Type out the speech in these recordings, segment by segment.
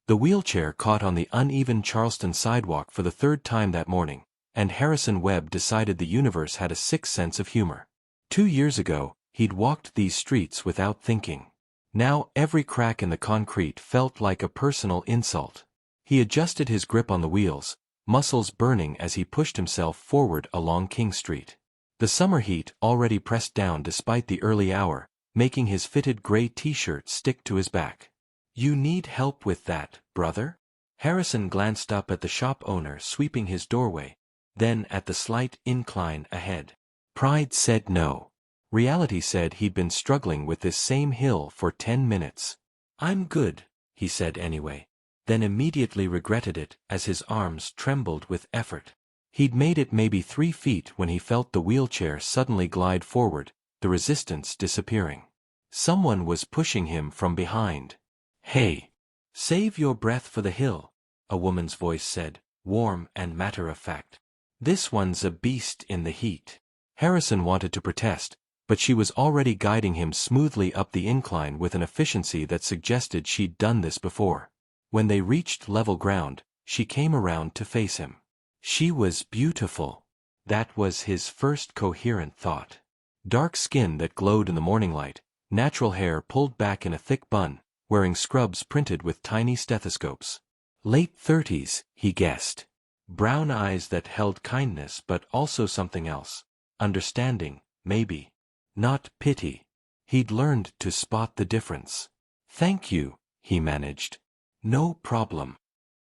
The wheelchair caught on the uneven Charleston sidewalk for the third time that morning, and Harrison Webb decided the universe had a sick sense of humor. 2 years ago, he'd walked these streets without thinking. Now every crack in the concrete felt like a personal insult. He adjusted his grip on the wheels, muscles burning as he pushed himself forward along King Street. The summer heat already pressed down despite the early hour, making his fitted gray t-shirt stick to his back. "You need help with that, brother?" Harrison glanced up at the shop owner sweeping his doorway, then at the slight incline ahead. Pride said no. Reality said he'd been struggling with this same hill for 10 minutes. "I'm good," he said anyway, then immediately regretted it as his arms trembled with effort. He'd made it maybe 3 feet when he felt the wheelchair suddenly glide forward, the resistance disappearing. Someone was pushing him from behind. "Hey! Save your breath for the hill," a woman's voice said, warm and matter-of-fact. "This one's a beast in the heat." Harrison wanted to protest, but she was already guiding him smoothly up the incline with an efficiency that suggested she'd done this before. When they reached level ground, she came around to face him. She was beautiful. That was his first coherent thought. Dark skin that glowed in the morning light, natural hair pulled back in a thick bun, wearing scrubs printed with tiny stethoscopes. Late 30s, he guessed. Brown eyes that held kindness but also something else. Understanding, maybe. Not pity. He'd learned to spot the difference. "Thank you," he managed. "No problem."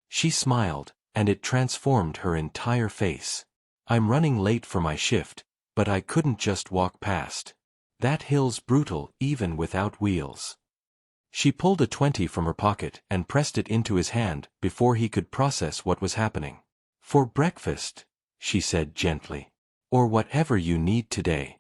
She smiled, and it transformed her entire face. "I'm running late for my shift, but I couldn't just walk past. That hill's brutal even without wheels." She pulled a 20 from her pocket and pressed it into his hand before he could process what was happening. "For breakfast," she said gently. "Or whatever you need today."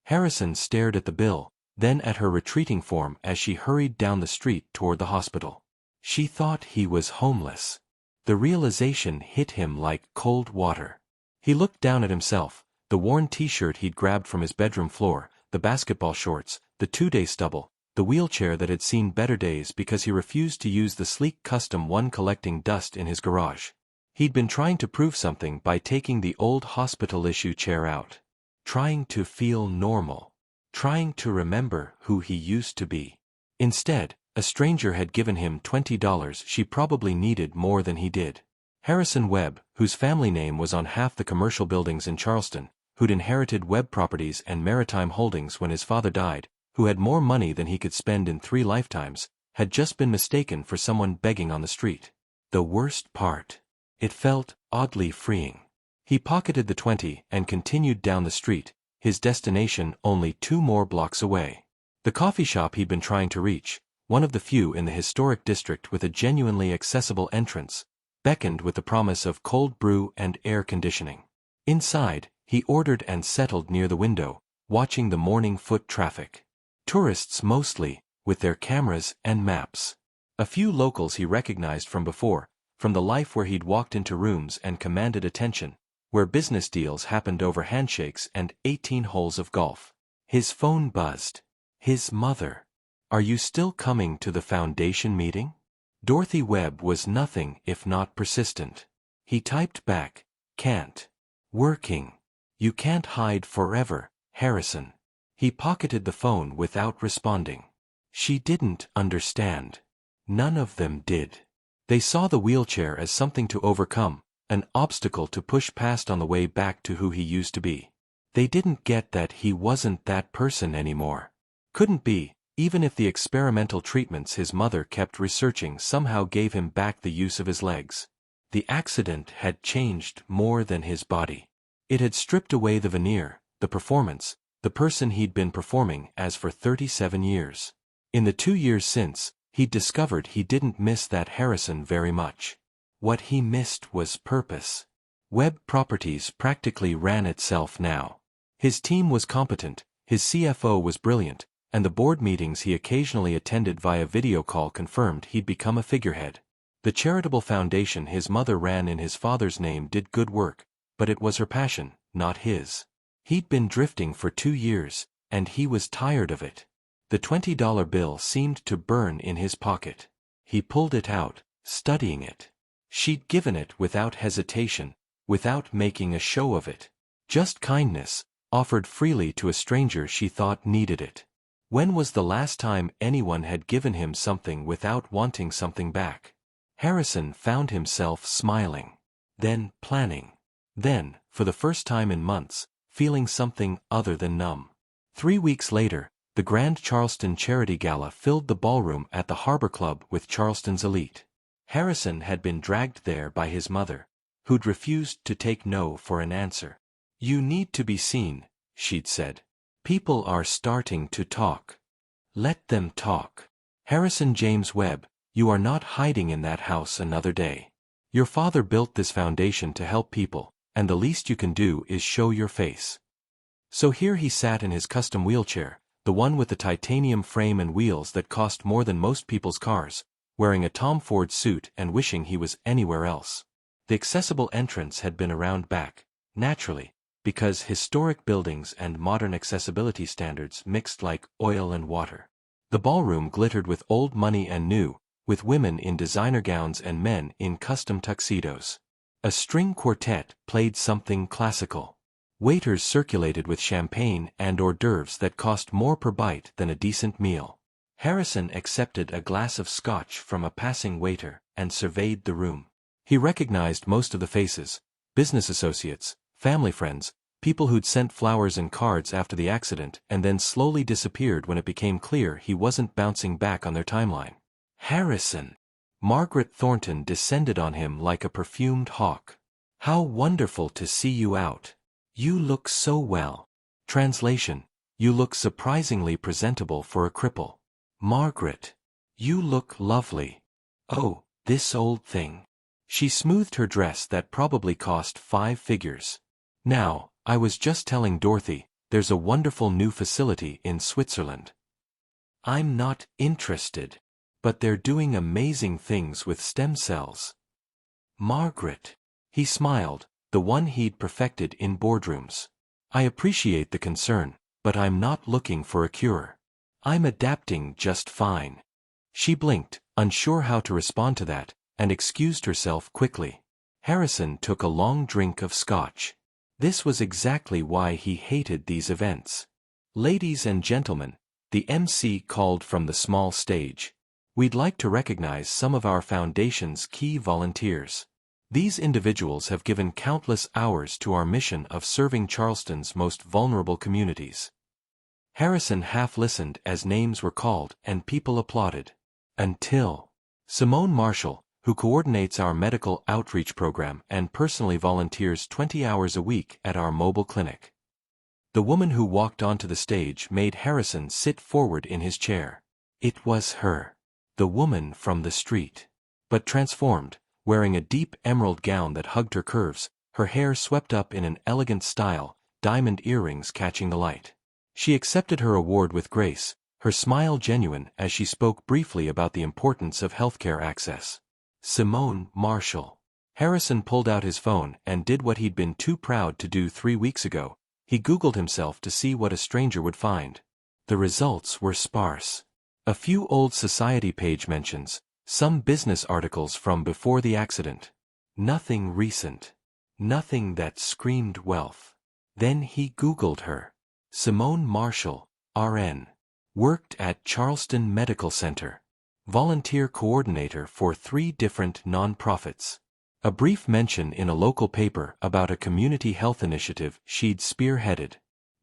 Harrison stared at the bill, then at her retreating form as she hurried down the street toward the hospital. She thought he was homeless. The realization hit him like cold water. He looked down at himself, the worn t-shirt he'd grabbed from his bedroom floor, the basketball shorts, the 2-day stubble, the wheelchair that had seen better days because he refused to use the sleek custom one collecting dust in his garage. He'd been trying to prove something by taking the old hospital-issue chair out. Trying to feel normal. Trying to remember who he used to be. Instead, a stranger had given him $20 she probably needed more than he did. Harrison Webb, whose family name was on half the commercial buildings in Charleston, who'd inherited Webb Properties and Maritime Holdings when his father died, who had more money than he could spend in 3 lifetimes, had just been mistaken for someone begging on the street. The worst part. It felt oddly freeing. He pocketed the 20 and continued down the street, his destination only 2 more blocks away. The coffee shop he'd been trying to reach, one of the few in the historic district with a genuinely accessible entrance, beckoned with the promise of cold brew and air conditioning. Inside, he ordered and settled near the window, watching the morning foot traffic. Tourists mostly, with their cameras and maps. A few locals he recognized from before, from the life where he'd walked into rooms and commanded attention, where business deals happened over handshakes and 18 holes of golf. His phone buzzed. His mother. "Are you still coming to the foundation meeting?" Dorothy Webb was nothing if not persistent. He typed back, "Can't. Working. You can't hide forever, Harrison." He pocketed the phone without responding. She didn't understand. None of them did. They saw the wheelchair as something to overcome, an obstacle to push past on the way back to who he used to be. They didn't get that he wasn't that person anymore. Couldn't be, even if the experimental treatments his mother kept researching somehow gave him back the use of his legs. The accident had changed more than his body. It had stripped away the veneer, the performance, the person he'd been performing as for 37 years. In the 2 years since, he'd discovered he didn't miss that Harrison very much. What he missed was purpose. Webb Properties practically ran itself now. His team was competent, his CFO was brilliant, and the board meetings he occasionally attended via video call confirmed he'd become a figurehead. The charitable foundation his mother ran in his father's name did good work, but it was her passion, not his. He'd been drifting for 2 years, and he was tired of it. The $20 bill seemed to burn in his pocket. He pulled it out, studying it. She'd given it without hesitation, without making a show of it. Just kindness, offered freely to a stranger she thought needed it. When was the last time anyone had given him something without wanting something back? Harrison found himself smiling. Then planning. Then, for the first time in months, feeling something other than numb. 3 weeks later, the Grand Charleston Charity Gala filled the ballroom at the Harbor Club with Charleston's elite. Harrison had been dragged there by his mother, who'd refused to take no for an answer. "You need to be seen," she'd said. "People are starting to talk. Let them talk. Harrison James Webb, you are not hiding in that house another day. Your father built this foundation to help people, and the least you can do is show your face." So here he sat in his custom wheelchair, the one with the titanium frame and wheels that cost more than most people's cars, wearing a Tom Ford suit and wishing he was anywhere else. The accessible entrance had been around back, naturally, because historic buildings and modern accessibility standards mixed like oil and water. The ballroom glittered with old money and new, with women in designer gowns and men in custom tuxedos. A string quartet played something classical. Waiters circulated with champagne and hors d'oeuvres that cost more per bite than a decent meal. Harrison accepted a glass of scotch from a passing waiter and surveyed the room. He recognized most of the faces: business associates, family friends, people who'd sent flowers and cards after the accident and then slowly disappeared when it became clear he wasn't bouncing back on their timeline. "Harrison!" Margaret Thornton descended on him like a perfumed hawk. "How wonderful to see you out. You look so well." Translation: "You look surprisingly presentable for a cripple." "Margaret, you look lovely." "Oh, this old thing." She smoothed her dress that probably cost 5 figures. "Now, I was just telling Dorothy, there's a wonderful new facility in Switzerland." "I'm not interested. But they're doing amazing things with stem cells." "Margaret." He smiled, the one he'd perfected in boardrooms. "I appreciate the concern, but I'm not looking for a cure. I'm adapting just fine." She blinked, unsure how to respond to that, and excused herself quickly. Harrison took a long drink of scotch. This was exactly why he hated these events. "Ladies and gentlemen," the MC called from the small stage, "we'd like to recognize some of our foundation's key volunteers. These individuals have given countless hours to our mission of serving Charleston's most vulnerable communities." Harrison half listened as names were called and people applauded. Until Simone Marshall, who coordinates our medical outreach program and personally volunteers 20 hours a week at our mobile clinic. The woman who walked onto the stage made Harrison sit forward in his chair. It was her. The woman from the street. But transformed, wearing a deep emerald gown that hugged her curves, her hair swept up in an elegant style, diamond earrings catching the light. She accepted her award with grace, her smile genuine as she spoke briefly about the importance of healthcare access. Simone Marshall. Harrison pulled out his phone and did what he'd been too proud to do 3 weeks ago. He Googled himself to see what a stranger would find. The results were sparse. A few old society page mentions, some business articles from before the accident. Nothing recent. Nothing that screamed wealth. Then he Googled her. Simone Marshall, RN. Worked at Charleston Medical Center. Volunteer coordinator for 3 different nonprofits. A brief mention in a local paper about a community health initiative she'd spearheaded.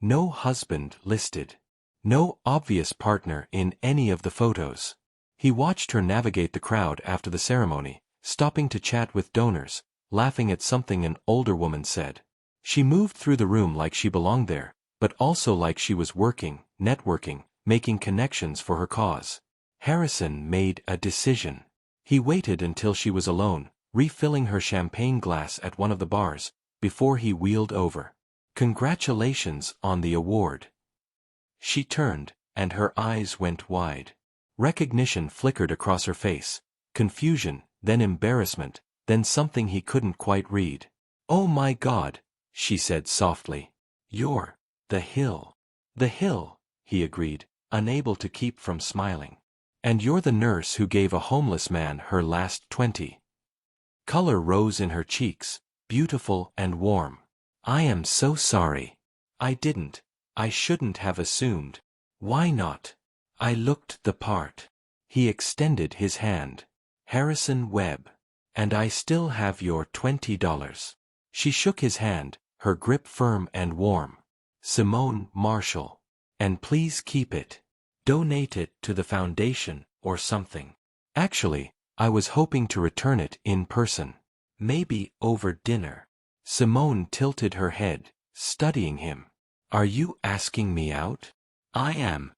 No husband listed. No obvious partner in any of the photos. He watched her navigate the crowd after the ceremony, stopping to chat with donors, laughing at something an older woman said. She moved through the room like she belonged there, but also like she was working, networking, making connections for her cause. Harrison made a decision. He waited until she was alone, refilling her champagne glass at one of the bars, before he wheeled over. "Congratulations on the award." She turned, and her eyes went wide. Recognition flickered across her face, confusion, then embarrassment, then something he couldn't quite read. "Oh my God," she said softly. "You're the Hill." "The Hill," he agreed, unable to keep from smiling. And you're the nurse who gave a homeless man her last 20. Color rose in her cheeks, beautiful and warm. I am so sorry. I shouldn't have assumed. Why not? I looked the part. He extended his hand. Harrison Webb. And I still have your $20. She shook his hand, her grip firm and warm. Simone Marshall. And please keep it. Donate it to the foundation, or something. Actually, I was hoping to return it in person. Maybe over dinner. Simone tilted her head, studying him. Are you asking me out? I am.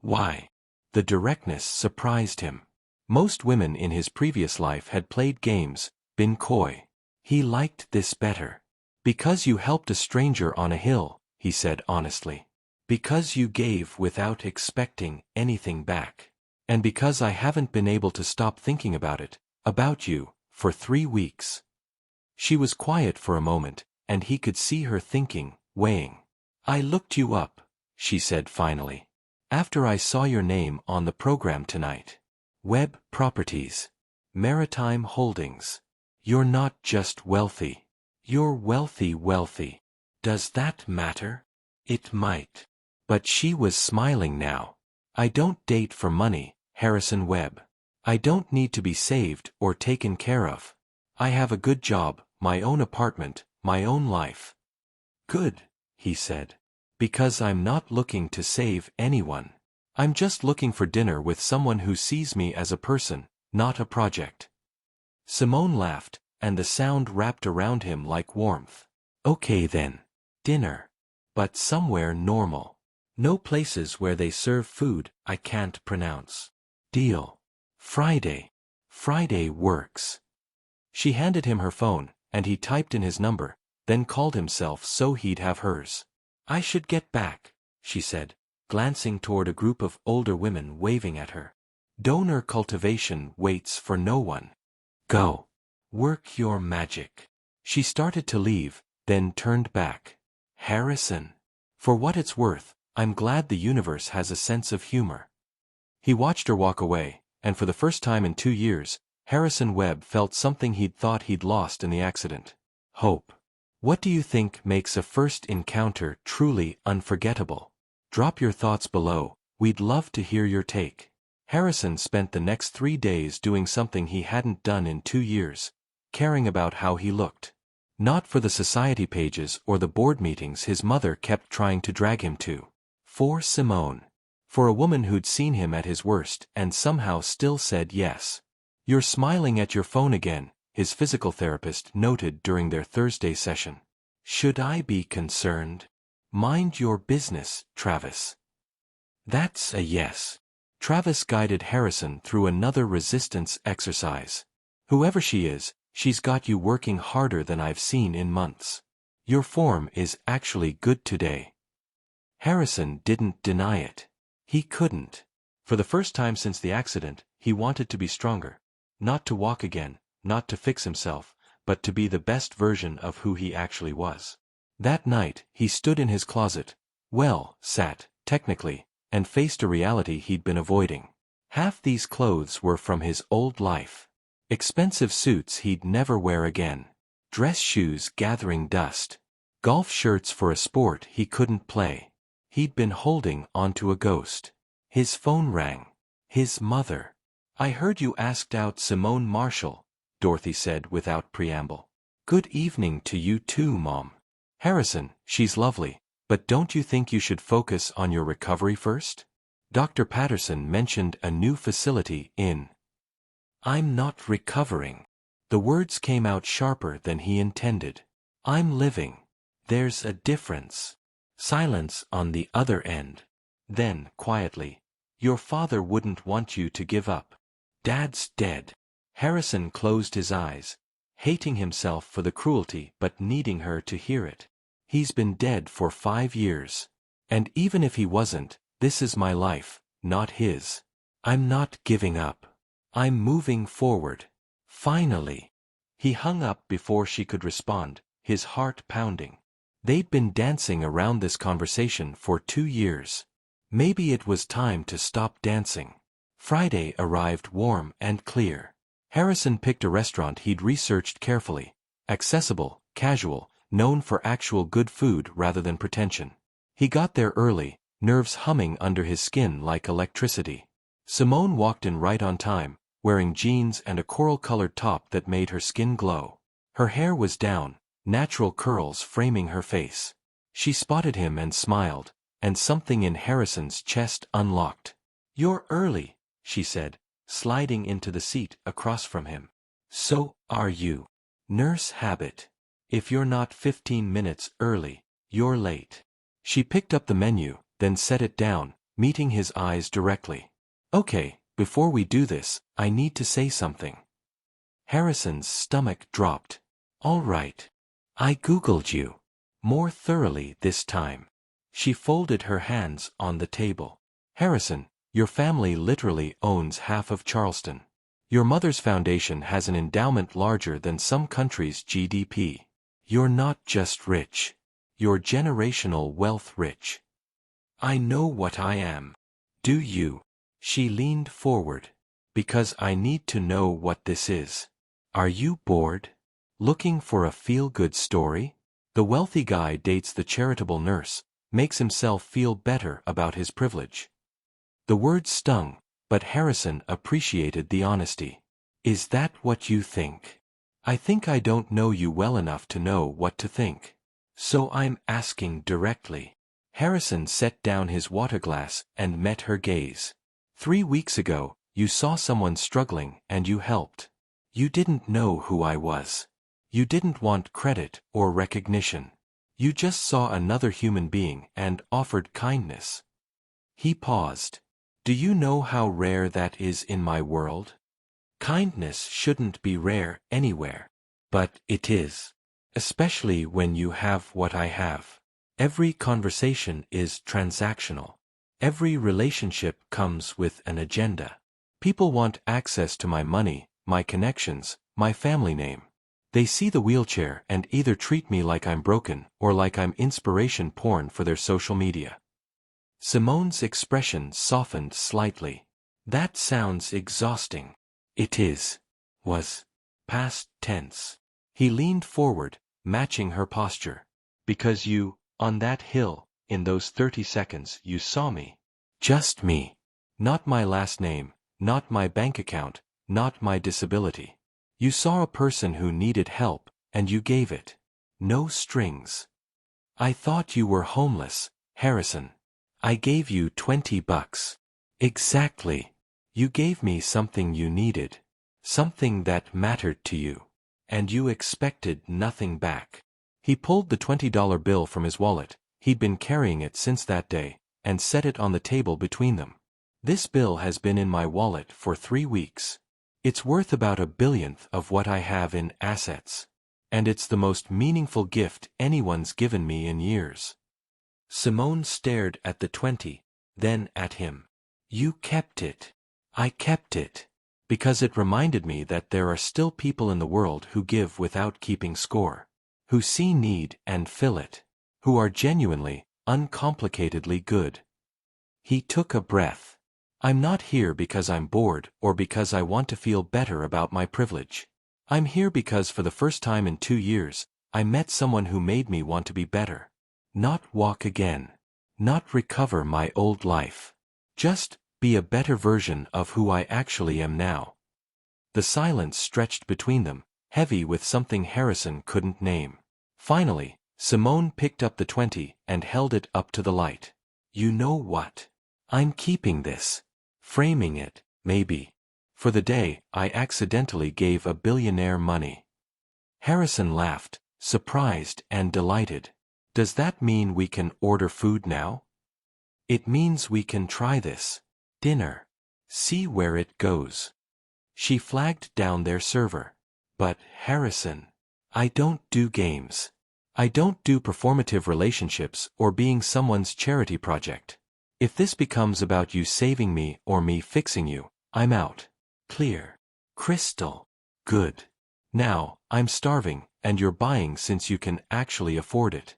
Why? The directness surprised him. Most women in his previous life had played games, been coy. He liked this better. Because you helped a stranger on a hill, he said honestly. Because you gave without expecting anything back. And because I haven't been able to stop thinking about you, for 3 weeks. She was quiet for a moment, and he could see her thinking, weighing. I looked you up, she said finally. After I saw your name on the program tonight. Webb Properties. Maritime Holdings. You're not just wealthy. You're wealthy. Does that matter? It might. But she was smiling now. I don't date for money, Harrison Webb. I don't need to be saved or taken care of. I have a good job, my own apartment, my own life. Good, he said. Because I'm not looking to save anyone. I'm just looking for dinner with someone who sees me as a person, not a project. Simone laughed, and the sound wrapped around him like warmth. Okay then. Dinner. But somewhere normal. No places where they serve food I can't pronounce. Deal. Friday. Friday works. She handed him her phone, and he typed in his number, then called himself so he'd have hers. I should get back, she said, glancing toward a group of older women waving at her. Donor cultivation waits for no one. Go. Work your magic. She started to leave, then turned back. Harrison. For what it's worth, I'm glad the universe has a sense of humor. He watched her walk away, and for the first time in 2 years, Harrison Webb felt something he'd thought he'd lost in the accident. Hope. What do you think makes a first encounter truly unforgettable? Drop your thoughts below, we'd love to hear your take. Harrison spent the next 3 days doing something he hadn't done in 2 years, caring about how he looked. Not for the society pages or the board meetings his mother kept trying to drag him to. For Simone. For a woman who'd seen him at his worst and somehow still said yes. You're smiling at your phone again, his physical therapist noted during their Thursday session. Should I be concerned? Mind your business, Travis. That's a yes. Travis guided Harrison through another resistance exercise. Whoever she is, she's got you working harder than I've seen in months. Your form is actually good today. Harrison didn't deny it. He couldn't. For the first time since the accident, he wanted to be stronger. Not to walk again, not to fix himself, but to be the best version of who he actually was. That night, he stood in his closet, sat, technically, and faced a reality he'd been avoiding. Half these clothes were from his old life. Expensive suits he'd never wear again. Dress shoes gathering dust. Golf shirts for a sport he couldn't play. He'd been holding onto a ghost. His phone rang. His mother. I heard you asked out Simone Marshall, Dorothy said without preamble. Good evening to you too, Mom. Harrison, she's lovely, but don't you think you should focus on your recovery first? Dr. Patterson mentioned a new facility in. I'm not recovering. The words came out sharper than he intended. I'm living. There's a difference. Silence on the other end. Then, quietly, your father wouldn't want you to give up. Dad's dead. Harrison closed his eyes, hating himself for the cruelty but needing her to hear it. He's been dead for 5 years. And even if he wasn't, this is my life, not his. I'm not giving up. I'm moving forward. Finally. He hung up before she could respond, his heart pounding. They'd been dancing around this conversation for 2 years. Maybe it was time to stop dancing. Friday arrived warm and clear. Harrison picked a restaurant he'd researched carefully. Accessible, casual, known for actual good food rather than pretension. He got there early, nerves humming under his skin like electricity. Simone walked in right on time, wearing jeans and a coral-colored top that made her skin glow. Her hair was down, natural curls framing her face. She spotted him and smiled, and something in Harrison's chest unlocked. "You're early," she said, sliding into the seat across from him. "So are you. Nurse habit. If you're not 15 minutes early, you're late." She picked up the menu, then set it down, meeting his eyes directly. "Okay, before we do this, I need to say something." Harrison's stomach dropped. "All right. I Googled you. More thoroughly this time." She folded her hands on the table. "Harrison, your family literally owns half of Charleston. Your mother's foundation has an endowment larger than some countries' GDP. You're not just rich. You're generational wealth rich." "I know what I am. Do you?" She leaned forward. "Because I need to know what this is. Are you bored? Looking for a feel-good story?" The wealthy guy dates the charitable nurse, makes himself feel better about his privilege. The words stung, but Harrison appreciated the honesty. "Is that what you think? I think I don't know you well enough to know what to think. So I'm asking directly." Harrison set down his water glass and met her gaze. "3 weeks ago, you saw someone struggling and you helped. You didn't know who I was. You didn't want credit or recognition. You just saw another human being and offered kindness." He paused. "Do you know how rare that is in my world? Kindness shouldn't be rare anywhere. But it is. Especially when you have what I have. Every conversation is transactional. Every relationship comes with an agenda. People want access to my money, my connections, my family name. They see the wheelchair and either treat me like I'm broken or like I'm inspiration porn for their social media." Simone's expression softened slightly. "That sounds exhausting." "It is." Was. Past tense. He leaned forward, matching her posture. "Because you, on that hill, in those 30 seconds you saw me. Just me. Not my last name, not my bank account, not my disability. You saw a person who needed help, and you gave it. No strings. I thought you were homeless, Harrison. I gave you $20. Exactly. You gave me something you needed. Something that mattered to you. And you expected nothing back." He pulled the $20 bill from his wallet, he'd been carrying it since that day, and set it on the table between them. "This bill has been in my wallet for 3 weeks. It's worth about 1/1000th of what I have in assets. And it's the most meaningful gift anyone's given me in years." Simone stared at the 20, then at him. "You kept it." "I kept it. Because it reminded me that there are still people in the world who give without keeping score. Who see need and fill it. Who are genuinely, uncomplicatedly good." He took a breath. "I'm not here because I'm bored or because I want to feel better about my privilege. I'm here because for the first time in 2 years, I met someone who made me want to be better. Not walk again. Not recover my old life. Just be a better version of who I actually am now." The silence stretched between them, heavy with something Harrison couldn't name. Finally, Simone picked up the 20 and held it up to the light. "You know what? I'm keeping this. Framing it, maybe. For the day I accidentally gave a billionaire money." Harrison laughed, surprised and delighted. "Does that mean we can order food now?" "It means we can try this. Dinner. See where it goes." She flagged down their server. "But, Harrison, I don't do games. I don't do performative relationships or being someone's charity project. If this becomes about you saving me or me fixing you, I'm out. Clear. Crystal. Good. Now, I'm starving, and you're buying since you can actually afford it."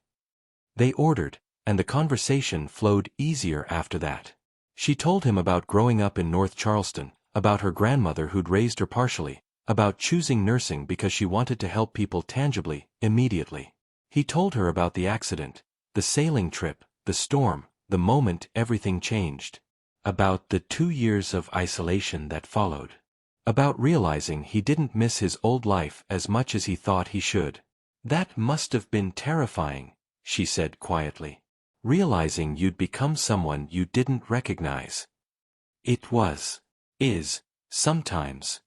They ordered, and the conversation flowed easier after that. She told him about growing up in North Charleston, about her grandmother who'd raised her partially, about choosing nursing because she wanted to help people tangibly, immediately. He told her about the accident, the sailing trip, the storm, the moment everything changed. About the 2 years of isolation that followed. About realizing he didn't miss his old life as much as he thought he should. That must have been terrifying, she said quietly. Realizing you'd become someone you didn't recognize. It was. Is. Sometimes.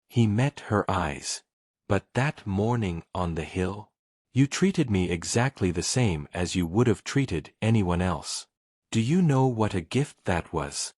He met her eyes. But that morning on the hill? You treated me exactly the same as you would have treated anyone else. Do you know what a gift that was?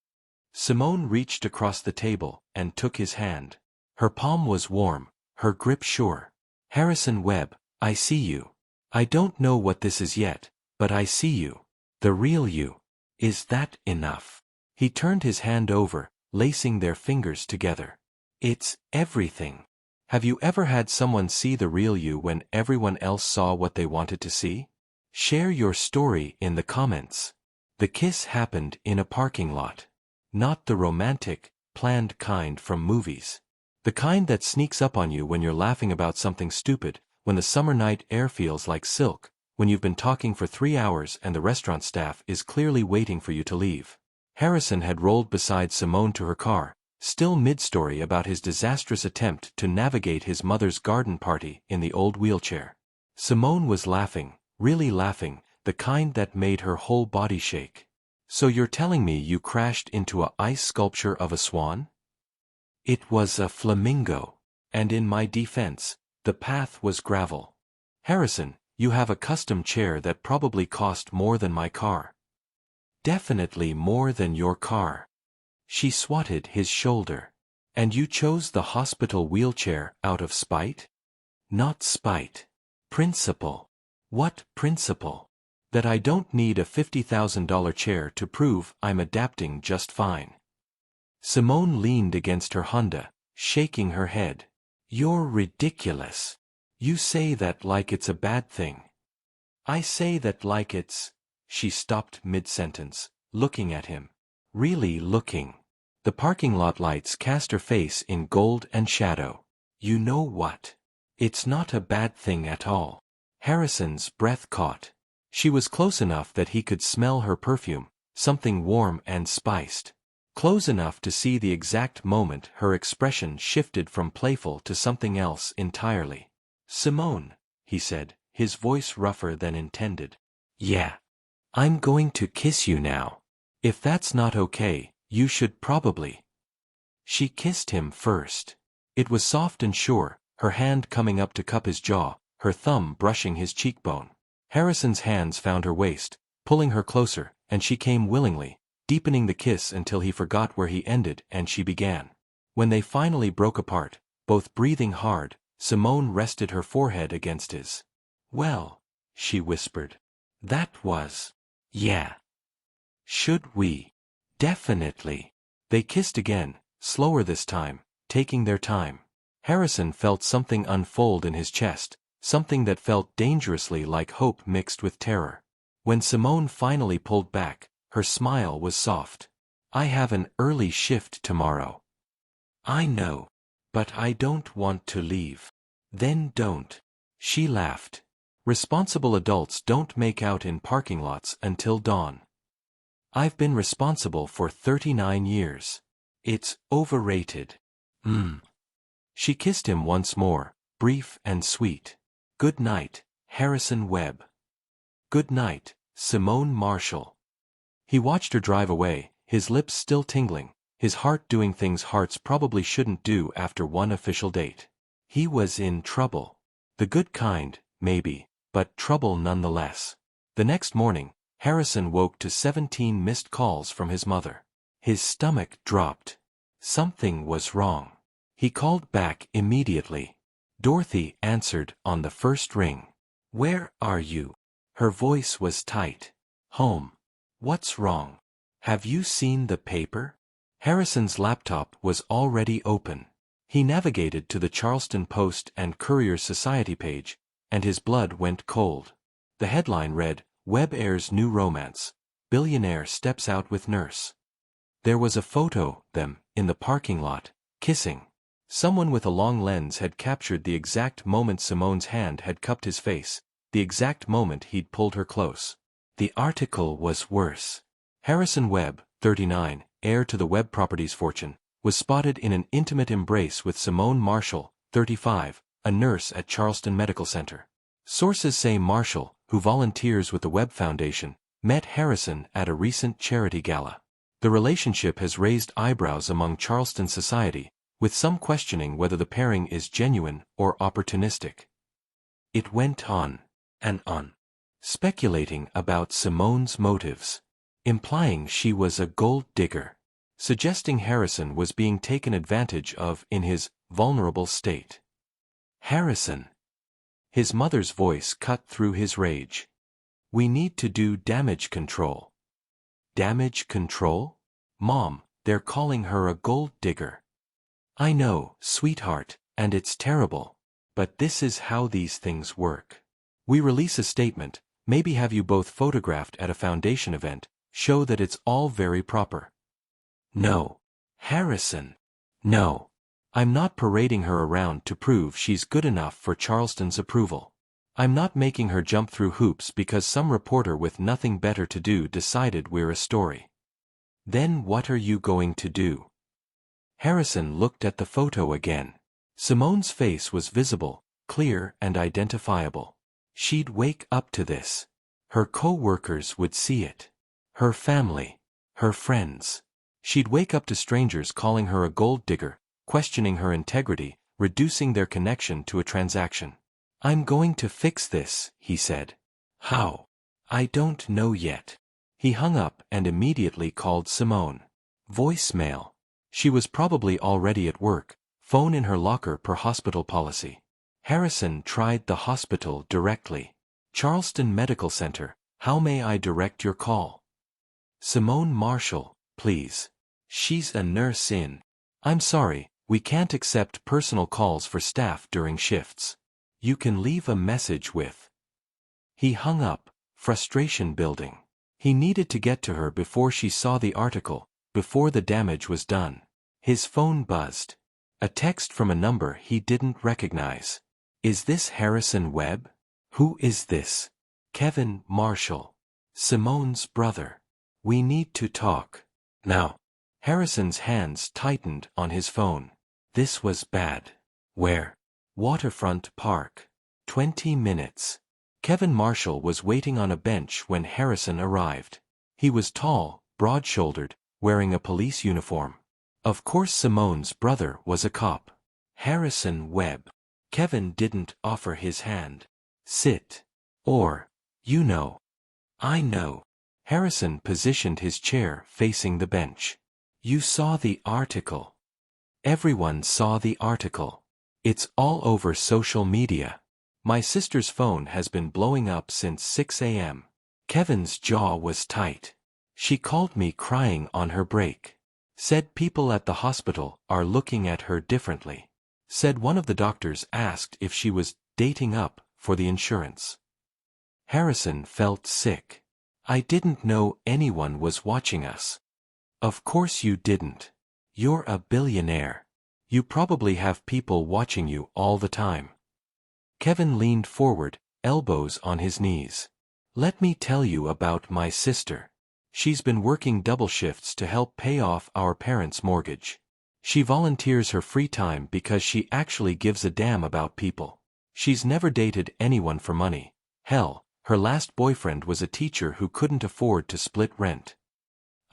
Simone reached across the table and took his hand. Her palm was warm, her grip sure. Harrison Webb, I see you. I don't know what this is yet, but I see you. The real you. Is that enough? He turned his hand over, lacing their fingers together. It's everything. Have you ever had someone see the real you when everyone else saw what they wanted to see? Share your story in the comments. The kiss happened in a parking lot. Not the romantic, planned kind from movies. The kind that sneaks up on you when you're laughing about something stupid, when the summer night air feels like silk, when you've been talking for 3 hours and the restaurant staff is clearly waiting for you to leave. Harrison had rolled beside Simone to her car, still mid-story about his disastrous attempt to navigate his mother's garden party in the old wheelchair. Simone was laughing, really laughing, the kind that made her whole body shake. So you're telling me you crashed into a ice sculpture of a swan? It was a flamingo. And in my defense, the path was gravel. Harrison, you have a custom chair that probably cost more than my car. Definitely more than your car. She swatted his shoulder. And you chose the hospital wheelchair out of spite? Not spite. Principle. What principle? That I don't need a $50,000 chair to prove I'm adapting just fine. Simone leaned against her Honda, shaking her head. You're ridiculous. You say that like it's a bad thing. I say that like it's... She stopped mid-sentence, looking at him. Really looking. The parking lot lights cast her face in gold and shadow. You know what? It's not a bad thing at all. Harrison's breath caught. She was close enough that he could smell her perfume, something warm and spiced. Close enough to see the exact moment her expression shifted from playful to something else entirely. Simone, he said, his voice rougher than intended. Yeah. I'm going to kiss you now. If that's not okay, you should probably. She kissed him first. It was soft and sure, her hand coming up to cup his jaw, her thumb brushing his cheekbone. Harrison's hands found her waist, pulling her closer, and she came willingly, deepening the kiss until he forgot where he ended and she began. When they finally broke apart, both breathing hard, Simone rested her forehead against his. Well, she whispered. That was. Yeah. Should we? Definitely. They kissed again, slower this time, taking their time. Harrison felt something unfold in his chest, something that felt dangerously like hope mixed with terror. When Simone finally pulled back, her smile was soft. I have an early shift tomorrow. I know. But I don't want to leave. Then don't. She laughed. Responsible adults don't make out in parking lots until dawn. I've been responsible for 39 years. It's overrated. She kissed him once more, brief and sweet. Good night, Harrison Webb. Good night, Simone Marshall. He watched her drive away, his lips still tingling, his heart doing things hearts probably shouldn't do after one official date. He was in trouble. The good kind, maybe, but trouble nonetheless. The next morning, Harrison woke to 17 missed calls from his mother. His stomach dropped. Something was wrong. He called back immediately. Dorothy answered on the first ring. Where are you? Her voice was tight. Home. What's wrong? Have you seen the paper? Harrison's laptop was already open. He navigated to the Charleston Post and Courier's Society page, and his blood went cold. The headline read, Webb airs new romance. Billionaire steps out with nurse. There was a photo, them, in the parking lot, kissing. Someone with a long lens had captured the exact moment Simone's hand had cupped his face, the exact moment he'd pulled her close. The article was worse. Harrison Webb, 39, heir to the Webb Properties fortune, was spotted in an intimate embrace with Simone Marshall, 35, a nurse at Charleston Medical Center. Sources say Marshall, who volunteers with the Webb Foundation, met Harrison at a recent charity gala. The relationship has raised eyebrows among Charleston society, with some questioning whether the pairing is genuine or opportunistic. It went on and on, speculating about Simone's motives, implying she was a gold digger, suggesting Harrison was being taken advantage of in his vulnerable state. Harrison. His mother's voice cut through his rage. We need to do damage control. Damage control? Mom, they're calling her a gold digger. I know, sweetheart, and it's terrible. But this is how these things work. We release a statement, maybe have you both photographed at a foundation event, show that it's all very proper. No. Harrison. No. I'm not parading her around to prove she's good enough for Charleston's approval. I'm not making her jump through hoops because some reporter with nothing better to do decided we're a story. Then what are you going to do? Harrison looked at the photo again. Simone's face was visible, clear and identifiable. She'd wake up to this. Her co-workers would see it. Her family. Her friends. She'd wake up to strangers calling her a gold digger, questioning her integrity, reducing their connection to a transaction. I'm going to fix this, he said. How? I don't know yet. He hung up and immediately called Simone. Voicemail. She was probably already at work, phone in her locker per hospital policy. Harrison tried the hospital directly. Charleston Medical Center, how may I direct your call? Simone Marshall, please. She's a nurse in. I'm sorry, we can't accept personal calls for staff during shifts. You can leave a message with. He hung up, frustration building. He needed to get to her before she saw the article, before the damage was done. His phone buzzed. A text from a number he didn't recognize. Is this Harrison Webb? Who is this? Kevin Marshall. Simone's brother. We need to talk. Now. Harrison's hands tightened on his phone. This was bad. Where? Waterfront Park. 20 minutes. Kevin Marshall was waiting on a bench when Harrison arrived. He was tall, broad-shouldered, wearing a police uniform. Of course Simone's brother was a cop. Harrison Webb. Kevin didn't offer his hand. Sit. Or, you know. I know. Harrison positioned his chair facing the bench. You saw the article. Everyone saw the article. It's all over social media. My sister's phone has been blowing up since 6 a.m. Kevin's jaw was tight. She called me crying on her break. Said people at the hospital are looking at her differently. Said one of the doctors asked if she was dating up for the insurance. Harrison felt sick. I didn't know anyone was watching us. Of course you didn't. You're a billionaire. You probably have people watching you all the time. Kevin leaned forward, elbows on his knees. Let me tell you about my sister. She's been working double shifts to help pay off our parents' mortgage. She volunteers her free time because she actually gives a damn about people. She's never dated anyone for money. Hell, her last boyfriend was a teacher who couldn't afford to split rent.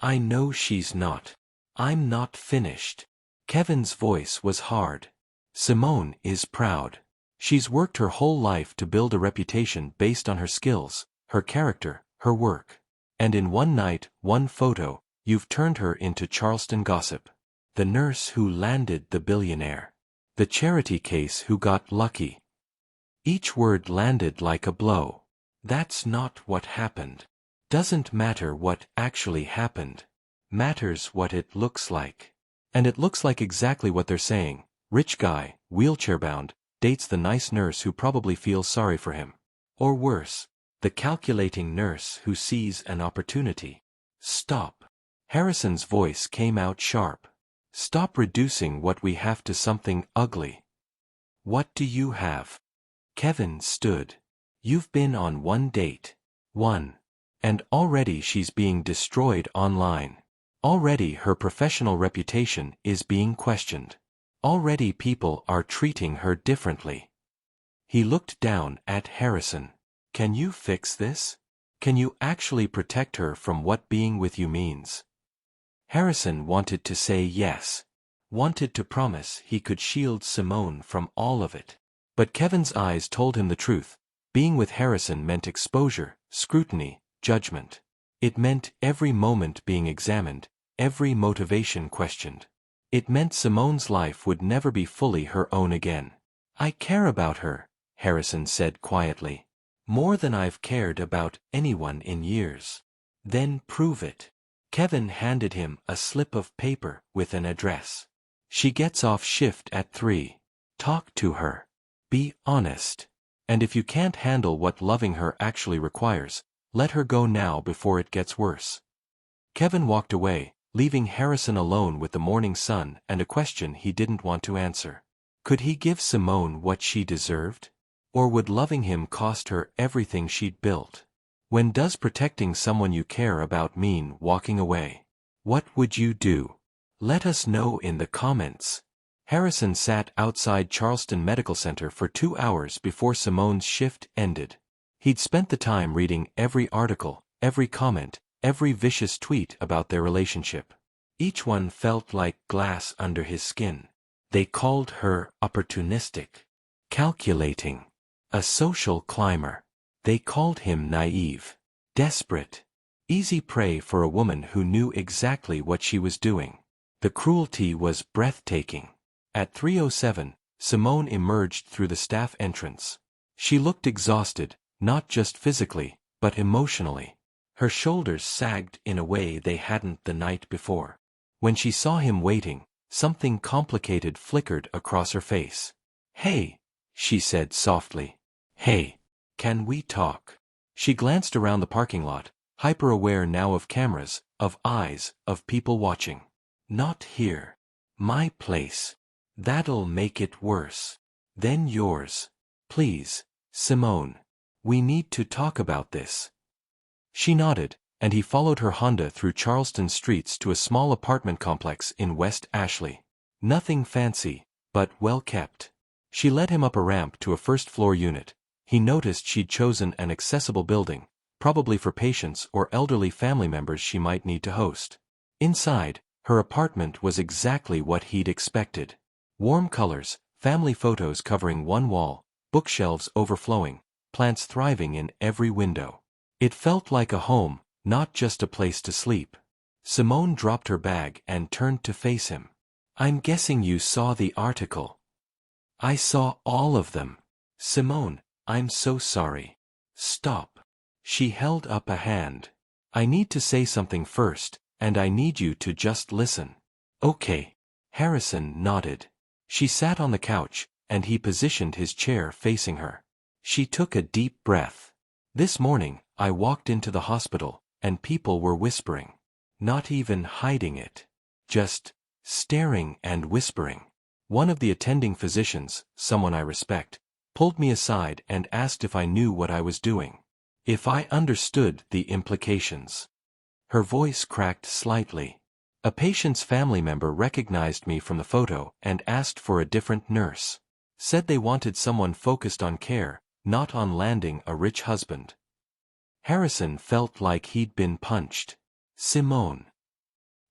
I know she's not. I'm not finished. Kevin's voice was hard. Simone is proud. She's worked her whole life to build a reputation based on her skills, her character, her work. And in one night, one photo, you've turned her into Charleston gossip. The nurse who landed the billionaire. The charity case who got lucky. Each word landed like a blow. That's not what happened. Doesn't matter what actually happened. Matters what it looks like. And it looks like exactly what they're saying. Rich guy, wheelchair-bound, dates the nice nurse who probably feels sorry for him. Or worse, the calculating nurse who sees an opportunity. Stop. Harrison's voice came out sharp. Stop reducing what we have to something ugly. What do you have? Kevin stood. You've been on one date. One. And already she's being destroyed online. Already her professional reputation is being questioned. Already people are treating her differently. He looked down at Harrison. Can you fix this? Can you actually protect her from what being with you means? Harrison wanted to say yes. Wanted to promise he could shield Simone from all of it. But Kevin's eyes told him the truth. Being with Harrison meant exposure, scrutiny, judgment. It meant every moment being examined, every motivation questioned. It meant Simone's life would never be fully her own again. I care about her, Harrison said quietly. More than I've cared about anyone in years. Then prove it. Kevin handed him a slip of paper with an address. She gets off shift at 3. Talk to her. Be honest. And if you can't handle what loving her actually requires, let her go now before it gets worse. Kevin walked away, leaving Harrison alone with the morning sun and a question he didn't want to answer. Could he give Simone what she deserved? Or would loving him cost her everything she'd built? When does protecting someone you care about mean walking away? What would you do? Let us know in the comments. Harrison sat outside Charleston Medical Center for 2 hours before Simone's shift ended. He'd spent the time reading every article, every comment, every vicious tweet about their relationship. Each one felt like glass under his skin. They called her opportunistic, calculating, a social climber. They called him naive, desperate, easy prey for a woman who knew exactly what she was doing. The cruelty was breathtaking. At 3:07, Simone emerged through the staff entrance. She looked exhausted, not just physically, but emotionally. Her shoulders sagged in a way they hadn't the night before. When she saw him waiting, something complicated flickered across her face. "Hey," she said softly. "Hey. Can we talk?" She glanced around the parking lot, hyper-aware now of cameras, of eyes, of people watching. "Not here. My place. That'll make it worse. Then yours. Please, Simone. We need to talk about this." She nodded, and he followed her Honda through Charleston streets to a small apartment complex in West Ashley. Nothing fancy, but well kept. She led him up a ramp to a first-floor unit. He noticed she'd chosen an accessible building, probably for patients or elderly family members she might need to host. Inside, her apartment was exactly what he'd expected. Warm colors, family photos covering one wall, bookshelves overflowing, plants thriving in every window. It felt like a home, not just a place to sleep. Simone dropped her bag and turned to face him. "I'm guessing you saw the article." "I saw all of them. Simone, I'm so sorry." "Stop." She held up a hand. "I need to say something first, and I need you to just listen." "Okay." Harrison nodded. She sat on the couch, and he positioned his chair facing her. She took a deep breath. "This morning, I walked into the hospital, and people were whispering. Not even hiding it. Just staring and whispering. One of the attending physicians, someone I respect, pulled me aside and asked if I knew what I was doing. If I understood the implications." Her voice cracked slightly. "A patient's family member recognized me from the photo and asked for a different nurse. Said they wanted someone focused on care, not on landing a rich husband." Harrison felt like he'd been punched. "Simone.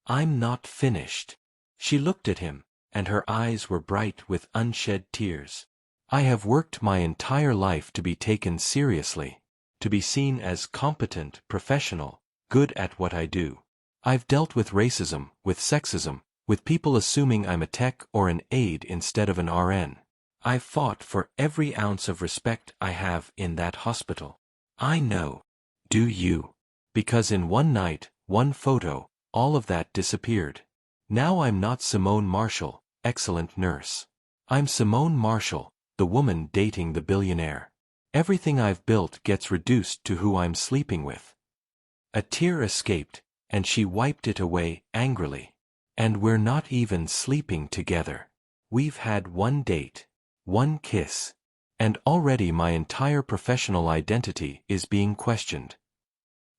I'm not finished." She looked at him, and her eyes were bright with unshed tears. "I have worked my entire life to be taken seriously, to be seen as competent, professional, good at what I do. I've dealt with racism, with sexism, with people assuming I'm a tech or an aide instead of an RN. I've fought for every ounce of respect I have in that hospital. I know. Do you? Because in one night, one photo, all of that disappeared. Now I'm not Simone Marshall, excellent nurse. I'm Simone Marshall, the woman dating the billionaire. Everything I've built gets reduced to who I'm sleeping with." A tear escaped, and she wiped it away angrily. And we're not even sleeping together. We've had one date, one kiss, and already my entire professional identity is being questioned.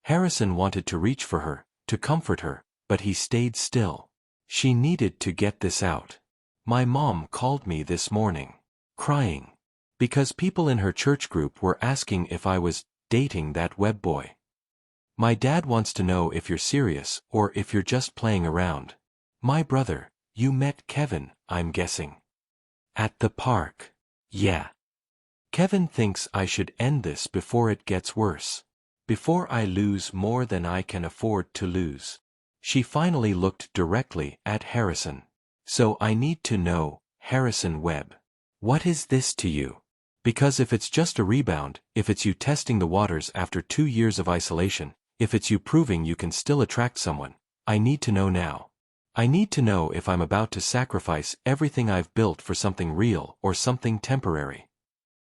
Harrison wanted to reach for her, to comfort her, but he stayed still. She needed to get this out. My mom called me this morning, crying, because people in her church group were asking if I was dating that Webb boy. My dad wants to know if you're serious or if you're just playing around. My brother, you met Kevin, I'm guessing. At the park. Yeah. Kevin thinks I should end this before it gets worse. Before I lose more than I can afford to lose. She finally looked directly at Harrison. So I need to know, Harrison Webb. What is this to you? Because if it's just a rebound, if it's you testing the waters after 2 years of isolation, if it's you proving you can still attract someone, I need to know now. I need to know if I'm about to sacrifice everything I've built for something real or something temporary.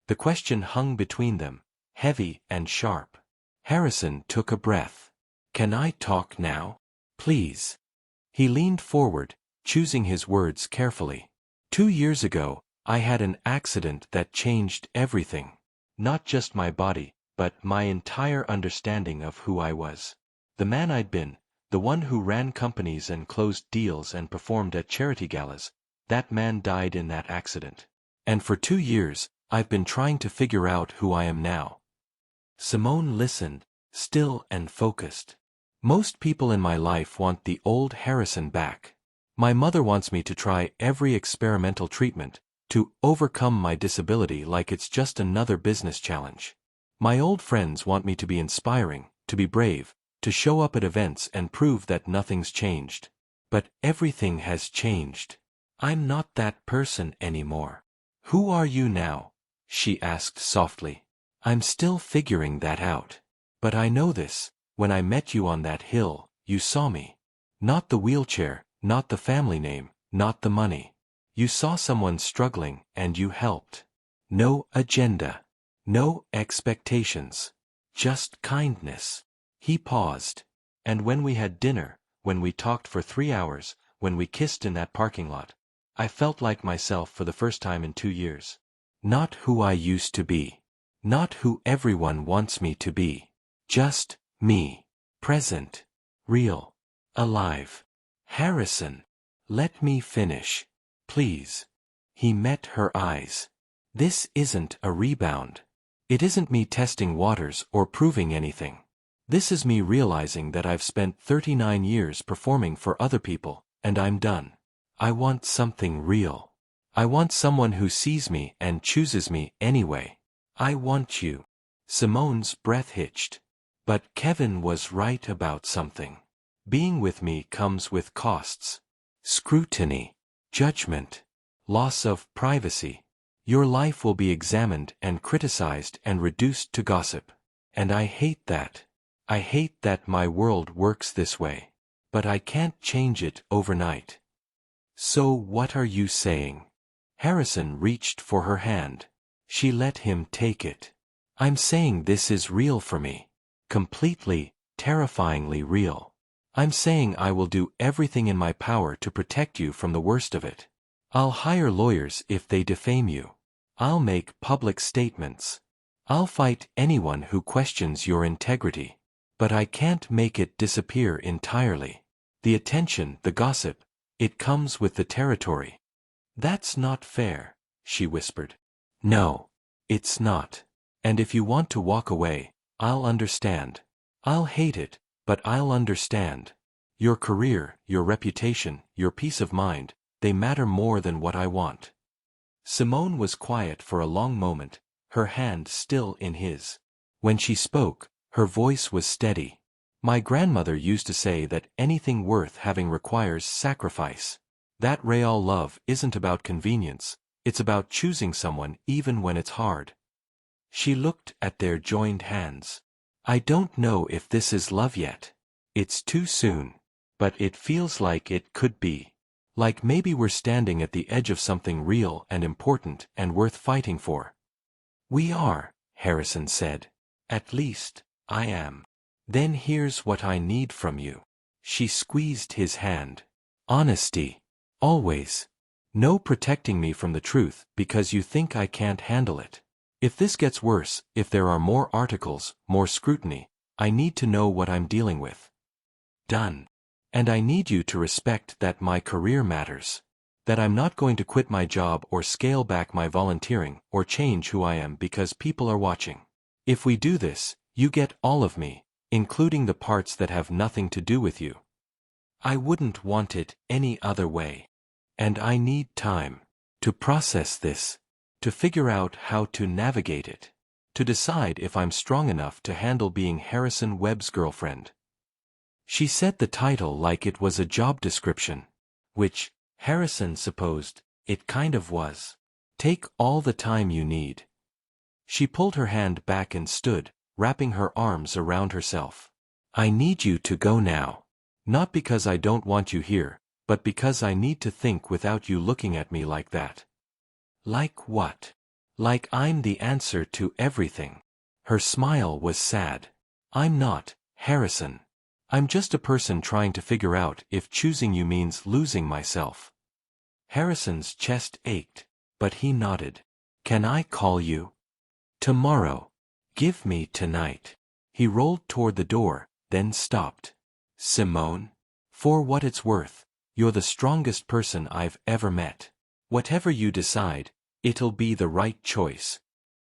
The question hung between them, heavy and sharp. Harrison took a breath. Can I talk now? Please. He leaned forward, choosing his words carefully. 2 years ago, I had an accident that changed everything. Not just my body, but my entire understanding of who I was. The man I'd been, the one who ran companies and closed deals and performed at charity galas, that man died in that accident. And for 2 years, I've been trying to figure out who I am now. Simone listened, still and focused. Most people in my life want the old Harrison back. My mother wants me to try every experimental treatment, to overcome my disability like it's just another business challenge. My old friends want me to be inspiring, to be brave, to show up at events and prove that nothing's changed. But everything has changed. I'm not that person anymore. Who are you now? She asked softly. I'm still figuring that out. But I know this, when I met you on that hill, you saw me. Not the wheelchair, not the family name, not the money. You saw someone struggling and you helped. No agenda. No expectations. Just kindness. He paused. And when we had dinner, when we talked for 3 hours, when we kissed in that parking lot, I felt like myself for the first time in 2 years. Not who I used to be. Not who everyone wants me to be. Just me. Present. Real. Alive. Harrison. Let me finish. Please. He met her eyes. This isn't a rebound. It isn't me testing waters or proving anything. This is me realizing that I've spent 39 years performing for other people, and I'm done. I want something real. I want someone who sees me and chooses me anyway. I want you. Simone's breath hitched. But Kevin was right about something. Being with me comes with costs. Scrutiny. Judgment. Loss of privacy. Your life will be examined and criticized and reduced to gossip. And I hate that. I hate that my world works this way. But I can't change it overnight. So what are you saying? Harrison reached for her hand. She let him take it. I'm saying this is real for me. Completely, terrifyingly real. I'm saying I will do everything in my power to protect you from the worst of it. I'll hire lawyers if they defame you. I'll make public statements. I'll fight anyone who questions your integrity. But I can't make it disappear entirely. The attention, the gossip, it comes with the territory. That's not fair, she whispered. No, it's not. And if you want to walk away, I'll understand. I'll hate it, but I'll understand. Your career, your reputation, your peace of mind, they matter more than what I want. Simone was quiet for a long moment, her hand still in his. When she spoke, her voice was steady. My grandmother used to say that anything worth having requires sacrifice. That real love isn't about convenience, it's about choosing someone even when it's hard. She looked at their joined hands. I don't know if this is love yet. It's too soon. But it feels like it could be. Like maybe we're standing at the edge of something real and important and worth fighting for. We are, Harrison said. At least, I am. Then here's what I need from you. She squeezed his hand. Honesty. Always. No protecting me from the truth because you think I can't handle it. If this gets worse, if there are more articles, more scrutiny, I need to know what I'm dealing with. Done. And I need you to respect that my career matters. That I'm not going to quit my job or scale back my volunteering or change who I am because people are watching. If we do this, you get all of me, including the parts that have nothing to do with you. I wouldn't want it any other way. And I need time to process this, to figure out how to navigate it, to decide if I'm strong enough to handle being Harrison Webb's girlfriend. She said the title like it was a job description, which, Harrison supposed, it kind of was. Take all the time you need. She pulled her hand back and stood, wrapping her arms around herself. I need you to go now. Not because I don't want you here, but because I need to think without you looking at me like that. Like what? Like I'm the answer to everything. Her smile was sad. I'm not, Harrison. I'm just a person trying to figure out if choosing you means losing myself. Harrison's chest ached, but he nodded. Can I call you? Tomorrow. Give me tonight. He rolled toward the door, then stopped. Simone? For what it's worth, you're the strongest person I've ever met. Whatever you decide, it'll be the right choice.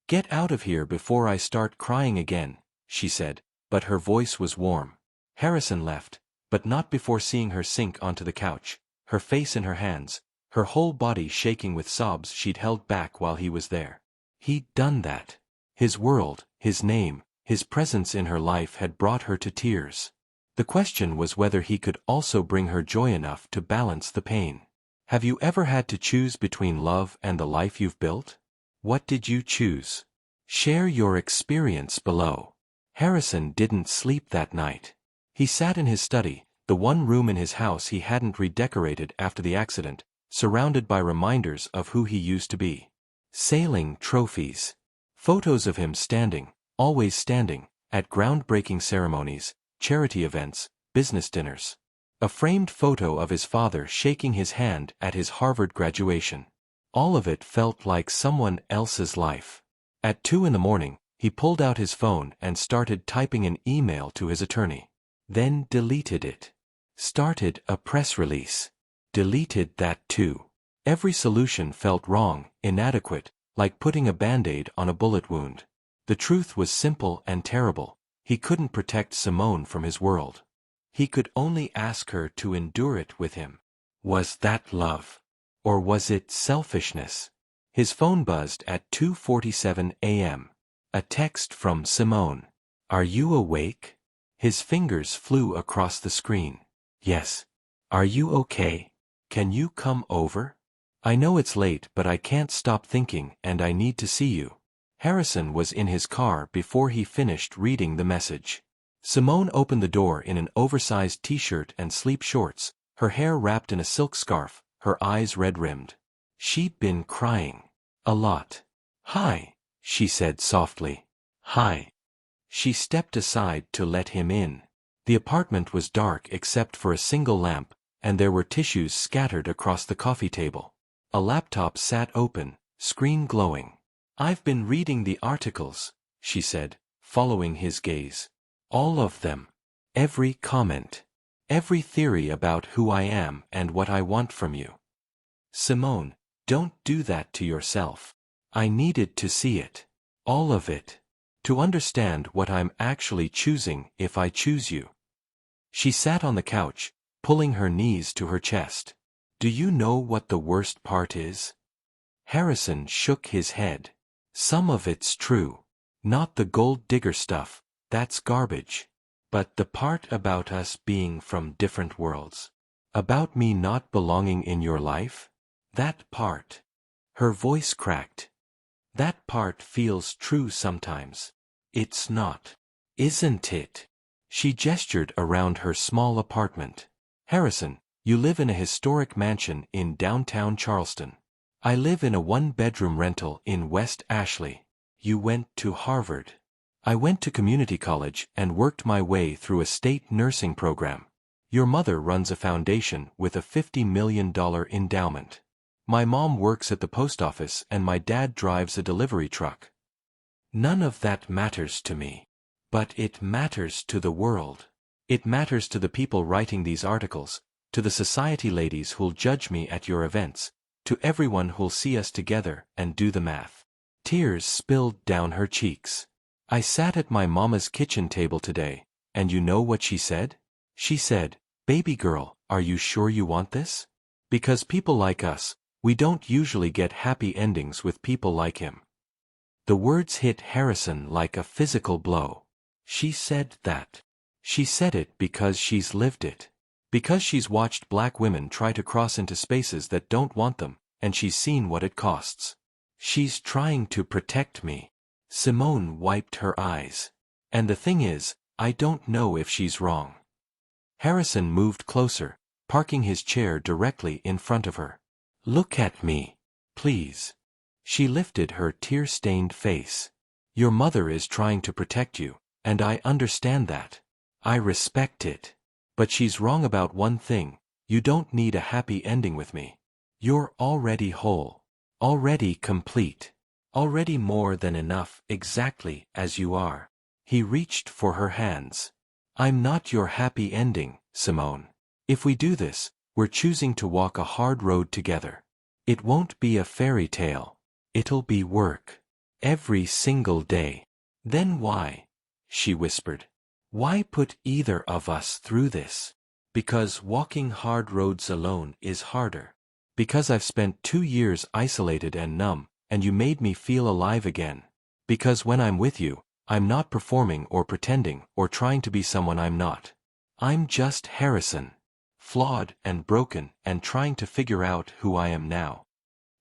Get out of here before I start crying again, she said, but her voice was warm. Harrison left, but not before seeing her sink onto the couch, her face in her hands, her whole body shaking with sobs she'd held back while he was there. He'd done that. His world, his name, his presence in her life had brought her to tears. The question was whether he could also bring her joy enough to balance the pain. Have you ever had to choose between love and the life you've built? What did you choose? Share your experience below. Harrison didn't sleep that night. He sat in his study, the one room in his house he hadn't redecorated after the accident, surrounded by reminders of who he used to be. Sailing trophies. Photos of him standing, always standing, at groundbreaking ceremonies, charity events, business dinners. A framed photo of his father shaking his hand at his Harvard graduation. All of it felt like someone else's life. At 2 a.m, he pulled out his phone and started typing an email to his attorney. Then deleted it. Started a press release. Deleted that too. Every solution felt wrong, inadequate, like putting a band-aid on a bullet wound. The truth was simple and terrible. He couldn't protect Simone from his world. He could only ask her to endure it with him. Was that love? Or was it selfishness? His phone buzzed at 2:47 a.m. A text from Simone. Are you awake? His fingers flew across the screen. Yes. Are you okay? Can you come over? I know it's late but I can't stop thinking and I need to see you. Harrison was in his car before he finished reading the message. Simone opened the door in an oversized t-shirt and sleep shorts, her hair wrapped in a silk scarf, her eyes red-rimmed. She'd been crying. A lot. Hi, she said softly. Hi. She stepped aside to let him in. The apartment was dark except for a single lamp, and there were tissues scattered across the coffee table. A laptop sat open, screen glowing. I've been reading the articles, she said, following his gaze. All of them. Every comment. Every theory about who I am and what I want from you. Simone, don't do that to yourself. I needed to see it. All of it. To understand what I'm actually choosing if I choose you. She sat on the couch, pulling her knees to her chest. Do you know what the worst part is? Harrison shook his head. Some of it's true. Not the gold digger stuff, that's garbage. But the part about us being from different worlds. About me not belonging in your life? That part. Her voice cracked. That part feels true sometimes. It's not. Isn't it? She gestured around her small apartment. Harrison, you live in a historic mansion in downtown Charleston. I live in a one-bedroom rental in West Ashley. You went to Harvard. I went to community college and worked my way through a state nursing program. Your mother runs a foundation with a $50 million endowment. My mom works at the post office and my dad drives a delivery truck. None of that matters to me. But it matters to the world. It matters to the people writing these articles, to the society ladies who'll judge me at your events, to everyone who'll see us together and do the math. Tears spilled down her cheeks. I sat at my mama's kitchen table today, and you know what she said? She said, "Baby girl, are you sure you want this? Because people like us, we don't usually get happy endings with people like him." The words hit Harrison like a physical blow. She said that. She said it because she's lived it. Because she's watched black women try to cross into spaces that don't want them, and she's seen what it costs. She's trying to protect me. Simone wiped her eyes. And the thing is, I don't know if she's wrong. Harrison moved closer, parking his chair directly in front of her. Look at me, please. She lifted her tear-stained face. Your mother is trying to protect you, and I understand that. I respect it. But she's wrong about one thing, you don't need a happy ending with me. You're already whole. Already complete. Already more than enough exactly as you are. He reached for her hands. I'm not your happy ending, Simone. If we do this, we're choosing to walk a hard road together. It won't be a fairy tale. It'll be work. Every single day. Then why? She whispered. Why put either of us through this? Because walking hard roads alone is harder. Because I've spent 2 years isolated and numb, and you made me feel alive again. Because when I'm with you, I'm not performing or pretending or trying to be someone I'm not. I'm just Harrison. Flawed and broken and trying to figure out who I am now.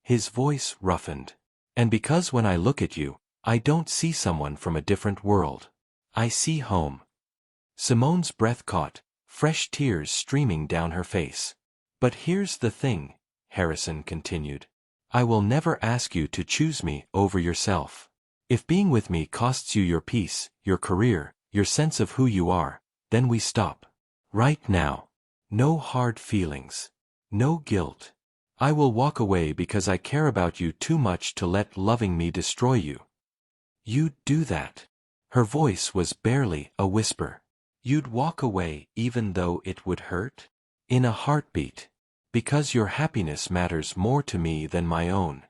His voice roughened. And because when I look at you, I don't see someone from a different world. I see home. Simone's breath caught, fresh tears streaming down her face. But here's the thing, Harrison continued. I will never ask you to choose me over yourself. If being with me costs you your peace, your career, your sense of who you are, then we stop. Right now. No hard feelings. No guilt. I will walk away because I care about you too much to let loving me destroy you. You'd do that. Her voice was barely a whisper. You'd walk away even though it would hurt? In a heartbeat. Because your happiness matters more to me than my own.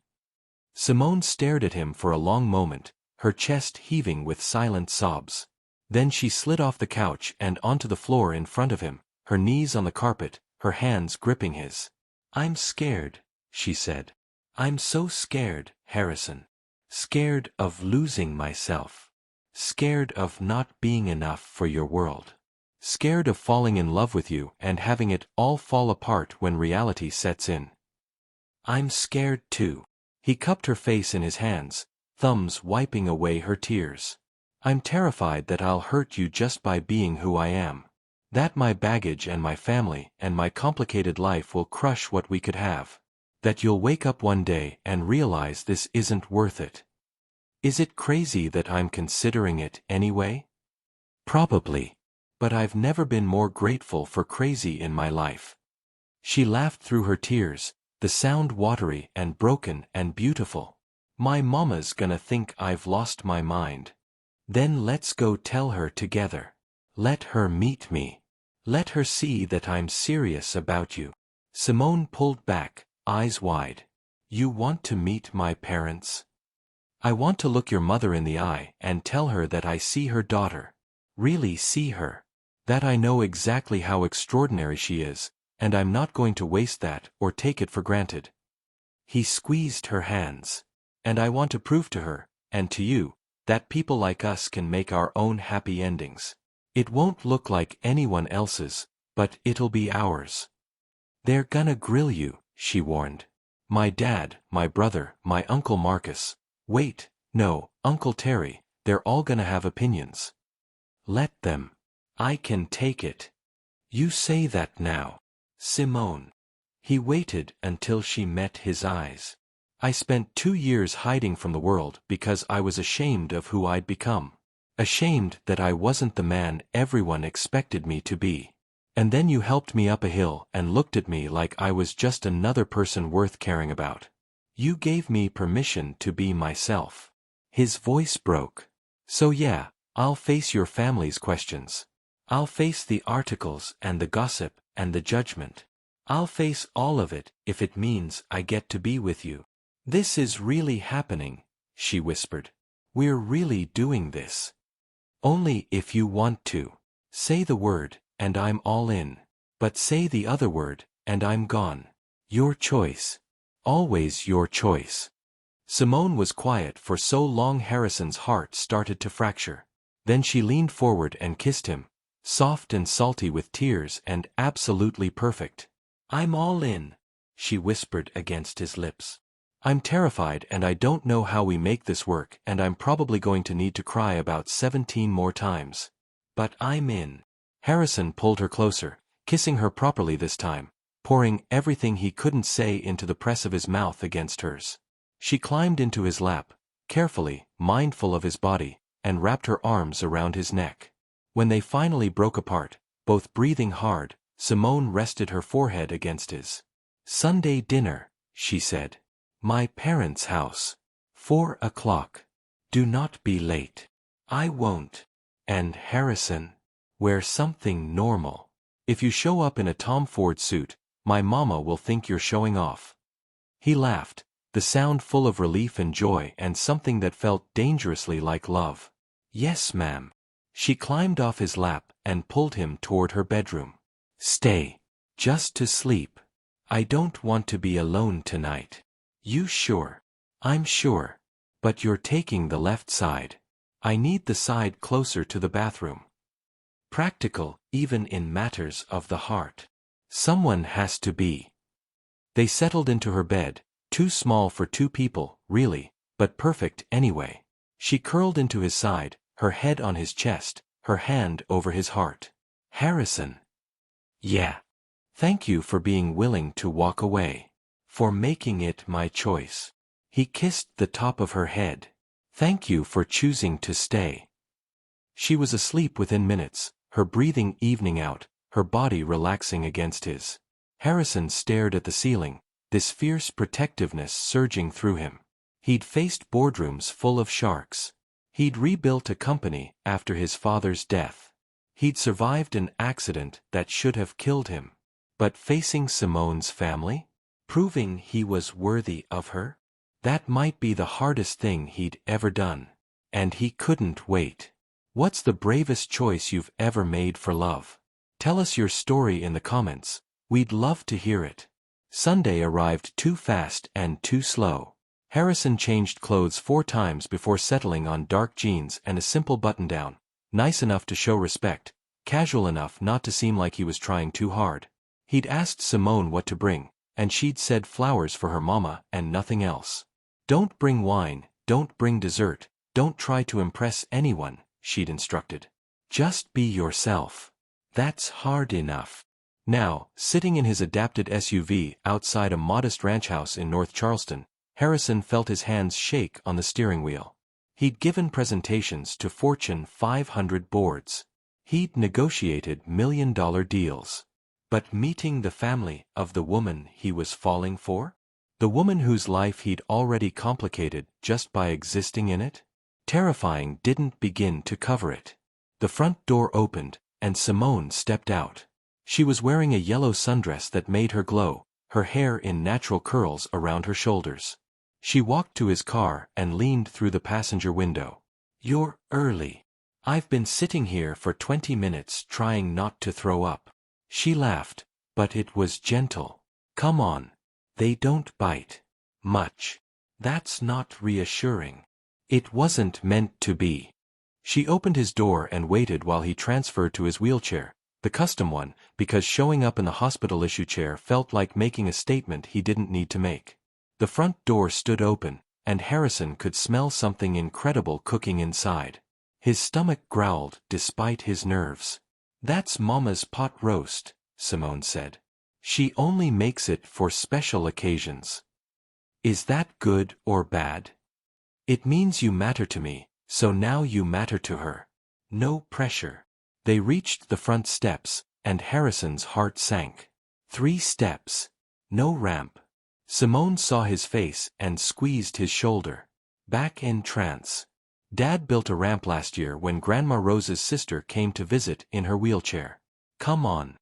Simone stared at him for a long moment, her chest heaving with silent sobs. Then she slid off the couch and onto the floor in front of him, her knees on the carpet, her hands gripping his. I'm scared, she said. I'm so scared, Harrison. Scared of losing myself. Scared of not being enough for your world. Scared of falling in love with you and having it all fall apart when reality sets in. I'm scared too. He cupped her face in his hands, thumbs wiping away her tears. I'm terrified that I'll hurt you just by being who I am. That my baggage and my family and my complicated life will crush what we could have. That you'll wake up one day and realize this isn't worth it. Is it crazy that I'm considering it anyway? Probably. But I've never been more grateful for crazy in my life. She laughed through her tears, the sound watery and broken and beautiful. My mama's gonna think I've lost my mind. Then let's go tell her together. Let her meet me. Let her see that I'm serious about you. Simone pulled back, eyes wide. You want to meet my parents? I want to look your mother in the eye and tell her that I see her daughter. Really see her. That I know exactly how extraordinary she is, and I'm not going to waste that or take it for granted. He squeezed her hands. And I want to prove to her, and to you, that people like us can make our own happy endings. It won't look like anyone else's, but it'll be ours. They're gonna grill you, she warned. My dad, my brother, my Uncle Marcus. Wait, no, Uncle Terry, they're all gonna have opinions. Let them. I can take it. You say that now. Simone. He waited until she met his eyes. I spent 2 years hiding from the world because I was ashamed of who I'd become. Ashamed that I wasn't the man everyone expected me to be. And then you helped me up a hill and looked at me like I was just another person worth caring about. You gave me permission to be myself. His voice broke. So yeah, I'll face your family's questions. I'll face the articles and the gossip and the judgment. I'll face all of it if it means I get to be with you. This is really happening, she whispered. We're really doing this. Only if you want to. Say the word, and I'm all in. But say the other word, and I'm gone. Your choice. Always your choice. Simone was quiet for so long Harrison's heart started to fracture. Then she leaned forward and kissed him, soft and salty with tears and absolutely perfect. I'm all in, she whispered against his lips. I'm terrified and I don't know how we make this work and I'm probably going to need to cry about 17 more times. But I'm in. Harrison pulled her closer, kissing her properly this time, pouring everything he couldn't say into the press of his mouth against hers. She climbed into his lap, carefully, mindful of his body, and wrapped her arms around his neck. When they finally broke apart, both breathing hard, Simone rested her forehead against his. Sunday dinner, she said. My parents' house. 4 o'clock. Do not be late. I won't. And Harrison, wear something normal. If you show up in a Tom Ford suit, my mama will think you're showing off. He laughed, the sound full of relief and joy and something that felt dangerously like love. Yes, ma'am. She climbed off his lap and pulled him toward her bedroom. Stay. Just to sleep. I don't want to be alone tonight. You sure? I'm sure. But you're taking the left side. I need the side closer to the bathroom. Practical, even in matters of the heart. Someone has to be. They settled into her bed, too small for 2 people, really, but perfect anyway. She curled into his side, her head on his chest, her hand over his heart. Harrison. Yeah. Thank you for being willing to walk away. For making it my choice. He kissed the top of her head. Thank you for choosing to stay. She was asleep within minutes, her breathing evening out, her body relaxing against his. Harrison stared at the ceiling, this fierce protectiveness surging through him. He'd faced boardrooms full of sharks. He'd rebuilt a company after his father's death. He'd survived an accident that should have killed him. But facing Simone's family? Proving he was worthy of her? That might be the hardest thing he'd ever done. And he couldn't wait. What's the bravest choice you've ever made for love? Tell us your story in the comments. We'd love to hear it. Sunday arrived too fast and too slow. Harrison changed clothes 4 times before settling on dark jeans and a simple button-down, nice enough to show respect, casual enough not to seem like he was trying too hard. He'd asked Simone what to bring, and she'd said flowers for her mama and nothing else. Don't bring wine, don't bring dessert, don't try to impress anyone, she'd instructed. Just be yourself. That's hard enough. Now, sitting in his adapted SUV outside a modest ranch house in North Charleston, Harrison felt his hands shake on the steering wheel. He'd given presentations to Fortune 500 boards. He'd negotiated million-dollar deals. But meeting the family of the woman he was falling for? The woman whose life he'd already complicated just by existing in it? Terrifying didn't begin to cover it. The front door opened, and Simone stepped out. She was wearing a yellow sundress that made her glow, her hair in natural curls around her shoulders. She walked to his car and leaned through the passenger window. You're early. I've been sitting here for 20 minutes trying not to throw up. She laughed, but it was gentle. Come on. They don't bite. Much. That's not reassuring. It wasn't meant to be. She opened his door and waited while he transferred to his wheelchair, the custom one, because showing up in the hospital-issue chair felt like making a statement he didn't need to make. The front door stood open, and Harrison could smell something incredible cooking inside. His stomach growled despite his nerves. That's Mama's pot roast, Simone said. She only makes it for special occasions. Is that good or bad? It means you matter to me, so now you matter to her. No pressure. They reached the front steps, and Harrison's heart sank. 3 steps. No ramp. Simone saw his face and squeezed his shoulder. Back in trance. Dad built a ramp last year when Grandma Rose's sister came to visit in her wheelchair. Come on.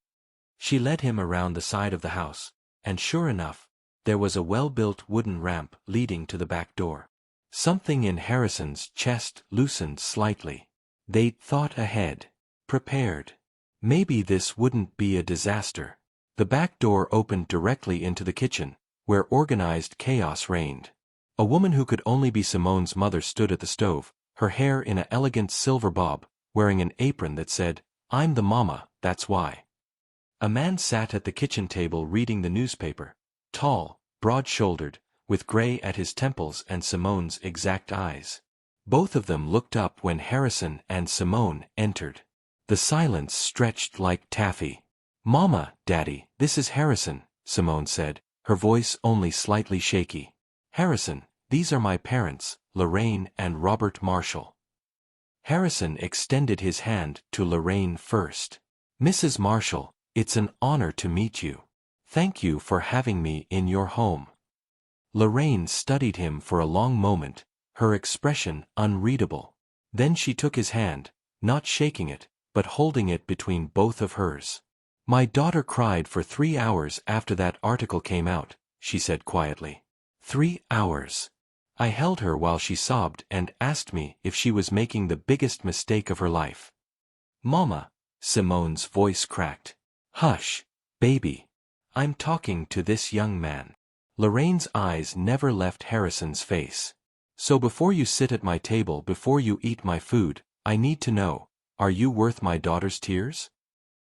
She led him around the side of the house, and sure enough, there was a well-built wooden ramp leading to the back door. Something in Harrison's chest loosened slightly. They'd thought ahead. Prepared. Maybe this wouldn't be a disaster. The back door opened directly into the kitchen, where organized chaos reigned. A woman who could only be Simone's mother stood at the stove, her hair in an elegant silver bob, wearing an apron that said, "I'm the mama, that's why." A man sat at the kitchen table reading the newspaper, tall, broad-shouldered, with gray at his temples and Simone's exact eyes. Both of them looked up when Harrison and Simone entered. The silence stretched like taffy. "Mama, Daddy, this is Harrison," Simone said, her voice only slightly shaky. "Harrison, these are my parents, Lorraine and Robert Marshall." Harrison extended his hand to Lorraine first. "Mrs. Marshall, it's an honor to meet you. Thank you for having me in your home." Lorraine studied him for a long moment, her expression unreadable. Then she took his hand, not shaking it, but holding it between both of hers. "My daughter cried for 3 hours after that article came out," she said quietly. 3 hours. I held her while she sobbed and asked me if she was making the biggest mistake of her life. "Mama," Simone's voice cracked. "Hush, baby. I'm talking to this young man." Lorraine's eyes never left Harrison's face. "So before you sit at my table, before you eat my food, I need to know, are you worth my daughter's tears?"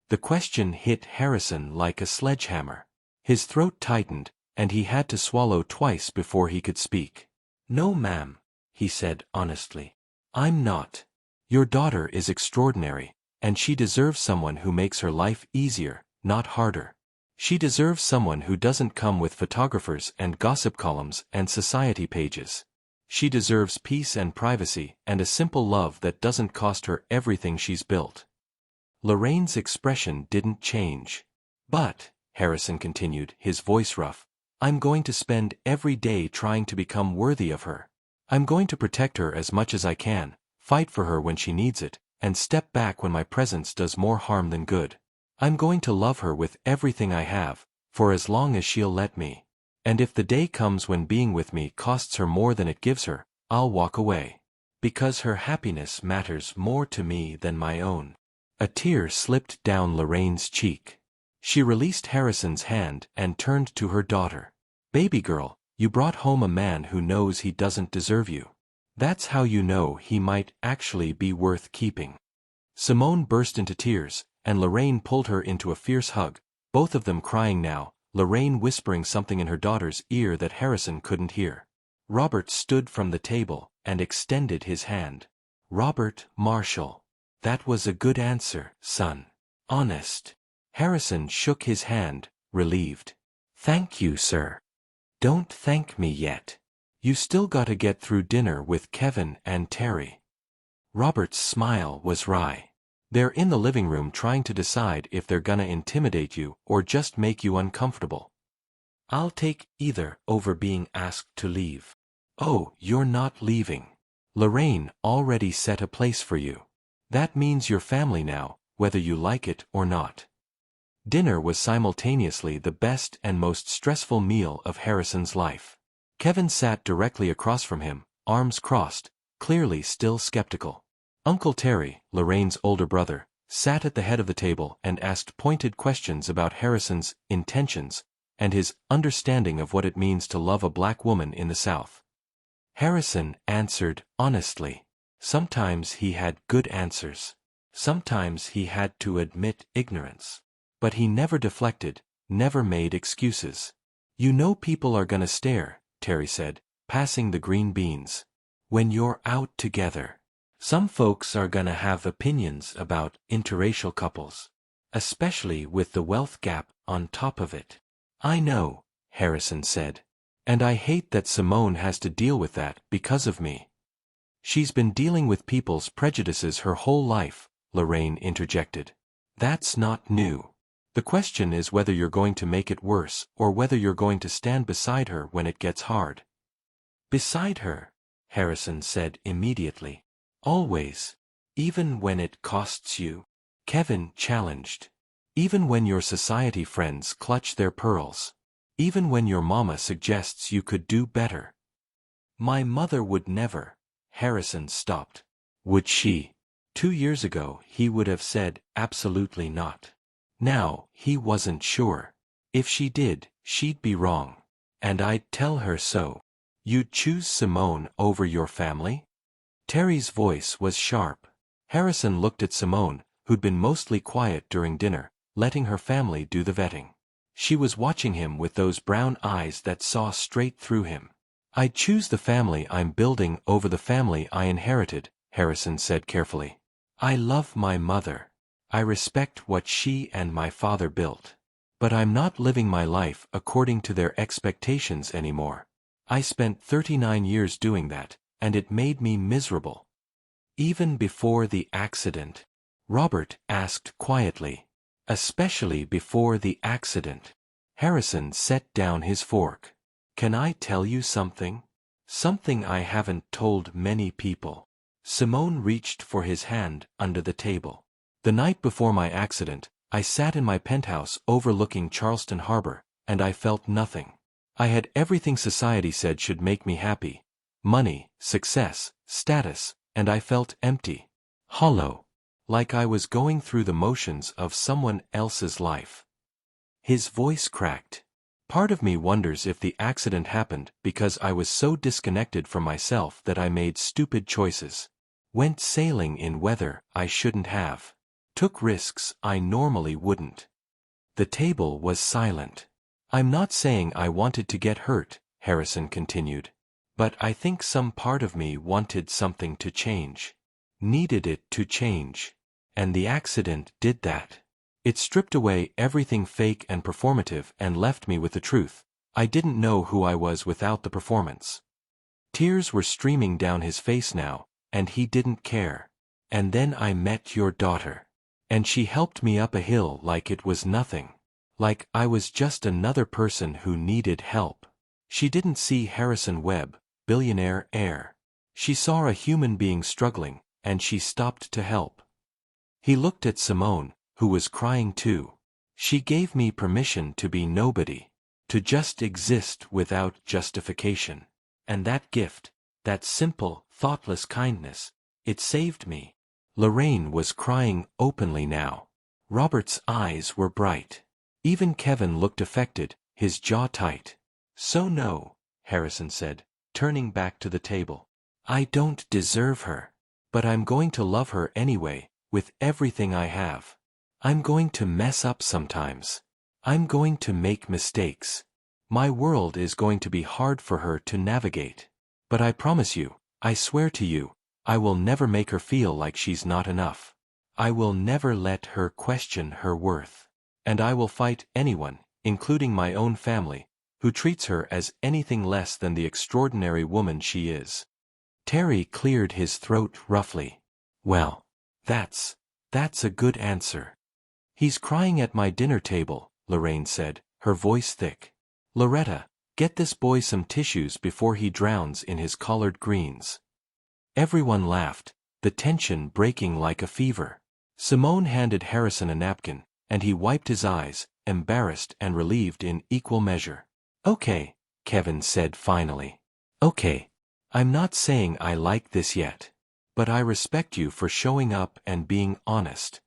The question hit Harrison like a sledgehammer. His throat tightened, and he had to swallow twice before he could speak. "No, ma'am," he said honestly. "I'm not. Your daughter is extraordinary, and she deserves someone who makes her life easier, not harder. She deserves someone who doesn't come with photographers and gossip columns and society pages. She deserves peace and privacy and a simple love that doesn't cost her everything she's built." Lorraine's expression didn't change. "But," Harrison continued, his voice rough, "I'm going to spend every day trying to become worthy of her. I'm going to protect her as much as I can, fight for her when she needs it, and step back when my presence does more harm than good. I'm going to love her with everything I have, for as long as she'll let me. And if the day comes when being with me costs her more than it gives her, I'll walk away. Because her happiness matters more to me than my own." A tear slipped down Lorraine's cheek. She released Harrison's hand and turned to her daughter. "Baby girl, you brought home a man who knows he doesn't deserve you. That's how you know he might actually be worth keeping." Simone burst into tears, and Lorraine pulled her into a fierce hug, both of them crying now, Lorraine whispering something in her daughter's ear that Harrison couldn't hear. Robert stood from the table and extended his hand. "Robert Marshall. That was a good answer, son. Honest." Harrison shook his hand, relieved. "Thank you, sir." "Don't thank me yet. You still gotta get through dinner with Kevin and Terry." Robert's smile was wry. "They're in the living room trying to decide if they're gonna intimidate you or just make you uncomfortable. I'll take either over being asked to leave." "Oh, you're not leaving. Lorraine already set a place for you. That means you're family now, whether you like it or not." Dinner was simultaneously the best and most stressful meal of Harrison's life. Kevin sat directly across from him, arms crossed, clearly still skeptical. Uncle Terry, Lorraine's older brother, sat at the head of the table and asked pointed questions about Harrison's intentions and his understanding of what it means to love a black woman in the South. Harrison answered honestly. Sometimes he had good answers. Sometimes he had to admit ignorance. But he never deflected, never made excuses. "You know people are gonna stare," Terry said, passing the green beans. "When you're out together. Some folks are gonna have opinions about interracial couples. Especially with the wealth gap on top of it." "I know," Harrison said. "And I hate that Simone has to deal with that because of me." "She's been dealing with people's prejudices her whole life," Lorraine interjected. That's not new. The question is whether you're going to make it worse or whether you're going to stand beside her when it gets hard. Beside her, Harrison said immediately. Always. Even when it costs you? Kevin challenged. Even when your society friends clutch their pearls? Even when your mama suggests you could do better? My mother would never. Harrison stopped. Would she? 2 years ago he would have said, absolutely not. Now, he wasn't sure. If she did, she'd be wrong. And I'd tell her so. You'd choose Simone over your family? Terry's voice was sharp. Harrison looked at Simone, who'd been mostly quiet during dinner, letting her family do the vetting. She was watching him with those brown eyes that saw straight through him. I'd choose the family I'm building over the family I inherited, Harrison said carefully. I love my mother. I respect what she and my father built. But I'm not living my life according to their expectations anymore. I spent 39 years doing that, and it made me miserable. Even before the accident? Robert asked quietly. Especially before the accident. Harrison set down his fork. Can I tell you something? Something I haven't told many people. Simone reached for his hand under the table. The night before my accident, I sat in my penthouse overlooking Charleston Harbor, and I felt nothing. I had everything society said should make me happy. Money, success, status, and I felt empty. Hollow. Like I was going through the motions of someone else's life. His voice cracked. Part of me wonders if the accident happened because I was so disconnected from myself that I made stupid choices. Went sailing in weather I shouldn't have. Took risks I normally wouldn't. The table was silent. I'm not saying I wanted to get hurt, Harrison continued. But I think some part of me wanted something to change. Needed it to change. And the accident did that. It stripped away everything fake and performative and left me with the truth. I didn't know who I was without the performance. Tears were streaming down his face now, and he didn't care. And then I met your daughter. And she helped me up a hill like it was nothing. Like I was just another person who needed help. She didn't see Harrison Webb, billionaire heir. She saw a human being struggling, and she stopped to help. He looked at Simone, who was crying too. She gave me permission to be nobody. To just exist without justification. And that gift, that simple, thoughtless kindness, it saved me. Lorraine was crying openly now. Robert's eyes were bright. Even Kevin looked affected, his jaw tight. So no, Harrison said, turning back to the table. I don't deserve her. But I'm going to love her anyway, with everything I have. I'm going to mess up sometimes. I'm going to make mistakes. My world is going to be hard for her to navigate. But I promise you, I swear to you, I will never make her feel like she's not enough. I will never let her question her worth. And I will fight anyone, including my own family, who treats her as anything less than the extraordinary woman she is. Terry cleared his throat roughly. Well, that's a good answer. He's crying at my dinner table, Lorraine said, her voice thick. Loretta, get this boy some tissues before he drowns in his collard greens. Everyone laughed, the tension breaking like a fever. Simone handed Harrison a napkin, and he wiped his eyes, embarrassed and relieved in equal measure. Okay, Kevin said finally. Okay. I'm not saying I like this yet. But I respect you for showing up and being honest.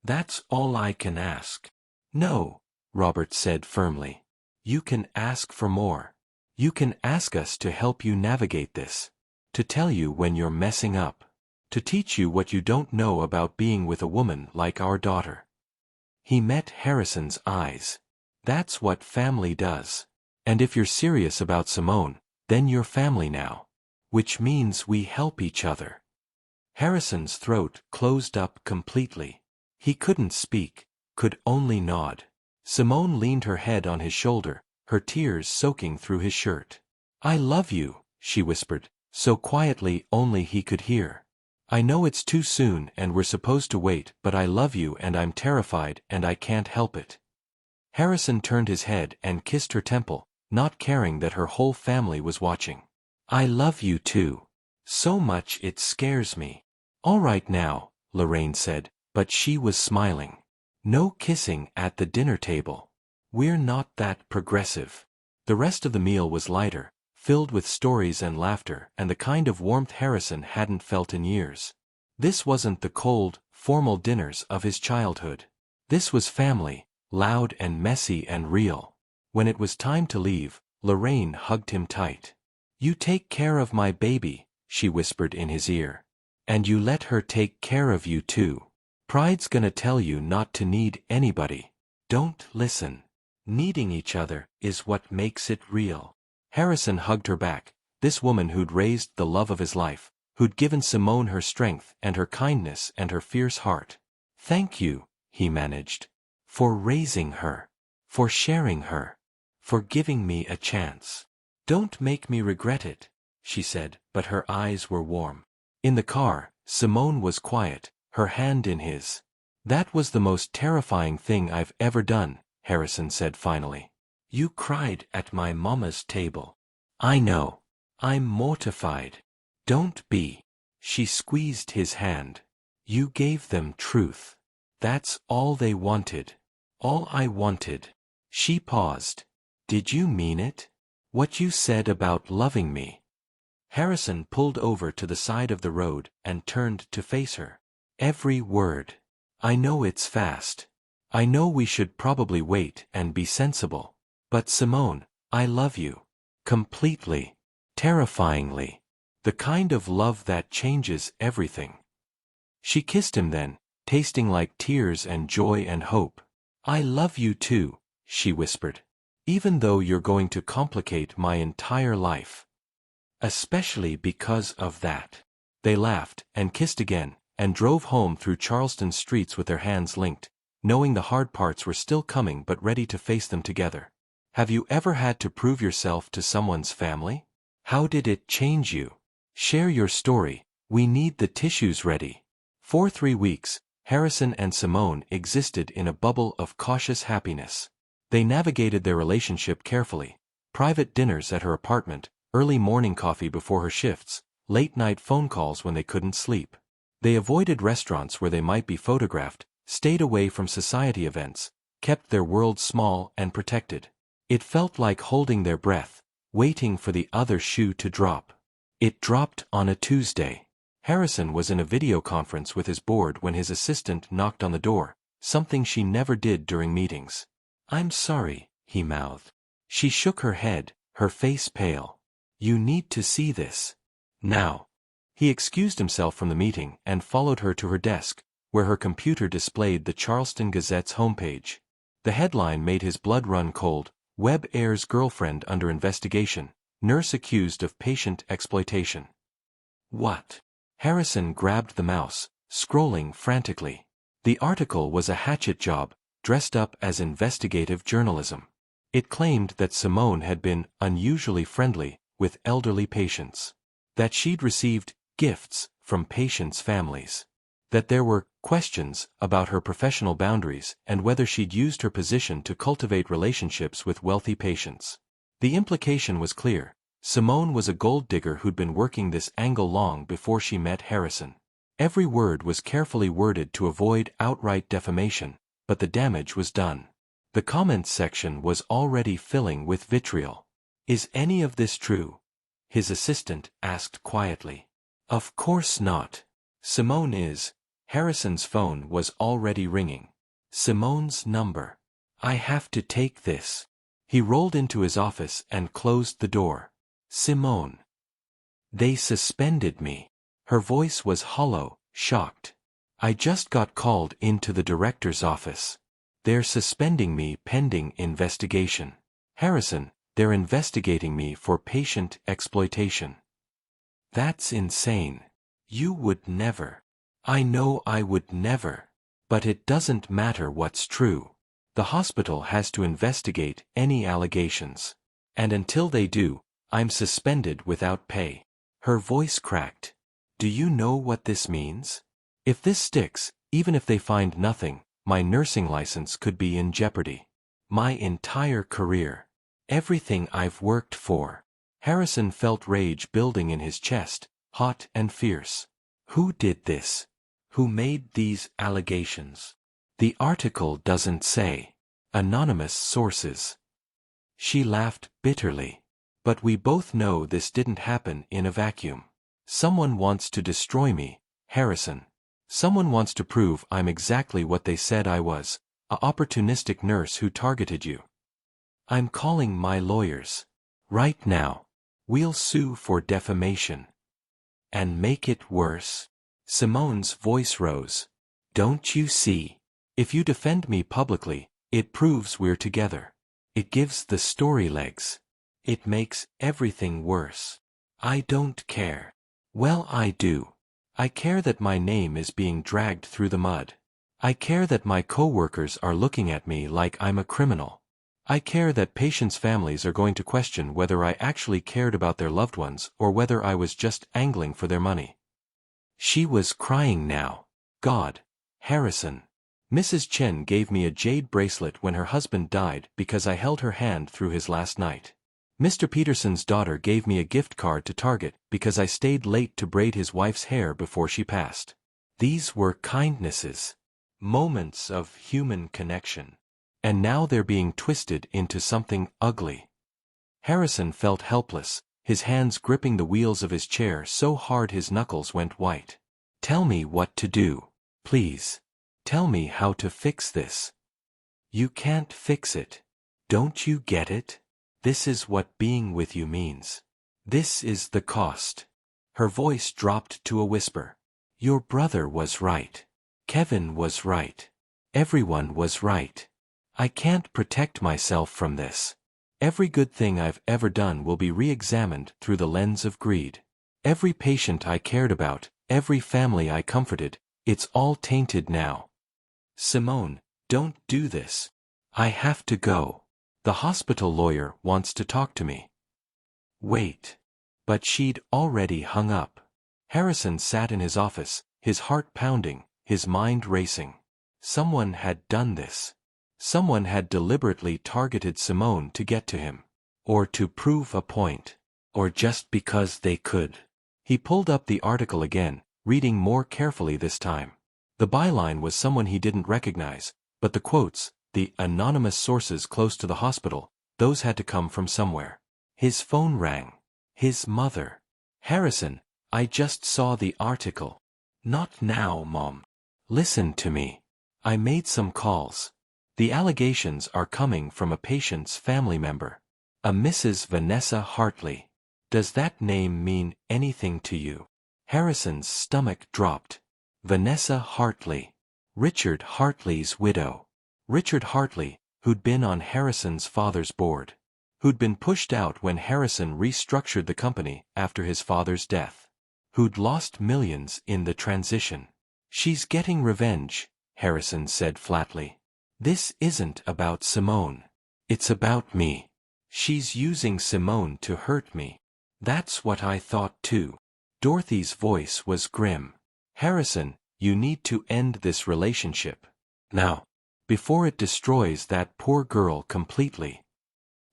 That's all I can ask. No, Robert said firmly. You can ask for more. You can ask us to help you navigate this. To tell you when you're messing up. To teach you what you don't know about being with a woman like our daughter. He met Harrison's eyes. That's what family does. And if you're serious about Simone, then you're family now. Which means we help each other. Harrison's throat closed up completely. He couldn't speak, could only nod. Simone leaned her head on his shoulder, her tears soaking through his shirt. I love you, she whispered, so quietly only he could hear. I know it's too soon and we're supposed to wait, but I love you and I'm terrified and I can't help it. Harrison turned his head and kissed her temple, not caring that her whole family was watching. I love you too. So much it scares me. All right now, Lorraine said, but she was smiling. No kissing at the dinner table. We're not that progressive. The rest of the meal was lighter, filled with stories and laughter and the kind of warmth Harrison hadn't felt in years. This wasn't the cold, formal dinners of his childhood. This was family, loud and messy and real. When it was time to leave, Lorraine hugged him tight. You take care of my baby, she whispered in his ear. And you let her take care of you too. Pride's gonna tell you not to need anybody. Don't listen. Needing each other is what makes it real. Harrison hugged her back, this woman who'd raised the love of his life, who'd given Simone her strength and her kindness and her fierce heart. Thank you, he managed. For raising her. For sharing her. For giving me a chance. Don't make me regret it, she said, but her eyes were warm. In the car, Simone was quiet, her hand in his. That was the most terrifying thing I've ever done, Harrison said finally. You cried at my mama's table. I know. I'm mortified. Don't be. She squeezed his hand. You gave them truth. That's all they wanted. All I wanted. She paused. Did you mean it? What you said about loving me? Harrison pulled over to the side of the road and turned to face her. Every word. I know it's fast. I know we should probably wait and be sensible. But Simone, I love you. Completely. Terrifyingly. The kind of love that changes everything. She kissed him then, tasting like tears and joy and hope. I love you too, she whispered. Even though you're going to complicate my entire life. Especially because of that. They laughed and kissed again, and drove home through Charleston streets with their hands linked, knowing the hard parts were still coming but ready to face them together. Have you ever had to prove yourself to someone's family? How did it change you? Share your story, we need the tissues ready. For 3 weeks, Harrison and Simone existed in a bubble of cautious happiness. They navigated their relationship carefully. Private dinners at her apartment, early morning coffee before her shifts, late-night phone calls when they couldn't sleep. They avoided restaurants where they might be photographed, stayed away from society events, kept their world small and protected. It felt like holding their breath, waiting for the other shoe to drop. It dropped on a Tuesday. Harrison was in a video conference with his board when his assistant knocked on the door, something she never did during meetings. I'm sorry, he mouthed. She shook her head, her face pale. You need to see this. Now. He excused himself from the meeting and followed her to her desk, where her computer displayed the Charleston Gazette's homepage. The headline made his blood run cold. Webb airs girlfriend under investigation, nurse accused of patient exploitation. What? Harrison grabbed the mouse, scrolling frantically. The article was a hatchet job, dressed up as investigative journalism. It claimed that Simone had been unusually friendly with elderly patients. That she'd received gifts from patients' families. That there were questions about her professional boundaries and whether she'd used her position to cultivate relationships with wealthy patients. The implication was clear. Simone was a gold digger who'd been working this angle long before she met Harrison. Every word was carefully worded to avoid outright defamation, but the damage was done. The comments section was already filling with vitriol. Is any of this true? His assistant asked quietly. Of course not. Simone is. Harrison's phone was already ringing. Simone's number. I have to take this. He rolled into his office and closed the door. Simone. They suspended me. Her voice was hollow, shocked. I just got called into the director's office. They're suspending me pending investigation. Harrison, they're investigating me for patient exploitation. That's insane. You would never. I know I would never. But it doesn't matter what's true. The hospital has to investigate any allegations. And until they do, I'm suspended without pay. Her voice cracked. Do you know what this means? If this sticks, even if they find nothing, my nursing license could be in jeopardy. My entire career. Everything I've worked for. Harrison felt rage building in his chest, hot and fierce. Who did this? Who made these allegations? The article doesn't say. Anonymous sources. She laughed bitterly. But we both know this didn't happen in a vacuum. Someone wants to destroy me, Harrison. Someone wants to prove I'm exactly what they said I was, a opportunistic nurse who targeted you. I'm calling my lawyers. Right now. We'll sue for defamation. And make it worse. Simone's voice rose. Don't you see? If you defend me publicly, it proves we're together. It gives the story legs. It makes everything worse. I don't care. Well, I do. I care that my name is being dragged through the mud. I care that my coworkers are looking at me like I'm a criminal. I care that patients' families are going to question whether I actually cared about their loved ones or whether I was just angling for their money. She was crying now. God. Harrison. Mrs. Chen gave me a jade bracelet when her husband died because I held her hand through his last night. Mr. Peterson's daughter gave me a gift card to Target because I stayed late to braid his wife's hair before she passed. These were kindnesses. Moments of human connection. And now they're being twisted into something ugly. Harrison felt helpless, his hands gripping the wheels of his chair so hard his knuckles went white. Tell me what to do, please. Tell me how to fix this. You can't fix it. Don't you get it? This is what being with you means. This is the cost. Her voice dropped to a whisper. Your brother was right. Kevin was right. Everyone was right. I can't protect myself from this. Every good thing I've ever done will be re-examined through the lens of greed. Every patient I cared about, every family I comforted, it's all tainted now. Simone, don't do this. I have to go. The hospital lawyer wants to talk to me. Wait. But she'd already hung up. Harrison sat in his office, his heart pounding, his mind racing. Someone had done this. Someone had deliberately targeted Simone to get to him. Or to prove a point. Or just because they could. He pulled up the article again, reading more carefully this time. The byline was someone he didn't recognize, but the quotes, the anonymous sources close to the hospital, those had to come from somewhere. His phone rang. His mother. Harrison, I just saw the article. Not now, Mom. Listen to me. I made some calls. The allegations are coming from a patient's family member. A Mrs. Vanessa Hartley. Does that name mean anything to you? Harrison's stomach dropped. Vanessa Hartley. Richard Hartley's widow. Richard Hartley, who'd been on Harrison's father's board. Who'd been pushed out when Harrison restructured the company after his father's death. Who'd lost millions in the transition. She's getting revenge, Harrison said flatly. This isn't about Simone. It's about me. She's using Simone to hurt me. That's what I thought too. Dorothy's voice was grim. Harrison, you need to end this relationship. Now. Before it destroys that poor girl completely.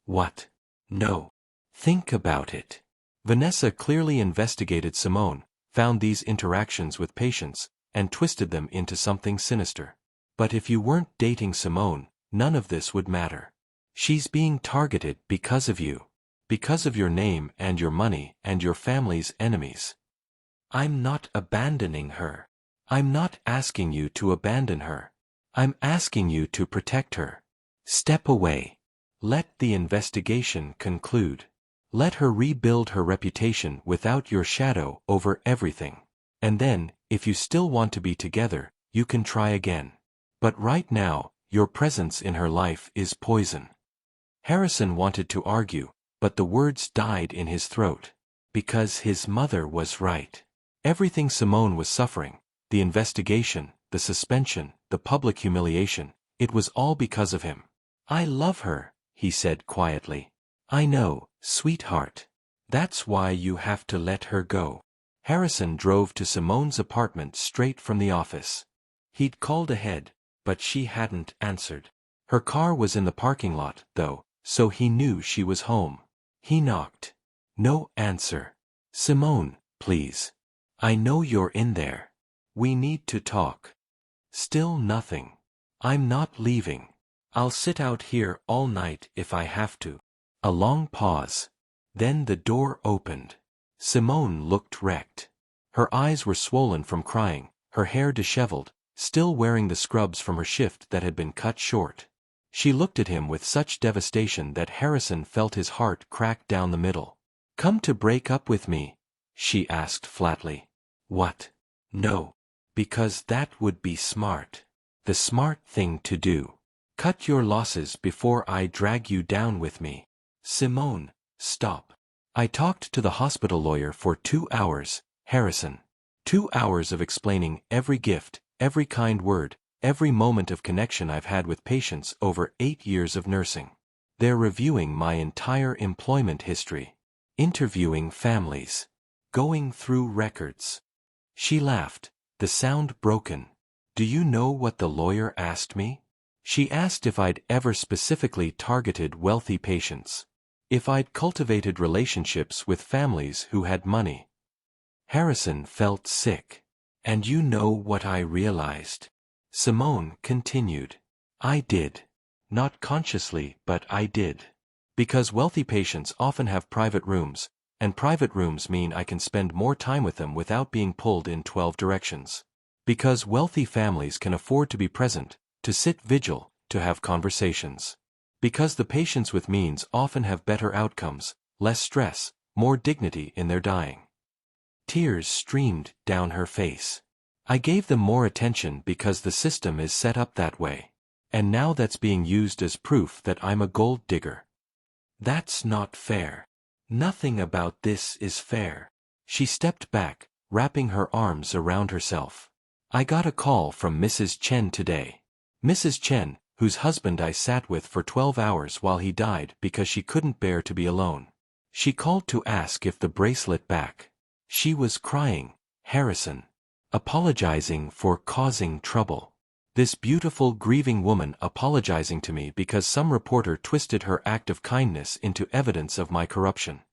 What? No. Think about it. Vanessa clearly investigated Simone, found these interactions with patients, and twisted them into something sinister. But if you weren't dating Simone, none of this would matter. She's being targeted because of you. Because of your name and your money and your family's enemies. I'm not abandoning her. I'm not asking you to abandon her. I'm asking you to protect her. Step away. Let the investigation conclude. Let her rebuild her reputation without your shadow over everything. And then, if you still want to be together, you can try again. But right now, your presence in her life is poison. Harrison wanted to argue, but the words died in his throat. Because his mother was right. Everything Simone was suffering, the investigation, the suspension, the public humiliation, it was all because of him. I love her, he said quietly. I know, sweetheart. That's why you have to let her go. Harrison drove to Simone's apartment straight from the office. He'd called ahead, but she hadn't answered. Her car was in the parking lot, though, so he knew she was home. He knocked. No answer. "Simone, please. I know you're in there. We need to talk." Still nothing. "I'm not leaving. I'll sit out here all night if I have to." A long pause. Then the door opened. Simone looked wrecked. Her eyes were swollen from crying, her hair disheveled, still wearing the scrubs from her shift that had been cut short. She looked at him with such devastation that Harrison felt his heart crack down the middle. "Come to break up with me?" she asked flatly. "What? No. Because that would be smart. The smart thing to do. Cut your losses before I drag you down with me." "Simone, stop. I talked to the hospital lawyer for 2 hours, Harrison. 2 hours of explaining every gift, every kind word, every moment of connection I've had with patients over 8 years of nursing. They're reviewing my entire employment history, interviewing families, going through records." She laughed, the sound broken. "Do you know what the lawyer asked me?" She asked if I'd ever specifically targeted wealthy patients. If I'd cultivated relationships with families who had money. Harrison felt sick. "And you know what I realized?" Simone continued. "I did. Not consciously, but I did. Because wealthy patients often have private rooms, and private rooms mean I can spend more time with them without being pulled in 12 directions. Because wealthy families can afford to be present, to sit vigil, to have conversations. Because the patients with means often have better outcomes, less stress, more dignity in their dying." Tears streamed down her face. "I gave them more attention because the system is set up that way. And now that's being used as proof that I'm a gold digger. That's not fair. Nothing about this is fair." She stepped back, wrapping her arms around herself. "I got a call from Mrs. Chen today. Mrs. Chen, whose husband I sat with for 12 hours while he died because she couldn't bear to be alone. She called to ask if the bracelet back. She was crying, Harrison. Apologizing for causing trouble. This beautiful grieving woman apologizing to me because some reporter twisted her act of kindness into evidence of my corruption."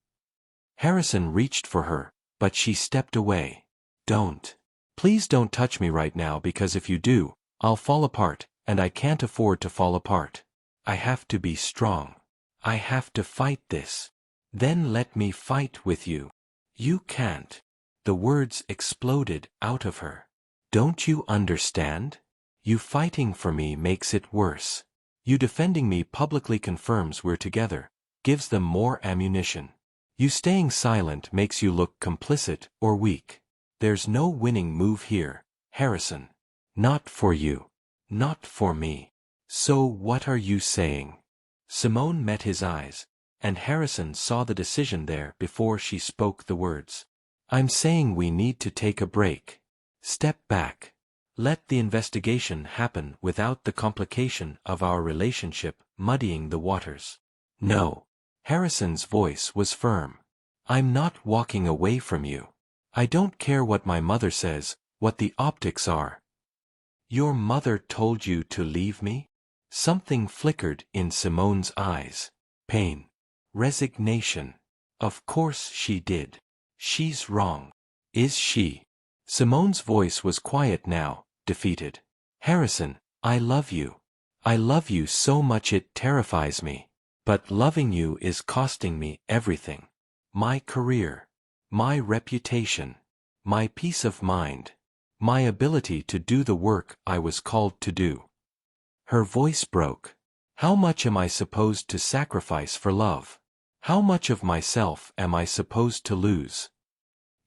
Harrison reached for her, but she stepped away. "Don't. Please don't touch me right now because if you do, I'll fall apart, and I can't afford to fall apart. I have to be strong. I have to fight this. Then let me fight with you." "You can't." The words exploded out of her. "Don't you understand? You fighting for me makes it worse. You defending me publicly confirms we're together, gives them more ammunition. You staying silent makes you look complicit or weak. There's no winning move here, Harrison. Not for you. Not for me. So what are you saying?" Simone met his eyes, and Harrison saw the decision there before she spoke the words. "I'm saying we need to take a break. Step back. Let the investigation happen without the complication of our relationship muddying the waters." "No." Harrison's voice was firm. "I'm not walking away from you. I don't care what my mother says, what the optics are." "Your mother told you to leave me?" Something flickered in Simone's eyes. Pain. Resignation. "Of course she did. She's wrong." "Is she?" Simone's voice was quiet now, defeated. "Harrison, I love you. I love you so much it terrifies me. But loving you is costing me everything. My career. My reputation. My peace of mind. My ability to do the work I was called to do." Her voice broke. "How much am I supposed to sacrifice for love? How much of myself am I supposed to lose?"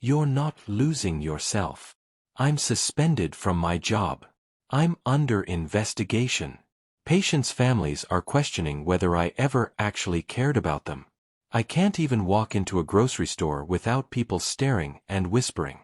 "You're not losing yourself. I'm suspended from my job. I'm under investigation. Patients' families are questioning whether I ever actually cared about them. I can't even walk into a grocery store without people staring and whispering."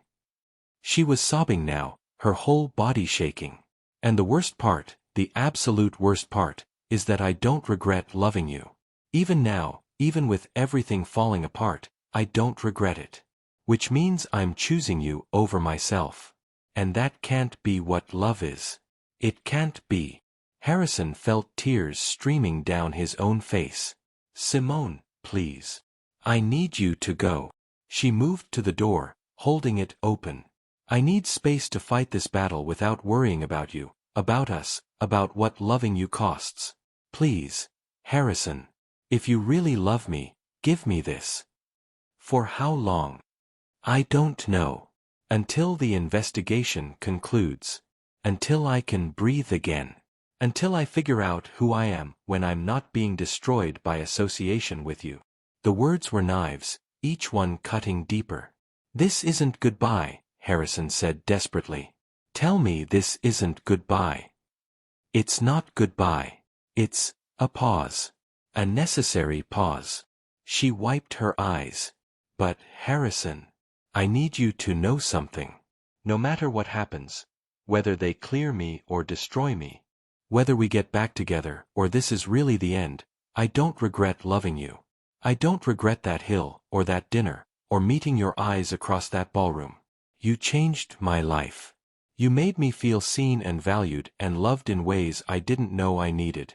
She was sobbing now, her whole body shaking. "And the worst part, the absolute worst part, is that I don't regret loving you. Even now, even with everything falling apart, I don't regret it. Which means I'm choosing you over myself. And that can't be what love is. It can't be. Harrison felt tears streaming down his own face. Simone, please. I need you to go. She moved to the door, holding it open. I need space to fight this battle without worrying about you, about us, about what loving you costs. Please, Harrison. If you really love me, give me this. For how long? I don't know. Until the investigation concludes. Until I can breathe again. Until I figure out who I am when I'm not being destroyed by association with you. The words were knives, each one cutting deeper. This isn't goodbye, Harrison said desperately. Tell me this isn't goodbye. It's not goodbye. It's a pause. A necessary pause. She wiped her eyes. But, Harrison, I need you to know something. No matter what happens, whether they clear me or destroy me, whether we get back together or this is really the end, I don't regret loving you. I don't regret that hill, or that dinner, or meeting your eyes across that ballroom. You changed my life. You made me feel seen and valued and loved in ways I didn't know I needed.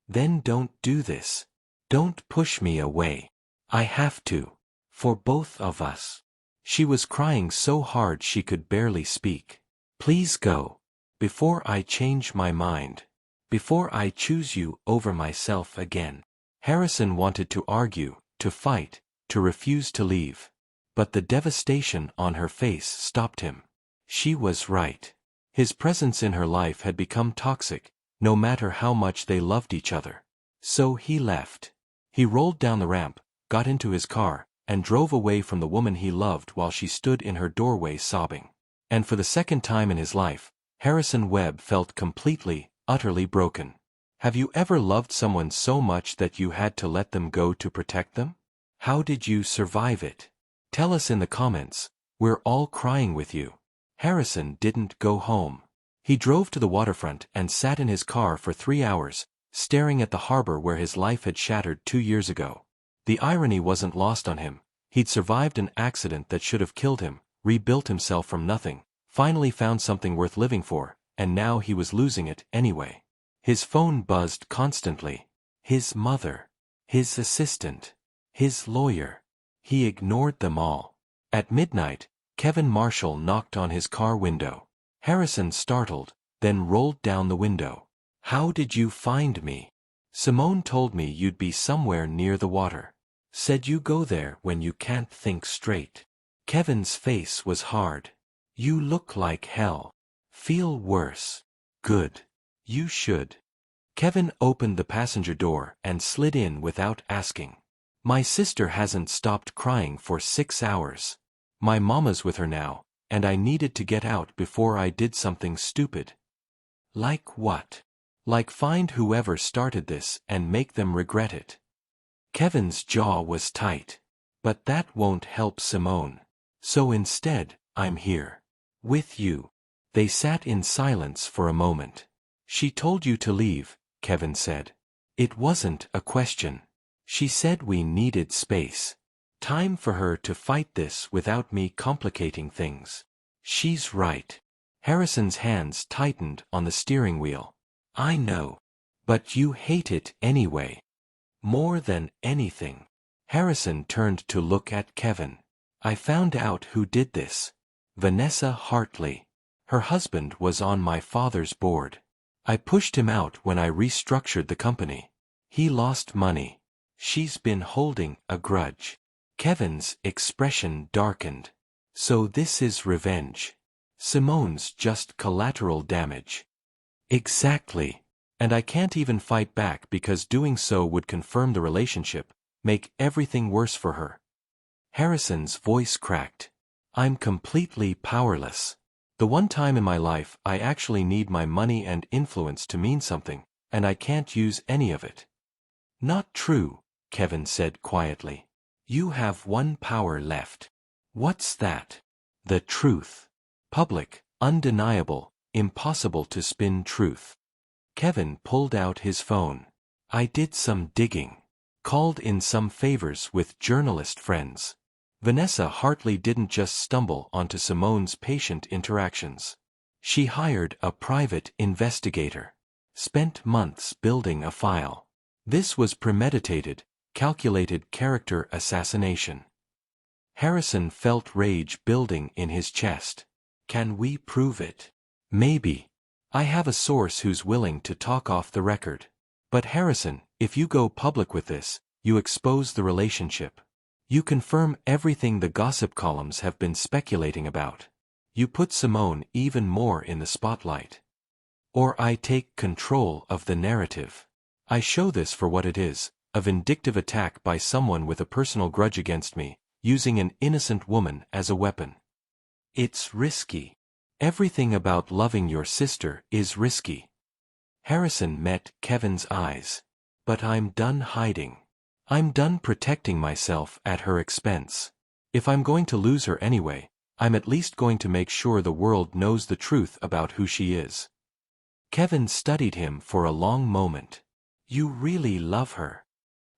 Then don't do this. Don't push me away. I have to. For both of us. She was crying so hard she could barely speak. Please go. Before I change my mind. Before I choose you over myself again. Harrison wanted to argue, to fight, to refuse to leave. But the devastation on her face stopped him. She was right. His presence in her life had become toxic, no matter how much they loved each other. So he left. He rolled down the ramp, got into his car, and drove away from the woman he loved while she stood in her doorway sobbing. And for the second time in his life, Harrison Webb felt completely, utterly broken. Have you ever loved someone so much that you had to let them go to protect them? How did you survive it? Tell us in the comments. We're all crying with you. Harrison didn't go home. He drove to the waterfront and sat in his car for 3 hours, staring at the harbor where his life had shattered 2 years ago. The irony wasn't lost on him. He'd survived an accident that should have killed him, rebuilt himself from nothing, finally found something worth living for, and now he was losing it anyway. His phone buzzed constantly. His mother. His assistant. His lawyer. He ignored them all. At midnight, Kevin Marshall knocked on his car window. Harrison startled, then rolled down the window. How did you find me? Simone told me you'd be somewhere near the water. Said you go there when you can't think straight. Kevin's face was hard. You look like hell. Feel worse. Good. You should. Kevin opened the passenger door and slid in without asking. My sister hasn't stopped crying for 6 hours. My mama's with her now, and I needed to get out before I did something stupid. Like what? Like find whoever started this and make them regret it. Kevin's jaw was tight. But that won't help Simone. So instead, I'm here. With you. They sat in silence for a moment. She told you to leave, Kevin said. It wasn't a question. She said we needed space. Time for her to fight this without me complicating things. She's right. Harrison's hands tightened on the steering wheel. I know. But you hate it anyway. More than anything. Harrison turned to look at Kevin. I found out who did this. Vanessa Hartley. Her husband was on my father's board. I pushed him out when I restructured the company. He lost money. She's been holding a grudge. Kevin's expression darkened. So this is revenge. Simone's just collateral damage. Exactly. And I can't even fight back because doing so would confirm the relationship, make everything worse for her. Harrison's voice cracked. I'm completely powerless. The one time in my life I actually need my money and influence to mean something, and I can't use any of it. Not true, Kevin said quietly. You have one power left. What's that? The truth. Public, undeniable, impossible to spin truth. Kevin pulled out his phone. I did some digging. Called in some favors with journalist friends. Vanessa Hartley didn't just stumble onto Simone's patient interactions. She hired a private investigator. Spent months building a file. This was premeditated, calculated character assassination. Harrison felt rage building in his chest. Can we prove it? Maybe. I have a source who's willing to talk off the record. But Harrison, if you go public with this, you expose the relationship. You confirm everything the gossip columns have been speculating about. You put Simone even more in the spotlight. Or I take control of the narrative. I show this for what it is, a vindictive attack by someone with a personal grudge against me, using an innocent woman as a weapon. It's risky. Everything about loving your sister is risky. Harrison met Kevin's eyes. But I'm done hiding. I'm done protecting myself at her expense. If I'm going to lose her anyway, I'm at least going to make sure the world knows the truth about who she is. Kevin studied him for a long moment. You really love her.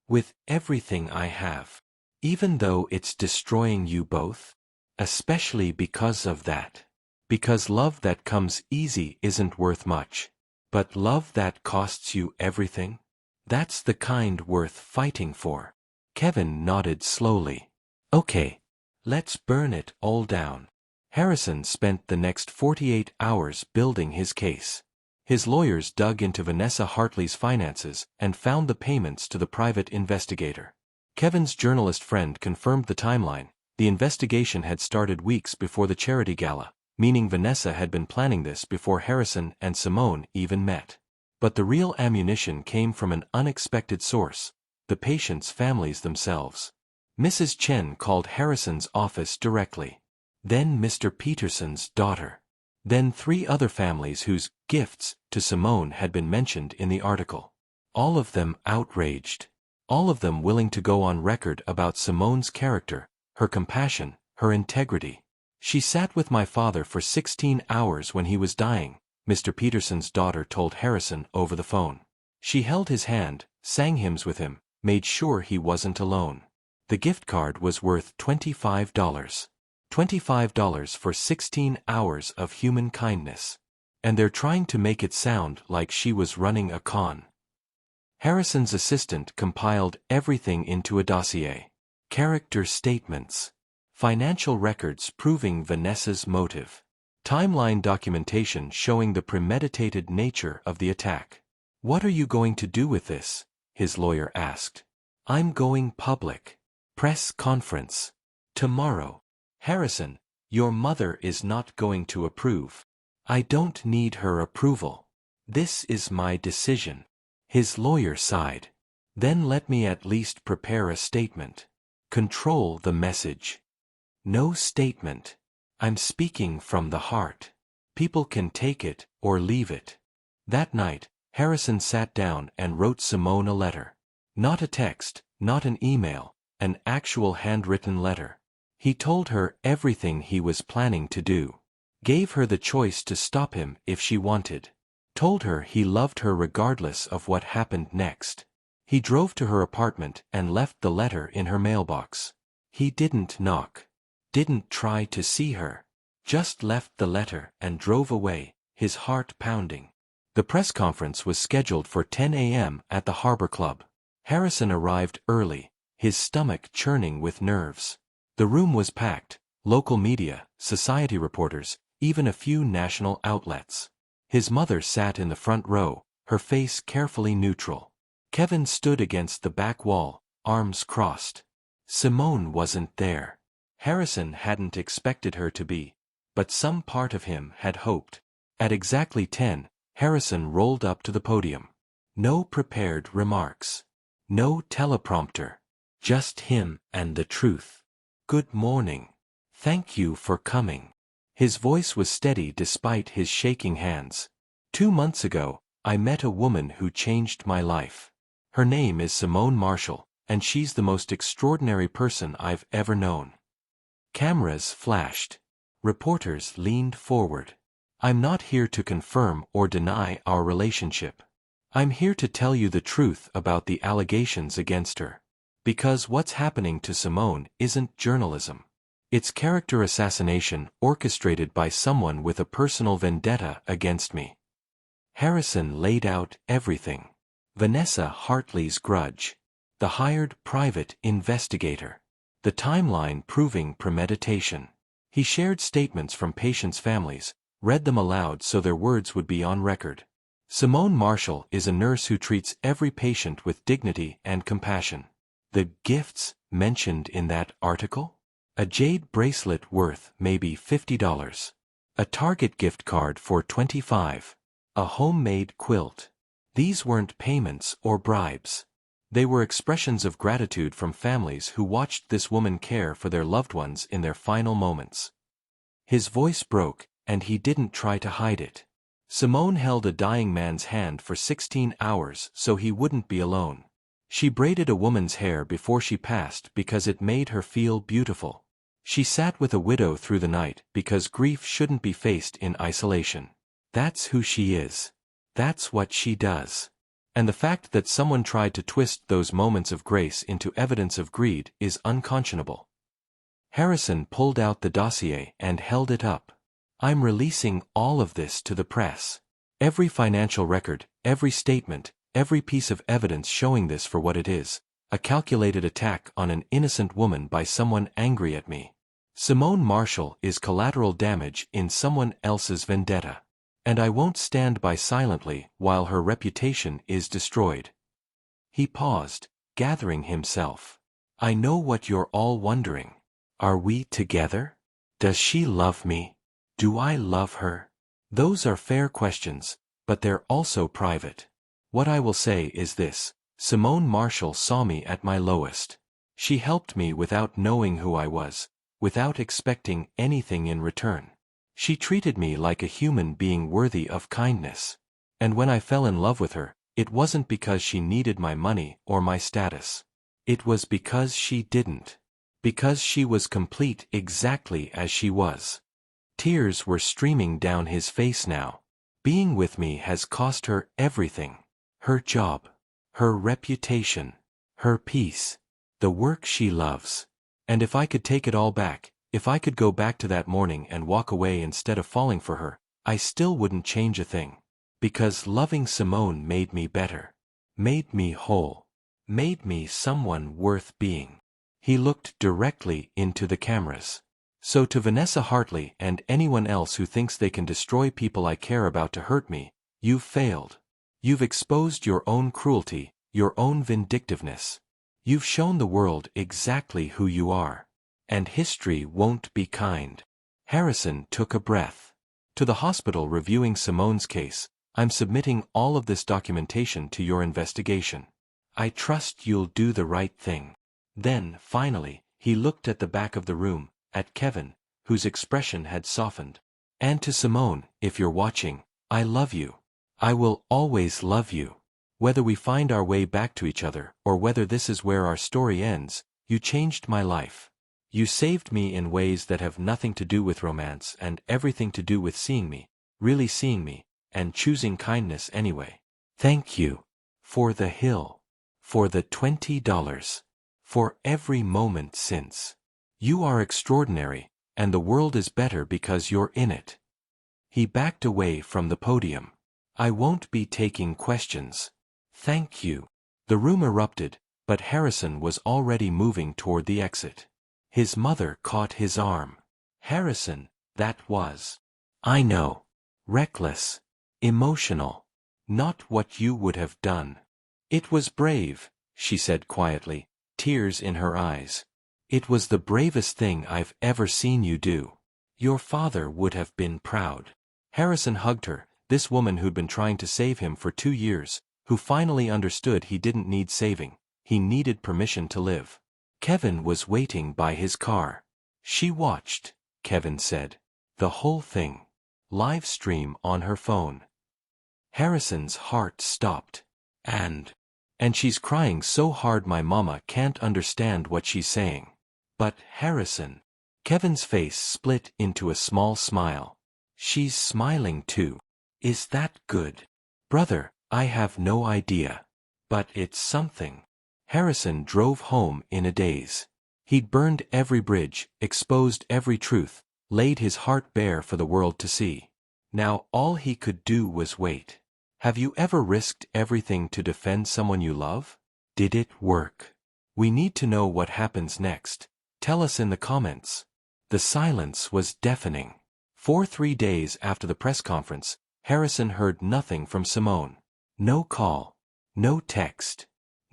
With everything I have. Even though it's destroying you both? Especially because of that. Because love that comes easy isn't worth much. But love that costs you everything? That's the kind worth fighting for. Kevin nodded slowly. Okay. Let's burn it all down. Harrison spent the next 48 hours building his case. His lawyers dug into Vanessa Hartley's finances and found the payments to the private investigator. Kevin's journalist friend confirmed the timeline. The investigation had started weeks before the charity gala, meaning Vanessa had been planning this before Harrison and Simone even met. But the real ammunition came from an unexpected source, the patients' families themselves. Mrs. Chen called Harrison's office directly. Then Mr. Peterson's daughter. Then 3 other families whose gifts to Simone had been mentioned in the article. All of them outraged. All of them willing to go on record about Simone's character, her compassion, her integrity. She sat with my father for 16 hours when he was dying, Mr. Peterson's daughter told Harrison over the phone. She held his hand, sang hymns with him, made sure he wasn't alone. The gift card was worth $25. $25 for 16 hours of human kindness. And they're trying to make it sound like she was running a con. Harrison's assistant compiled everything into a dossier. Character statements. Financial records proving Vanessa's motive. Timeline documentation showing the premeditated nature of the attack. What are you going to do with this? His lawyer asked. I'm going public. Press conference. Tomorrow. Harrison, your mother is not going to approve. I don't need her approval. This is my decision. His lawyer sighed. Then let me at least prepare a statement. Control the message. No statement. I'm speaking from the heart. People can take it or leave it. That night, Harrison sat down and wrote Simone a letter. Not a text, not an email, an actual handwritten letter. He told her everything he was planning to do. Gave her the choice to stop him if she wanted. Told her he loved her regardless of what happened next. He drove to her apartment and left the letter in her mailbox. He didn't knock. Didn't try to see her. Just left the letter and drove away, his heart pounding. The press conference was scheduled for 10 a.m. at the Harbor Club. Harrison arrived early, his stomach churning with nerves. The room was packed, local media, society reporters, even a few national outlets. His mother sat in the front row, her face carefully neutral. Kevin stood against the back wall, arms crossed. Simone wasn't there. Harrison hadn't expected her to be, but some part of him had hoped. At exactly 10, Harrison rolled up to the podium. No prepared remarks. No teleprompter. Just him and the truth. Good morning. Thank you for coming. His voice was steady despite his shaking hands. 2 months ago, I met a woman who changed my life. Her name is Simone Marshall, and she's the most extraordinary person I've ever known. Cameras flashed. Reporters leaned forward. I'm not here to confirm or deny our relationship. I'm here to tell you the truth about the allegations against her. Because what's happening to Simone isn't journalism. It's character assassination orchestrated by someone with a personal vendetta against me. Harrison laid out everything. Vanessa Hartley's grudge. The hired private investigator. The timeline proving premeditation. He shared statements from patients' families, read them aloud so their words would be on record. Simone Marshall is a nurse who treats every patient with dignity and compassion. The gifts mentioned in that article? A jade bracelet worth maybe $50. A Target gift card for $25. A homemade quilt. These weren't payments or bribes. They were expressions of gratitude from families who watched this woman care for their loved ones in their final moments. His voice broke, and he didn't try to hide it. Simone held a dying man's hand for 16 hours so he wouldn't be alone. She braided a woman's hair before she passed because it made her feel beautiful. She sat with a widow through the night because grief shouldn't be faced in isolation. That's who she is. That's what she does. And the fact that someone tried to twist those moments of grace into evidence of greed is unconscionable. Harrison pulled out the dossier and held it up. I'm releasing all of this to the press. Every financial record, every statement, every piece of evidence showing this for what it is, a calculated attack on an innocent woman by someone angry at me. Simone Marshall is collateral damage in someone else's vendetta. And I won't stand by silently while her reputation is destroyed. He paused, gathering himself. I know what you're all wondering. Are we together? Does she love me? Do I love her? Those are fair questions, but they're also private. What I will say is this: Simone Marshall saw me at my lowest. She helped me without knowing who I was, without expecting anything in return. She treated me like a human being worthy of kindness. And when I fell in love with her, it wasn't because she needed my money or my status. It was because she didn't. Because she was complete exactly as she was. Tears were streaming down his face now. Being with me has cost her everything. Her job. Her reputation. Her peace. The work she loves. And if I could take it all back, if I could go back to that morning and walk away instead of falling for her, I still wouldn't change a thing. Because loving Simone made me better. Made me whole. Made me someone worth being. He looked directly into the cameras. So to Vanessa Hartley and anyone else who thinks they can destroy people I care about to hurt me, you've failed. You've exposed your own cruelty, your own vindictiveness. You've shown the world exactly who you are. And history won't be kind. Harrison took a breath. To the hospital reviewing Simone's case, I'm submitting all of this documentation to your investigation. I trust you'll do the right thing. Then, finally, he looked at the back of the room, at Kevin, whose expression had softened. And to Simone, if you're watching, I love you. I will always love you. Whether we find our way back to each other, or whether this is where our story ends, you changed my life. You saved me in ways that have nothing to do with romance and everything to do with seeing me, really seeing me, and choosing kindness anyway. Thank you. For the hill. For the $20. For every moment since. You are extraordinary, and the world is better because you're in it. He backed away from the podium. I won't be taking questions. Thank you. The room erupted, but Harrison was already moving toward the exit. His mother caught his arm. Harrison, that was. I know. Reckless. Emotional. Not what you would have done. It was brave, she said quietly, tears in her eyes. It was the bravest thing I've ever seen you do. Your father would have been proud. Harrison hugged her, this woman who'd been trying to save him for 2 years, who finally understood he didn't need saving, he needed permission to live. Kevin was waiting by his car. She watched, Kevin said. The whole thing. Live stream on her phone. Harrison's heart stopped. And she's crying so hard my mama can't understand what she's saying. But Harrison. Kevin's face split into a small smile. She's smiling too. Is that good? Brother, I have no idea. But it's something. Harrison drove home in a daze. He'd burned every bridge, exposed every truth, laid his heart bare for the world to see. Now all he could do was wait. Have you ever risked everything to defend someone you love? Did it work? We need to know what happens next. Tell us in the comments. The silence was deafening. For 3 days after the press conference, Harrison heard nothing from Simone. No call. No text.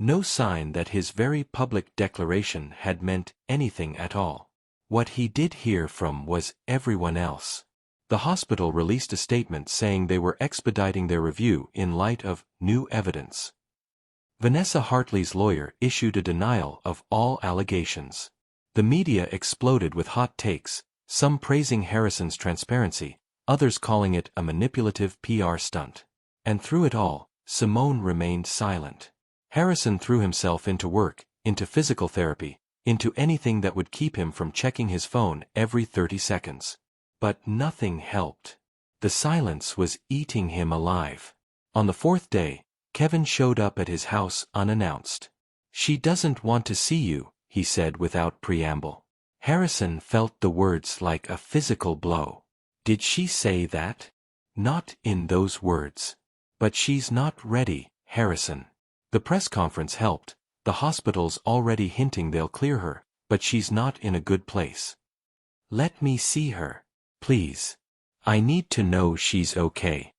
No sign that his very public declaration had meant anything at all. What he did hear from was everyone else. The hospital released a statement saying they were expediting their review in light of new evidence. Vanessa Hartley's lawyer issued a denial of all allegations. The media exploded with hot takes, some praising Harrison's transparency, others calling it a manipulative PR stunt. And through it all, Simone remained silent. Harrison threw himself into work, into physical therapy, into anything that would keep him from checking his phone every 30 seconds. But nothing helped. The silence was eating him alive. On the 4th day, Kevin showed up at his house unannounced. "She doesn't want to see you," he said without preamble. Harrison felt the words like a physical blow. Did she say that? Not in those words. But she's not ready, Harrison. The press conference helped. The hospital's already hinting they'll clear her, but she's not in a good place. "Let me see her. Please. I need to know she's okay."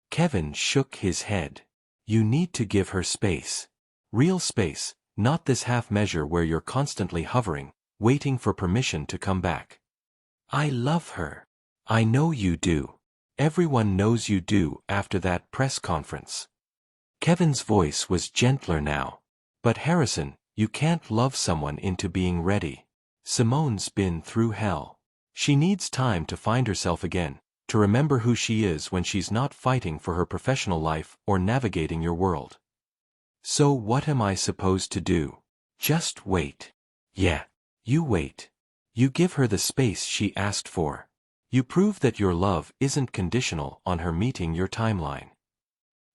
Kevin shook his head. "You need to give her space. Real space, not this half measure where you're constantly hovering, waiting for permission to come back." "I love her. I know you do. Everyone knows you do after that press conference." Kevin's voice was gentler now. "But Harrison, you can't love someone into being ready. Simone's been through hell. She needs time to find herself again, to remember who she is when she's not fighting for her professional life or navigating your world." "So what am I supposed to do? Just wait?" "Yeah, you wait. You give her the space she asked for. You prove that your love isn't conditional on her meeting your timeline."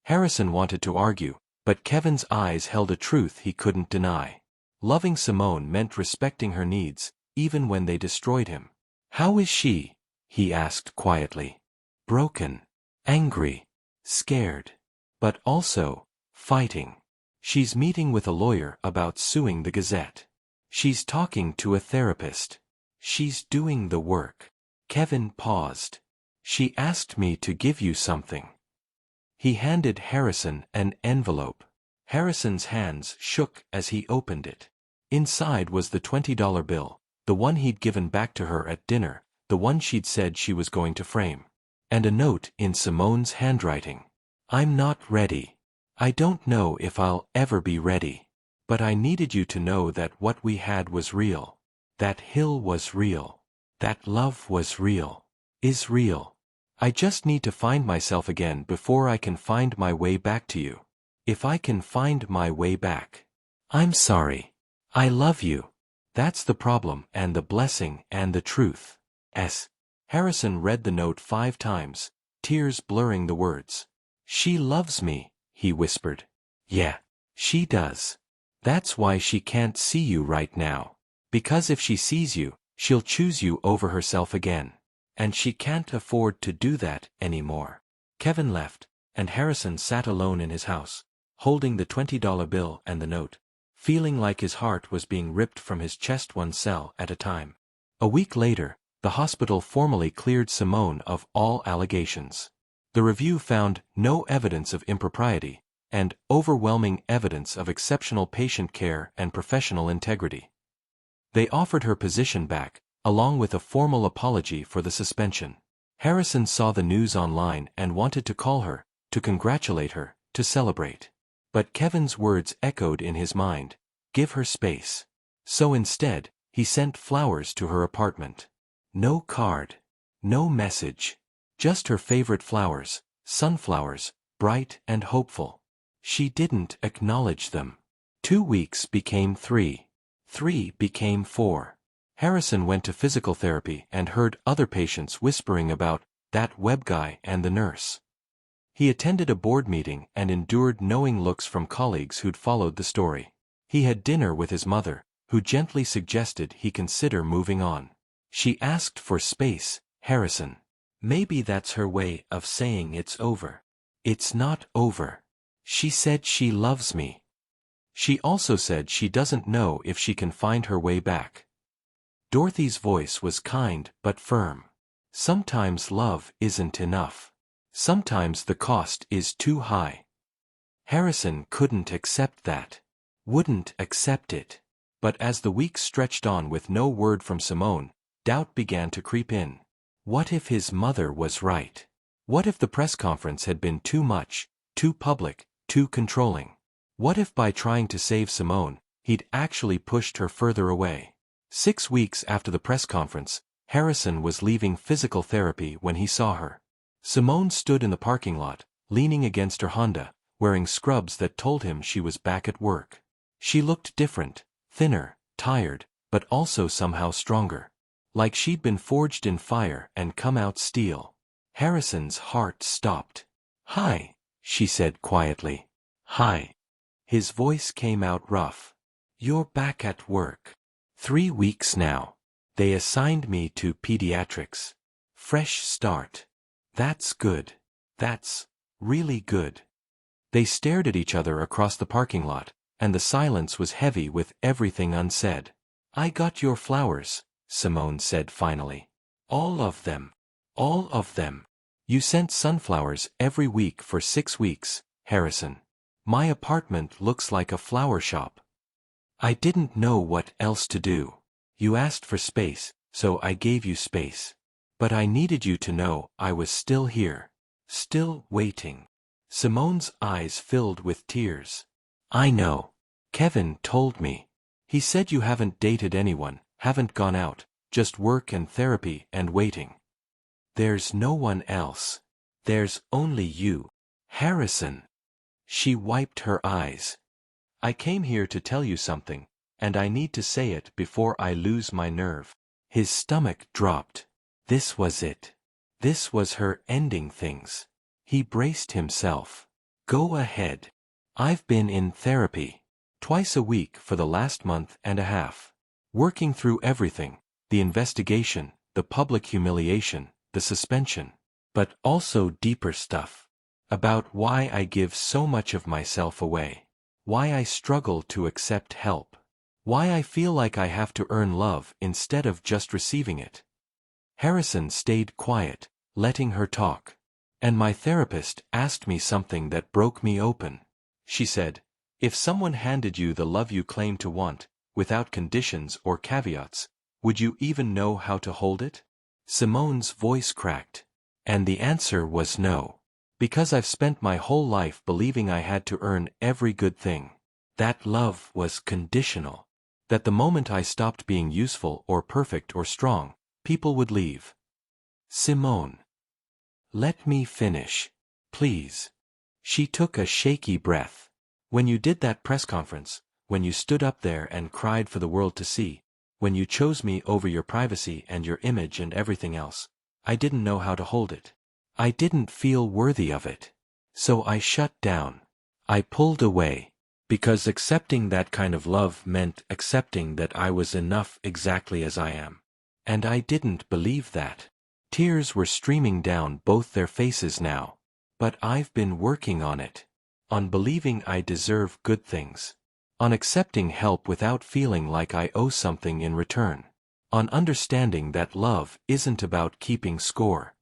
Harrison wanted to argue, but Kevin's eyes held a truth he couldn't deny. Loving Simone meant respecting her needs, even when they destroyed him. "How is she?" he asked quietly. "Broken. Angry. Scared. But also, fighting. She's meeting with a lawyer about suing the Gazette. She's talking to a therapist. She's doing the work." Kevin paused. "She asked me to give you something." He handed Harrison an envelope. Harrison's hands shook as he opened it. Inside was the $20 bill, the one he'd given back to her at dinner, the one she'd said she was going to frame. And a note in Simone's handwriting. "I'm not ready. I don't know if I'll ever be ready. But I needed you to know that what we had was real. That hill was real. That love was real. Is real. I just need to find myself again before I can find my way back to you. If I can find my way back. I'm sorry. I love you. That's the problem and the blessing and the truth. S." Harrison read the note 5 times, tears blurring the words. "She loves me," he whispered. "Yeah, she does. That's why she can't see you right now. Because if she sees you, she'll choose you over herself again. And she can't afford to do that anymore." Kevin left, and Harrison sat alone in his house, holding the $20 bill and the note, feeling like his heart was being ripped from his chest one cell at a time. A week later, the hospital formally cleared Simone of all allegations. The review found no evidence of impropriety, and overwhelming evidence of exceptional patient care and professional integrity. They offered her position back, along with a formal apology for the suspension. Harrison saw the news online and wanted to call her, to congratulate her, to celebrate. But Kevin's words echoed in his mind, "Give her space." So instead, he sent flowers to her apartment. No card. No message. Just her favorite flowers, sunflowers, bright and hopeful. She didn't acknowledge them. 2 weeks became 3. 3 became 4. Harrison went to physical therapy and heard other patients whispering about that Webb guy and the nurse. He attended a board meeting and endured knowing looks from colleagues who'd followed the story. He had dinner with his mother, who gently suggested he consider moving on. She asked for space, Harrison. Maybe that's her way of saying it's over. It's not over. She said she loves me. She also said she doesn't know if she can find her way back. Dorothy's voice was kind but firm. Sometimes love isn't enough. Sometimes the cost is too high. Harrison couldn't accept that. Wouldn't accept it. But as the weeks stretched on with no word from Simone, doubt began to creep in. What if his mother was right? What if the press conference had been too much, too public, too controlling? What if by trying to save Simone, he'd actually pushed her further away? 6 weeks after the press conference, Harrison was leaving physical therapy when he saw her. Simone stood in the parking lot, leaning against her Honda, wearing scrubs that told him she was back at work. She looked different, thinner, tired, but also somehow stronger. Like she'd been forged in fire and come out steel. Harrison's heart stopped. "Hi," she said quietly. "Hi." His voice came out rough. "You're back at work. 3 weeks now. They assigned me to pediatrics. Fresh start. That's good. That's really good." They stared at each other across the parking lot, and the silence was heavy with everything unsaid. "I got your flowers," Simone said finally. "All of them. All of them. You sent sunflowers every week for 6 weeks, Harrison. My apartment looks like a flower shop. I didn't know what else to do. You asked for space, so I gave you space. But I needed you to know I was still here. Still waiting." Simone's eyes filled with tears. "I know. Kevin told me. He said you haven't dated anyone, haven't gone out, just work and therapy and waiting. There's no one else. There's only you, Harrison." She wiped her eyes. "I came here to tell you something, and I need to say it before I lose my nerve." His stomach dropped. This was it. This was her ending things. He braced himself. "Go ahead. I've been in therapy. Twice a week for the last month and a half. Working through everything, the investigation, the public humiliation, the suspension. But also deeper stuff. About why I give so much of myself away. Why I struggle to accept help. Why I feel like I have to earn love instead of just receiving it." Harrison stayed quiet, letting her talk. "And my therapist asked me something that broke me open. She said, if someone handed you the love you claim to want, without conditions or caveats, would you even know how to hold it?" Simone's voice cracked. "And the answer was no. Because I've spent my whole life believing I had to earn every good thing. That love was conditional. That the moment I stopped being useful or perfect or strong, people would leave." "Simone. Let me finish. Please." She took a shaky breath. "When you did that press conference, when you stood up there and cried for the world to see, when you chose me over your privacy and your image and everything else, I didn't know how to hold it. I didn't feel worthy of it. So I shut down. I pulled away. Because accepting that kind of love meant accepting that I was enough exactly as I am. And I didn't believe that." Tears were streaming down both their faces now. "But I've been working on it. On believing I deserve good things. On accepting help without feeling like I owe something in return. On understanding that love isn't about keeping score."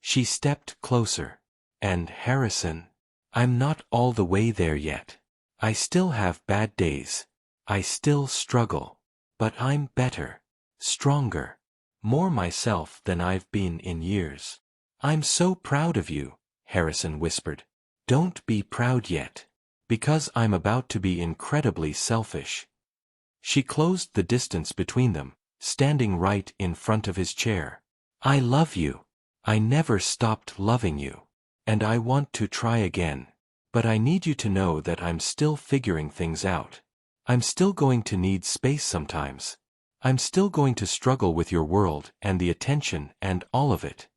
She stepped closer. "And Harrison, I'm not all the way there yet. I still have bad days. I still struggle. But I'm better. Stronger. More myself than I've been in years." "I'm so proud of you," Harrison whispered. "Don't be proud yet. Because I'm about to be incredibly selfish." She closed the distance between them, standing right in front of his chair. "I love you. I never stopped loving you. And I want to try again. But I need you to know that I'm still figuring things out. I'm still going to need space sometimes. I'm still going to struggle with your world and the attention and all of it.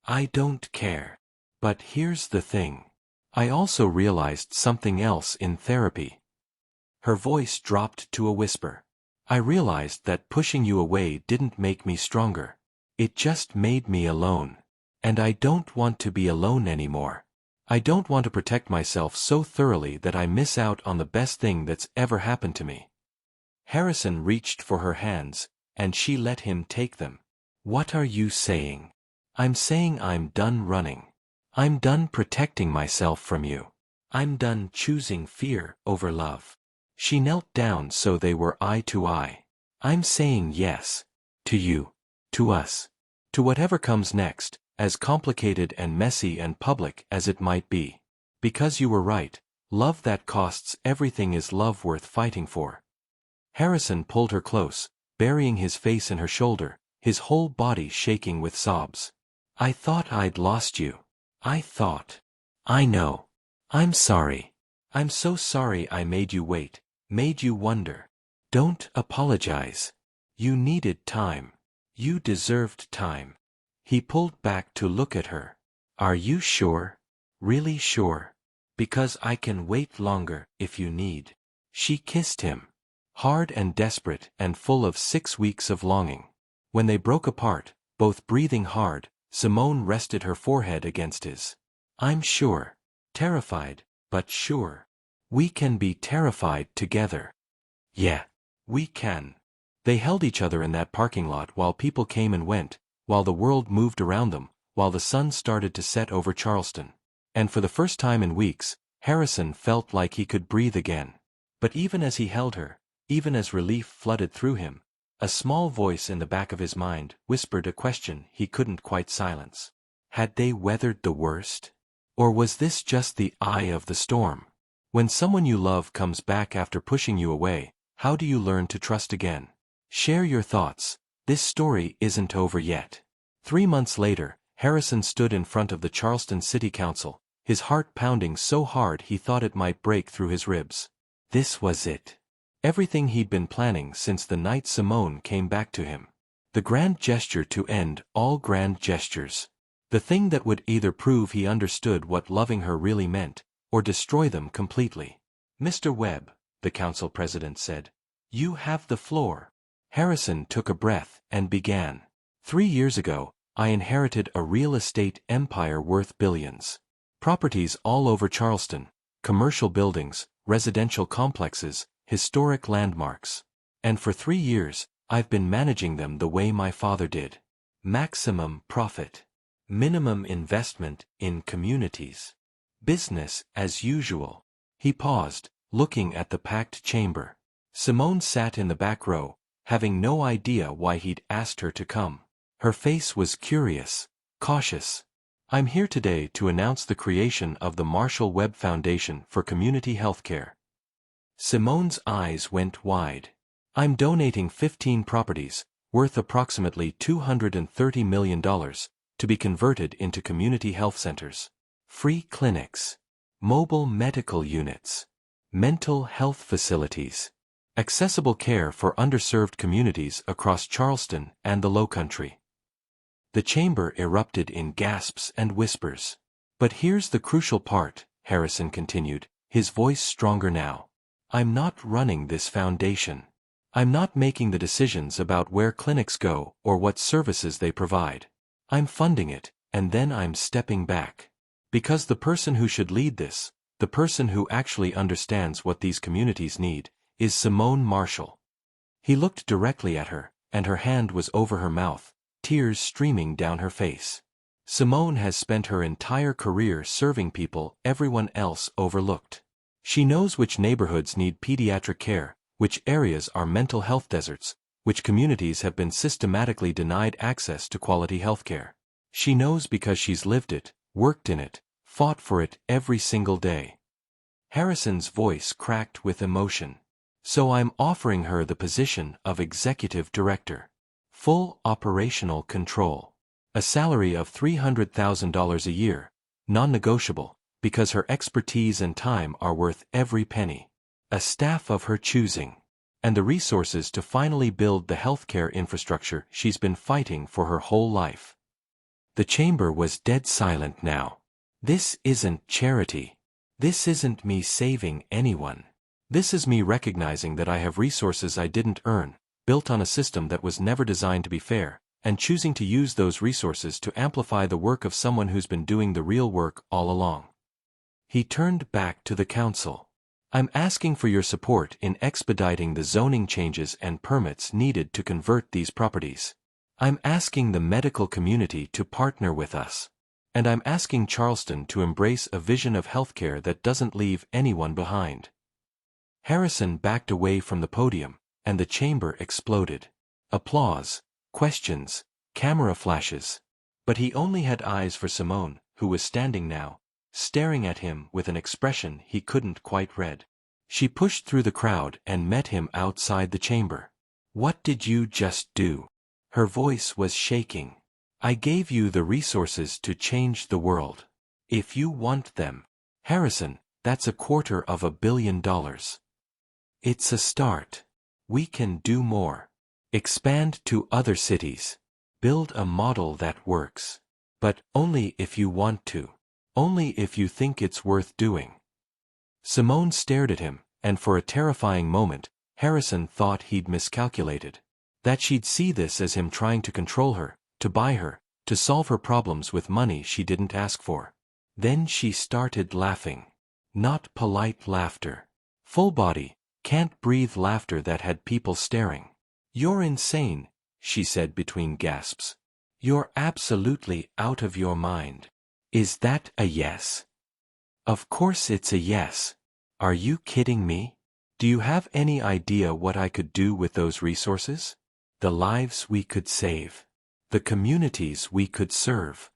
I don't care. But here's the thing. I also realized something else in therapy. Her voice dropped to a whisper. I realized that pushing you away didn't make me stronger. It just made me alone. And I don't want to be alone anymore. I don't want to protect myself so thoroughly that I miss out on the best thing that's ever happened to me. Harrison reached for her hands, and she let him take them. What are you saying? I'm saying I'm done running. I'm done protecting myself from you. I'm done choosing fear over love. She knelt down so they were eye to eye. I'm saying yes. To you. To us. To whatever comes next, as complicated and messy and public as it might be. Because you were right, love that costs everything is love worth fighting for. Harrison pulled her close, burying his face in her shoulder, his whole body shaking with sobs. I thought I'd lost you. I thought. I know. I'm sorry. I'm so sorry I made you wait, made you wonder. Don't apologize. You needed time. You deserved time. He pulled back to look at her. Are you sure? Really sure? Because I can wait longer if you need. She kissed him. Hard and desperate and full of 6 weeks of longing. When they broke apart, both breathing hard, Simone rested her forehead against his. I'm sure. Terrified, but sure. We can be terrified together. Yeah. We can. They held each other in that parking lot while people came and went, while the world moved around them, while the sun started to set over Charleston. And for the first time in weeks, Harrison felt like he could breathe again. But even as he held her, even as relief flooded through him, a small voice in the back of his mind whispered a question he couldn't quite silence. Had they weathered the worst? Or was this just the eye of the storm? When someone you love comes back after pushing you away, how do you learn to trust again? Share your thoughts. This story isn't over yet. 3 months later, Harrison stood in front of the Charleston City Council, his heart pounding so hard he thought it might break through his ribs. This was it. Everything he'd been planning since the night Simone came back to him. The grand gesture to end all grand gestures. The thing that would either prove he understood what loving her really meant, or destroy them completely. Mr. Webb, the council president said, you have the floor. Harrison took a breath and began. 3 years ago, I inherited a real estate empire worth billions. Properties all over Charleston, commercial buildings, residential complexes, historic landmarks. And for 3 years, I've been managing them the way my father did. Maximum profit. Minimum investment in communities. Business as usual. He paused, looking at the packed chamber. Simone sat in the back row, having no idea why he'd asked her to come. Her face was curious, cautious. I'm here today to announce the creation of the Marshall Webb Foundation for Community Healthcare. Simone's eyes went wide. I'm donating 15 properties, worth approximately $230 million, to be converted into community health centers. Free clinics. Mobile medical units. Mental health facilities. Accessible care for underserved communities across Charleston and the Lowcountry. The chamber erupted in gasps and whispers. But here's the crucial part, Harrison continued, his voice stronger now. I'm not running this foundation. I'm not making the decisions about where clinics go or what services they provide. I'm funding it, and then I'm stepping back. Because the person who should lead this, the person who actually understands what these communities need, is Simone Marshall. He looked directly at her, and her hand was over her mouth, tears streaming down her face. Simone has spent her entire career serving people everyone else overlooked. She knows which neighborhoods need pediatric care, which areas are mental health deserts, which communities have been systematically denied access to quality healthcare. She knows because she's lived it, worked in it, fought for it every single day. Harrison's voice cracked with emotion. So I'm offering her the position of executive director. Full operational control. A salary of $300,000 a year, non-negotiable, because her expertise and time are worth every penny. A staff of her choosing. And the resources to finally build the healthcare infrastructure she's been fighting for her whole life. The chamber was dead silent now. This isn't charity. This isn't me saving anyone. This is me recognizing that I have resources I didn't earn, built on a system that was never designed to be fair, and choosing to use those resources to amplify the work of someone who's been doing the real work all along. He turned back to the council. I'm asking for your support in expediting the zoning changes and permits needed to convert these properties. I'm asking the medical community to partner with us. And I'm asking Charleston to embrace a vision of healthcare that doesn't leave anyone behind. Harrison backed away from the podium, and the chamber exploded. Applause, questions, camera flashes. But he only had eyes for Simone, who was standing now, staring at him with an expression he couldn't quite read. She pushed through the crowd and met him outside the chamber. What did you just do? Her voice was shaking. I gave you the resources to change the world. If you want them. Harrison, that's $250 million. It's a start. We can do more. Expand to other cities. Build a model that works. But only if you want to. Only if you think it's worth doing. Simone stared at him, and for a terrifying moment, Harrison thought he'd miscalculated. That she'd see this as him trying to control her, to buy her, to solve her problems with money she didn't ask for. Then she started laughing. Not polite laughter. Full body, can't breathe laughter that had people staring. You're insane, she said between gasps. You're absolutely out of your mind. Is that a yes? Of course it's a yes. Are you kidding me? Do you have any idea what I could do with those resources? The lives we could save. The communities we could serve.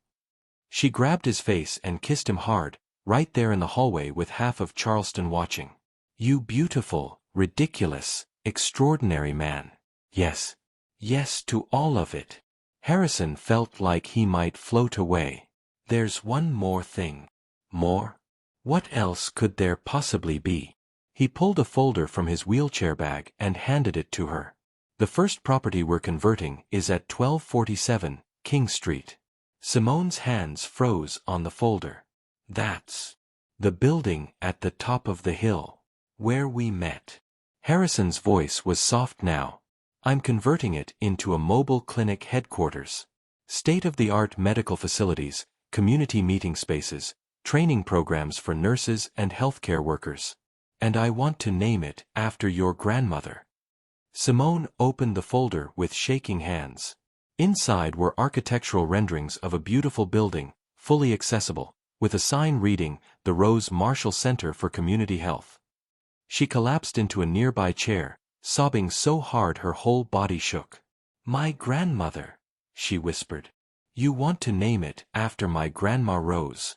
She grabbed his face and kissed him hard, right there in the hallway with half of Charleston watching. You beautiful, ridiculous, extraordinary man. Yes. Yes to all of it. Harrison felt like he might float away. There's one more thing. More? What else could there possibly be? He pulled a folder from his wheelchair bag and handed it to her. The first property we're converting is at 1247 King Street. Simone's hands froze on the folder. That's the building at the top of the hill, where we met. Harrison's voice was soft now. I'm converting it into a mobile clinic headquarters. State-of-the-art medical facilities, community meeting spaces, training programs for nurses and healthcare workers. And I want to name it after your grandmother. Simone opened the folder with shaking hands. Inside were architectural renderings of a beautiful building, fully accessible, with a sign reading, the Rose Marshall Center for Community Health. She collapsed into a nearby chair, sobbing so hard her whole body shook. My grandmother, she whispered. You want to name it after my Grandma Rose.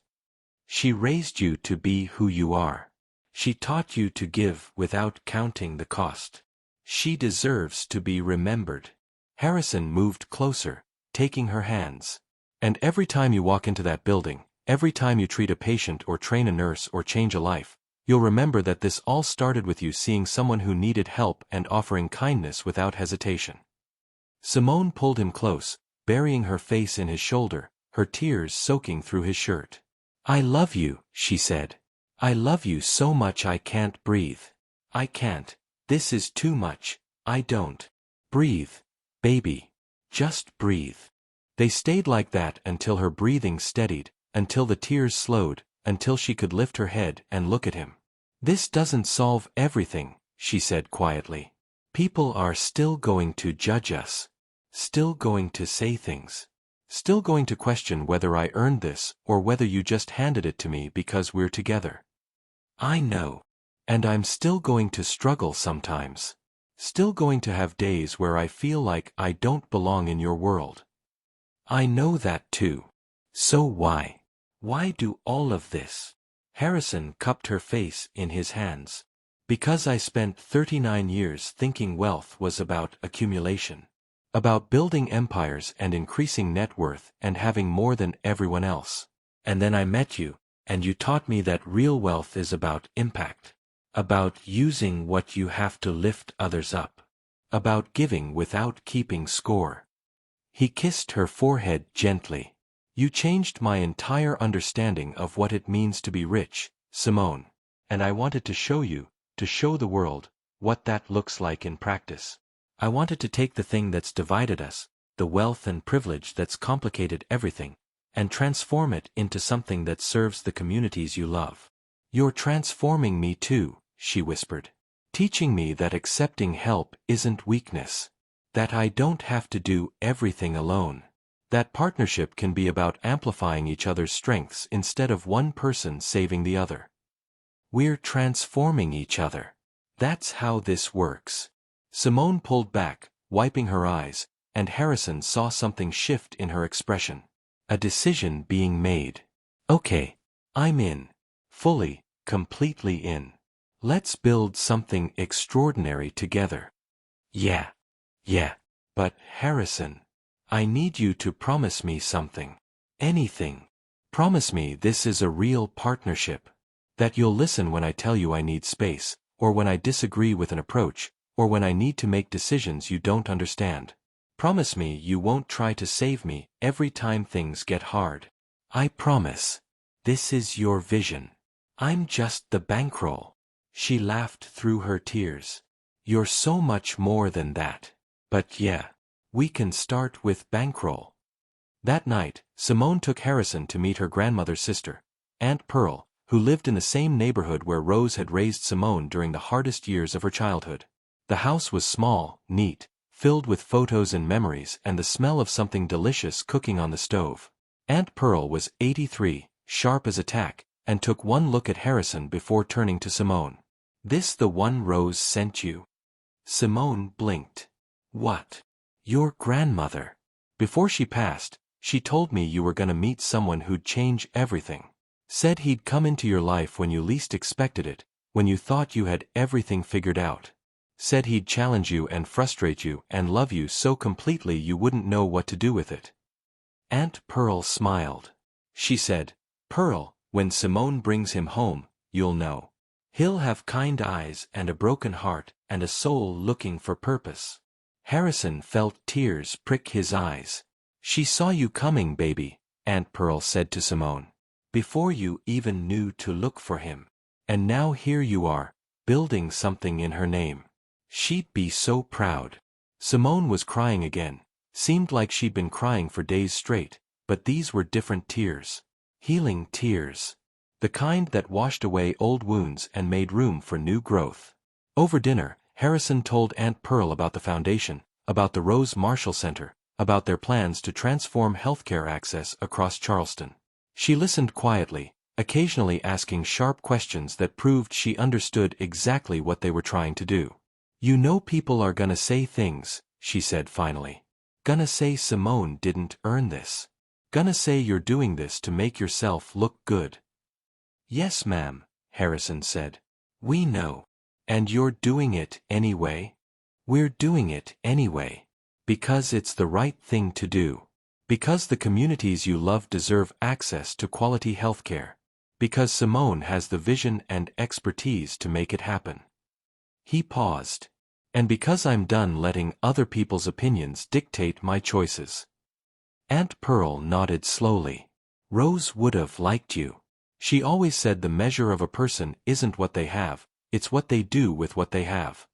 She raised you to be who you are. She taught you to give without counting the cost. She deserves to be remembered. Harrison moved closer, taking her hands. And every time you walk into that building, every time you treat a patient or train a nurse or change a life, you'll remember that this all started with you seeing someone who needed help and offering kindness without hesitation. Simone pulled him close, burying her face in his shoulder, her tears soaking through his shirt. I love you, she said. I love you so much I can't breathe. I can't. This is too much. I don't. Breathe, baby. Just breathe. They stayed like that until her breathing steadied, until the tears slowed, until she could lift her head and look at him. This doesn't solve everything, she said quietly. People are still going to judge us. Still going to say things. Still going to question whether I earned this or whether you just handed it to me because we're together. I know. And I'm still going to struggle sometimes. Still going to have days where I feel like I don't belong in your world. I know that too. So why? Why do all of this? Harrison cupped her face in his hands. Because I spent 39 years thinking wealth was about accumulation. About building empires and increasing net worth and having more than everyone else. And then I met you, and you taught me that real wealth is about impact. About using what you have to lift others up. About giving without keeping score. He kissed her forehead gently. You changed my entire understanding of what it means to be rich, Simone. And I wanted to show you, to show the world what that looks like in practice. I wanted to take the thing that's divided us, the wealth and privilege that's complicated everything, and transform it into something that serves the communities you love. You're transforming me too, she whispered. Teaching me that accepting help isn't weakness. That I don't have to do everything alone. That partnership can be about amplifying each other's strengths instead of one person saving the other. We're transforming each other. That's how this works. Simone pulled back, wiping her eyes, and Harrison saw something shift in her expression. A decision being made. Okay. I'm in. Fully, completely in. Let's build something extraordinary together. Yeah. But, Harrison, I need you to promise me something. Anything. Promise me this is a real partnership. That you'll listen when I tell you I need space, or when I disagree with an approach, or when I need to make decisions you don't understand. Promise me you won't try to save me every time things get hard. I promise. This is your vision. I'm just the bankroll. She laughed through her tears. You're so much more than that. But yeah, we can start with bankroll. That night, Simone took Harrison to meet her grandmother's sister, Aunt Pearl, who lived in the same neighborhood where Rose had raised Simone during the hardest years of her childhood. The house was small, neat, filled with photos and memories and the smell of something delicious cooking on the stove. Aunt Pearl was 83, sharp as a tack, and took one look at Harrison before turning to Simone. This the one Rose sent you? Simone blinked. What? Your grandmother. Before she passed, she told me you were gonna meet someone who'd change everything. Said he'd come into your life when you least expected it, when you thought you had everything figured out. Said he'd challenge you and frustrate you and love you so completely you wouldn't know what to do with it. Aunt Pearl smiled. She said, Pearl, when Simone brings him home, you'll know. He'll have kind eyes and a broken heart and a soul looking for purpose. Harrison felt tears prick his eyes. She saw you coming, baby, Aunt Pearl said to Simone. Before you even knew to look for him. And now here you are, building something in her name. She'd be so proud. Simone was crying again. Seemed like she'd been crying for days straight, but these were different tears. Healing tears. The kind that washed away old wounds and made room for new growth. Over dinner, Harrison told Aunt Pearl about the foundation, about the Rose Marshall Center, about their plans to transform healthcare access across Charleston. She listened quietly, occasionally asking sharp questions that proved she understood exactly what they were trying to do. You know people are gonna say things, she said finally. Gonna say Simone didn't earn this. Gonna say you're doing this to make yourself look good. Yes, ma'am, Harrison said. We know. And you're doing it anyway? We're doing it anyway. Because it's the right thing to do. Because the communities you love deserve access to quality healthcare. Because Simone has the vision and expertise to make it happen. He paused. And because I'm done letting other people's opinions dictate my choices. Aunt Pearl nodded slowly. Rose would have liked you. She always said the measure of a person isn't what they have, it's what they do with what they have.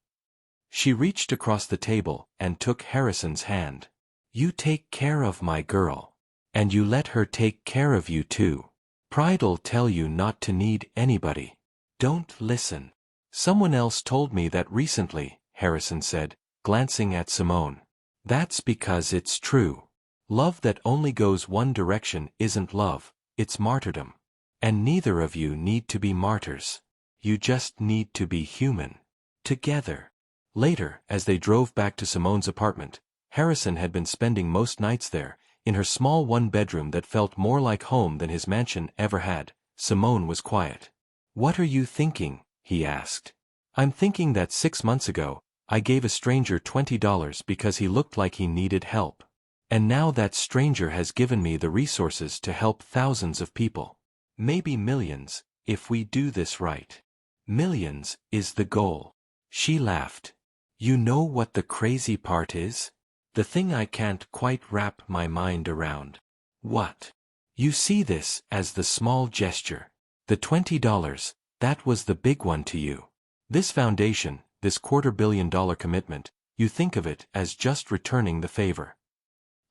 She reached across the table and took Harrison's hand. You take care of my girl. And you let her take care of you too. Pride'll tell you not to need anybody. Don't listen. Someone else told me that recently, Harrison said, glancing at Simone. That's because it's true. Love that only goes one direction isn't love, it's martyrdom. And neither of you need to be martyrs. You just need to be human. Together. Later, as they drove back to Simone's apartment, Harrison had been spending most nights there, in her small one-bedroom that felt more like home than his mansion ever had. Simone was quiet. What are you thinking? He asked. I'm thinking that 6 months ago, I gave a stranger $20 because he looked like he needed help. And now that stranger has given me the resources to help thousands of people. Maybe millions, if we do this right. Millions is the goal. She laughed. You know what the crazy part is? The thing I can't quite wrap my mind around. What? You see this as the small gesture. The $20, that was the big one to you. This foundation, this $250 million commitment, you think of it as just returning the favor.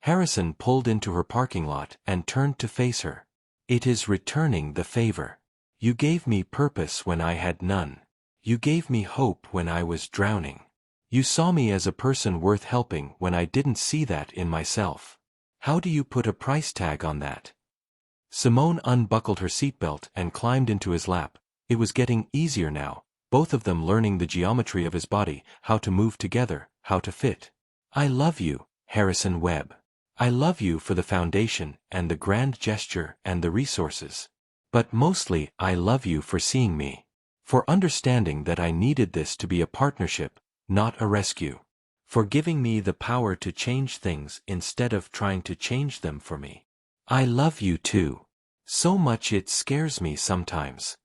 Harrison pulled into her parking lot and turned to face her. It is returning the favor. You gave me purpose when I had none. You gave me hope when I was drowning. You saw me as a person worth helping when I didn't see that in myself. How do you put a price tag on that? Simone unbuckled her seatbelt and climbed into his lap. It was getting easier now, both of them learning the geometry of his body, how to move together, how to fit. I love you, Harrison Webb. I love you for the foundation and the grand gesture and the resources. But mostly I love you for seeing me. For understanding that I needed this to be a partnership, not a rescue. For giving me the power to change things instead of trying to change them for me. I love you too. So much it scares me sometimes.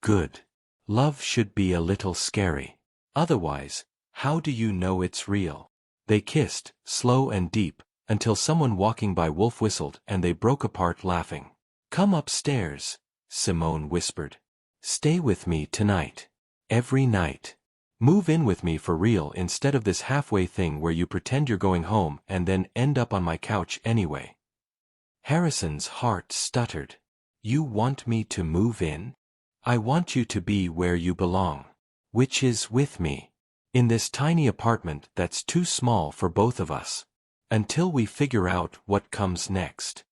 Good. Love should be a little scary. Otherwise, how do you know it's real? They kissed, slow and deep, until someone walking by wolf whistled and they broke apart laughing. Come upstairs, Simone whispered. Stay with me tonight. Every night. Move in with me for real instead of this halfway thing where you pretend you're going home and then end up on my couch anyway. Harrison's heart stuttered. You want me to move in? I want you to be where you belong. Which is with me. In this tiny apartment that's too small for both of us. Until we figure out what comes next.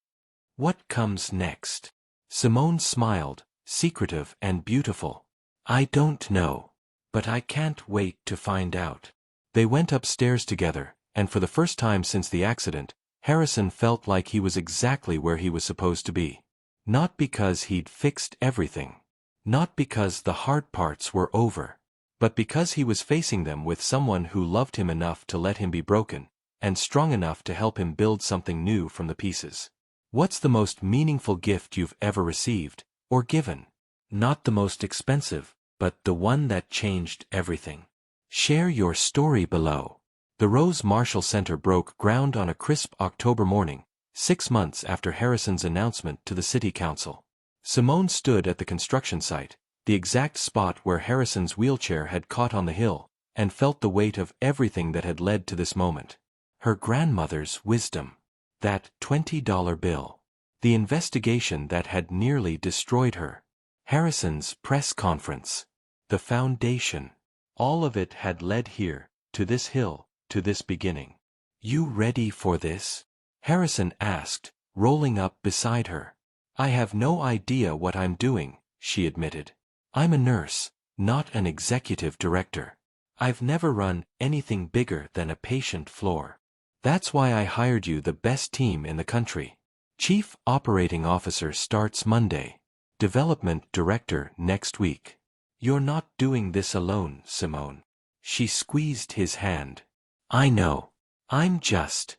What comes next? Simone smiled, secretive and beautiful. I don't know. But I can't wait to find out. They went upstairs together, and for the first time since the accident, Harrison felt like he was exactly where he was supposed to be. Not because he'd fixed everything. Not because the hard parts were over. But because he was facing them with someone who loved him enough to let him be broken, and strong enough to help him build something new from the pieces. What's the most meaningful gift you've ever received, or given? Not the most expensive, but the one that changed everything. Share your story below. The Rose Marshall Center broke ground on a crisp October morning, 6 months after Harrison's announcement to the city council. Simone stood at the construction site, the exact spot where Harrison's wheelchair had caught on the hill, and felt the weight of everything that had led to this moment. Her grandmother's wisdom. That $20 bill. The investigation that had nearly destroyed her. Harrison's press conference. The foundation. All of it had led here, to this hill, to this beginning. You ready for this? Harrison asked, rolling up beside her. I have no idea what I'm doing, she admitted. I'm a nurse, not an executive director. I've never run anything bigger than a patient floor. That's why I hired you, the best team in the country. Chief Operating Officer starts Monday. Development Director next week. You're not doing this alone, Simone. She squeezed his hand. I know. I'm just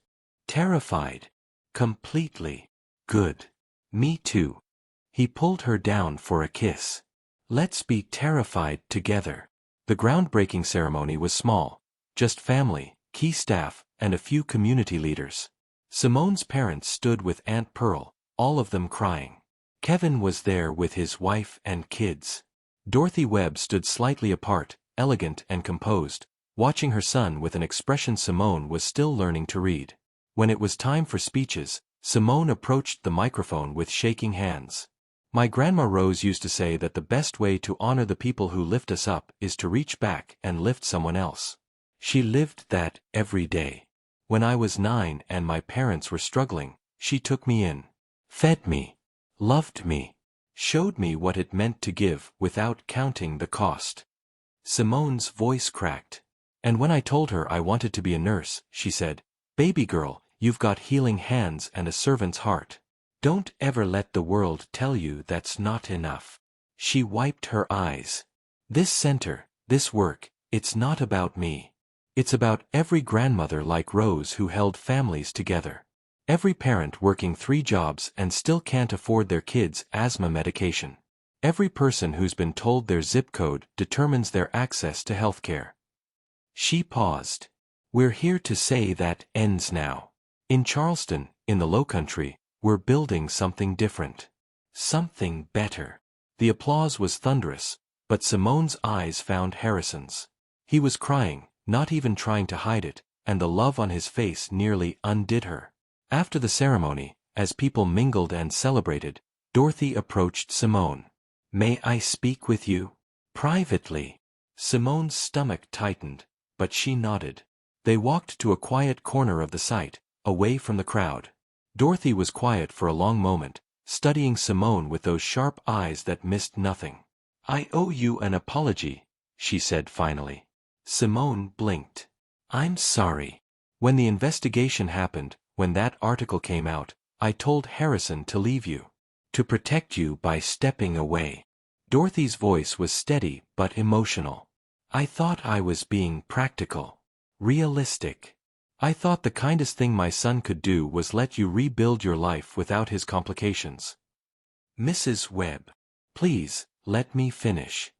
terrified. Completely. Good. Me too. He pulled her down for a kiss. Let's be terrified together. The groundbreaking ceremony was small. Just family, key staff, and a few community leaders. Simone's parents stood with Aunt Pearl, all of them crying. Kevin was there with his wife and kids. Dorothy Webb stood slightly apart, elegant and composed, watching her son with an expression Simone was still learning to read. When it was time for speeches, Simone approached the microphone with shaking hands. My grandma Rose used to say that the best way to honor the people who lift us up is to reach back and lift someone else. She lived that every day. When I was 9 and my parents were struggling, she took me in, fed me, loved me, showed me what it meant to give without counting the cost. Simone's voice cracked. And when I told her I wanted to be a nurse, she said, "Baby girl, you've got healing hands and a servant's heart. Don't ever let the world tell you that's not enough." She wiped her eyes. This center, this work, it's not about me. It's about every grandmother like Rose who held families together. Every parent working 3 jobs and still can't afford their kids' asthma medication. Every person who's been told their zip code determines their access to healthcare. She paused. We're here to say that ends now. In Charleston, in the Lowcountry, we're building something different. Something better. The applause was thunderous, But Simone's eyes found Harrison's. He was crying, not even trying to hide it, and the love on his face nearly undid her. After the ceremony, as people mingled and celebrated, Dorothy approached Simone. "May I speak with you? Privately." Simone's stomach tightened, but she nodded. They walked to a quiet corner of the site, away from the crowd. Dorothy was quiet for a long moment, studying Simone with those sharp eyes that missed nothing. "I owe you an apology," she said finally. Simone blinked. "I'm sorry. When the investigation happened, when that article came out, I told Harrison to leave you. To protect you by stepping away." Dorothy's voice was steady but emotional. "I thought I was being practical. Realistic. I thought the kindest thing my son could do was let you rebuild your life without his complications." "Mrs. Webb, please, let me finish."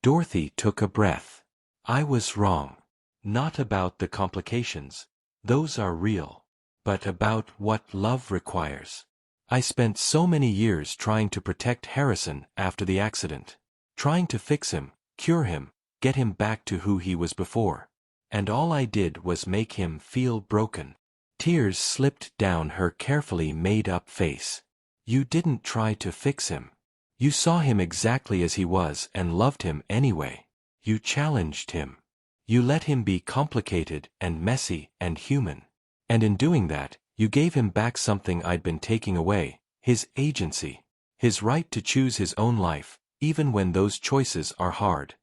Dorothy took a breath. "I was wrong. Not about the complications. Those are real. But about what love requires. I spent so many years trying to protect Harrison after the accident. Trying to fix him, cure him, get him back to who he was before. And all I did was make him feel broken." Tears slipped down her carefully made-up face. "You didn't try to fix him. You saw him exactly as he was and loved him anyway. You challenged him. You let him be complicated and messy and human. And in doing that, you gave him back something I'd been taking away, his agency. His right to choose his own life, even when those choices are hard."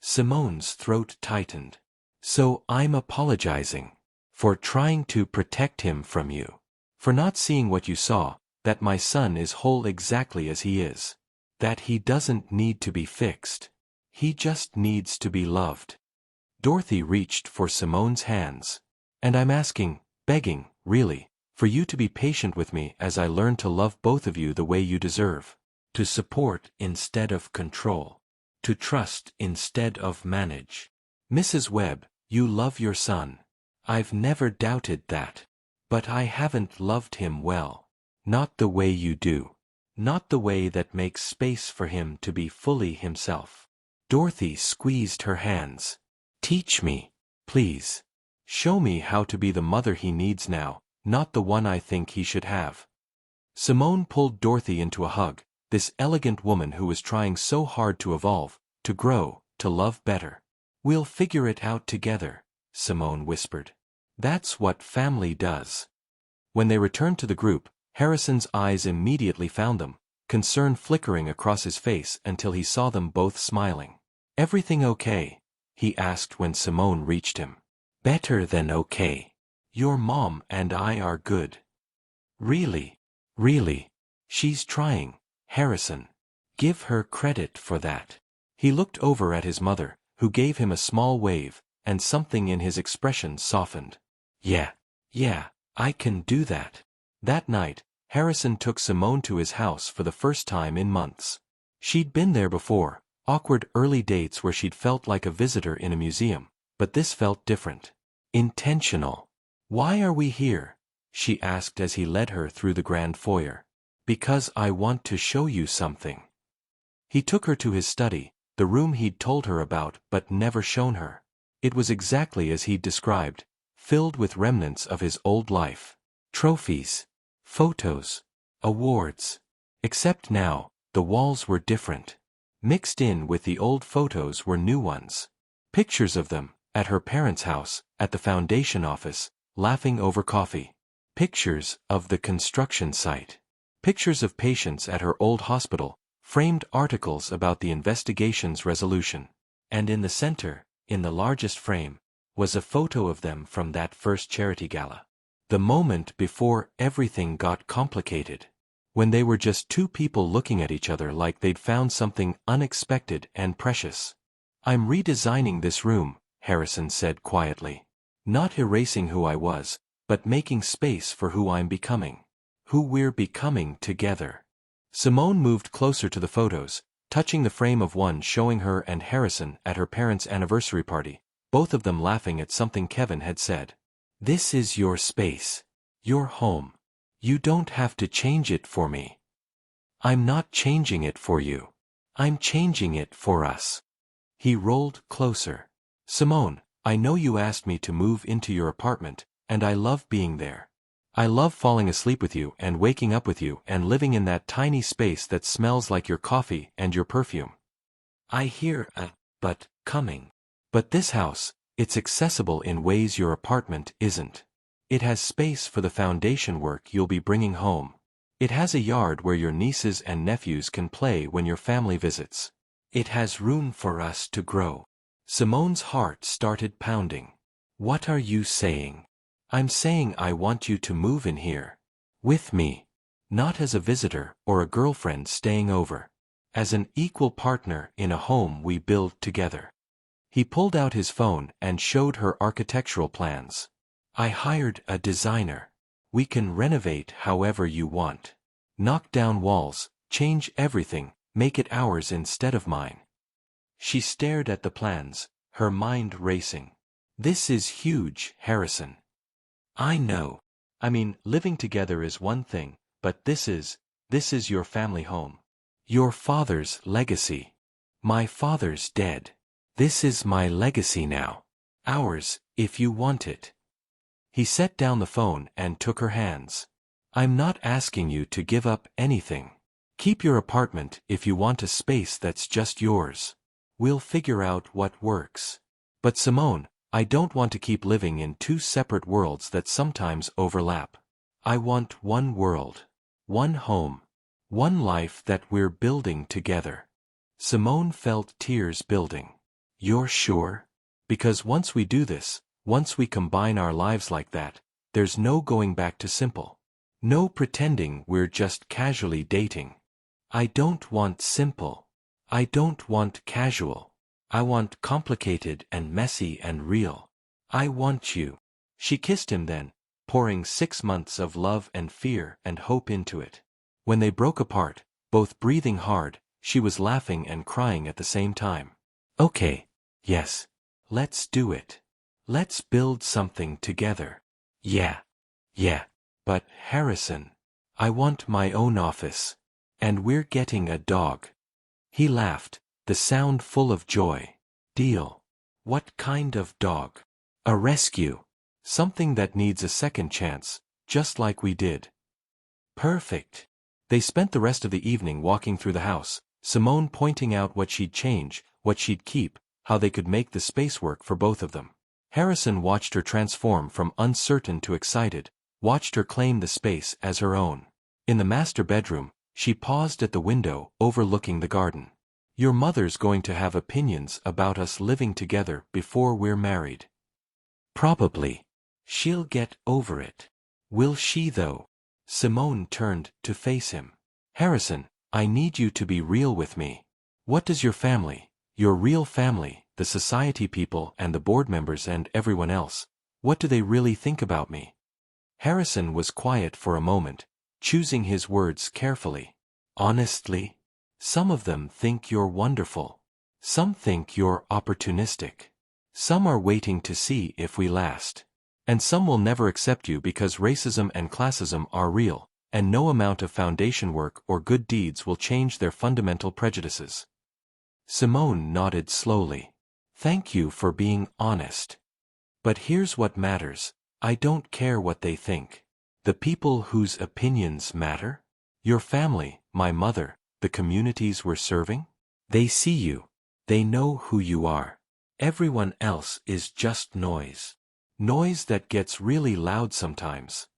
Simone's throat tightened. "So I'm apologizing. For trying to protect him from you. For not seeing what you saw, that my son is whole exactly as he is. That he doesn't need to be fixed. He just needs to be loved." Dorothy reached for Simone's hands. "And I'm asking, begging, really, for you to be patient with me as I learn to love both of you the way you deserve. To support instead of control. To trust instead of manage. Mrs. Webb, you love your son. I've never doubted that. But I haven't loved him well. Not the way you do. Not the way that makes space for him to be fully himself." Dorothy squeezed her hands. "Teach me, please. Show me how to be the mother he needs now, not the one I think he should have." Simone pulled Dorothy into a hug, this elegant woman who was trying so hard to evolve, to grow, to love better. "We'll figure it out together," Simone whispered. "That's what family does." When they returned to the group, Harrison's eyes immediately found them, concern flickering across his face until he saw them both smiling. "Everything okay?" he asked when Simone reached him. "Better than okay. Your mom and I are good." "Really? Really? She's trying, Harrison. Give her credit for that." He looked over at his mother, who gave him a small wave, and something in his expression softened. Yeah, I can do that." That night, Harrison took Simone to his house for the first time in months. She'd been there before, awkward early dates where she'd felt like a visitor in a museum, but this felt different. Intentional. "Why are we here?" she asked as he led her through the grand foyer. "Because I want to show you something." He took her to his study, the room he'd told her about but never shown her. It was exactly as he'd described, filled with remnants of his old life. Trophies. Photos. Awards. Except now, the walls were different. Mixed in with the old photos were new ones. Pictures of them, at her parents' house, at the foundation office, laughing over coffee. Pictures of the construction site. Pictures of patients at her old hospital, framed articles about the investigation's resolution. And in the center, in the largest frame, was a photo of them from that first charity gala. The moment before everything got complicated. When they were just two people looking at each other like they'd found something unexpected and precious. "I'm redesigning this room," Harrison said quietly. "Not erasing who I was, but making space for who I'm becoming. Who we're becoming together." Simone moved closer to the photos, touching the frame of one showing her and Harrison at her parents' anniversary party, both of them laughing at something Kevin had said. "This is your space. Your home. You don't have to change it for me." "I'm not changing it for you." I'm changing it for us. He rolled closer. Simone, I know you asked me to move into your apartment, and I love being there. I love falling asleep with you and waking up with you and living in that tiny space that smells like your coffee and your perfume. I hear a but coming. But this house, it's accessible in ways your apartment isn't. It has space for the foundation work you'll be bringing home. It has a yard where your nieces and nephews can play when your family visits. It has room for us to grow. Simone's heart started pounding. What are you saying? I'm saying I want you to move in here. With me. Not as a visitor or a girlfriend staying over. As an equal partner in a home we build together. He pulled out his phone and showed her architectural plans. I hired a designer. We can renovate however you want. Knock down walls, change everything, make it ours instead of mine. She stared at the plans, her mind racing. This is huge, Harrison. I know. I mean, living together is one thing, but this is your family home. Your father's legacy. My father's dead. This is my legacy now. Ours, if you want it. He set down the phone and took her hands. I'm not asking you to give up anything. Keep your apartment if you want a space that's just yours. We'll figure out what works. But Simone, I don't want to keep living in two separate worlds that sometimes overlap. I want one world. One home. One life that we're building together. Simone felt tears building. You're sure? Because once we do this, once we combine our lives like that, there's no going back to simple. No pretending we're just casually dating. I don't want simple. I don't want casual. I want complicated and messy and real. I want you. She kissed him then, pouring 6 months of love and fear and hope into it. When they broke apart, both breathing hard, she was laughing and crying at the same time. Okay. Yes. Let's do it. Let's build something together. Yeah. But, Harrison, I want my own office. And we're getting a dog. He laughed, the sound full of joy. Deal. What kind of dog? A rescue. Something that needs a second chance, just like we did. Perfect. They spent the rest of the evening walking through the house, Simone pointing out what she'd change, what she'd keep, how they could make the space work for both of them. Harrison watched her transform from uncertain to excited, watched her claim the space as her own. In the master bedroom, she paused at the window overlooking the garden. Your mother's going to have opinions about us living together before we're married. Probably. She'll get over it. Will she though? Simone turned to face him. Harrison, I need you to be real with me. What does your family, your real family, the society people and the board members and everyone else, what do they really think about me? Harrison was quiet for a moment, choosing his words carefully. Honestly, some of them think you're wonderful. Some think you're opportunistic. Some are waiting to see if we last. And some will never accept you because racism and classism are real, and no amount of foundation work or good deeds will change their fundamental prejudices. Simone nodded slowly. Thank you for being honest. But here's what matters. I don't care what they think. The people whose opinions matter? Your family, my mother, the communities we're serving? They see you. They know who you are. Everyone else is just noise. Noise that gets really loud sometimes.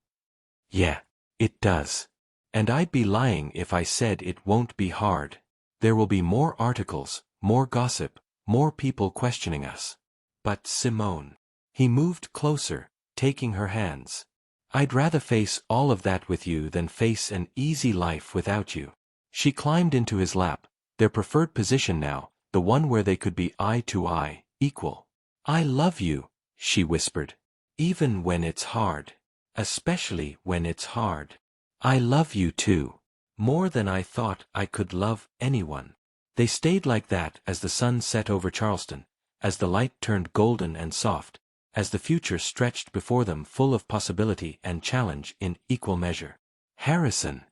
Yeah, it does. And I'd be lying if I said it won't be hard. There will be more articles, more gossip, more people questioning us. But Simone. He moved closer, taking her hands. I'd rather face all of that with you than face an easy life without you. She climbed into his lap, their preferred position now, the one where they could be eye to eye, equal. I love you, she whispered. Even when it's hard. Especially when it's hard. I love you too. More than I thought I could love anyone. They stayed like that as the sun set over Charleston, as the light turned golden and soft, as the future stretched before them full of possibility and challenge in equal measure. Harrison.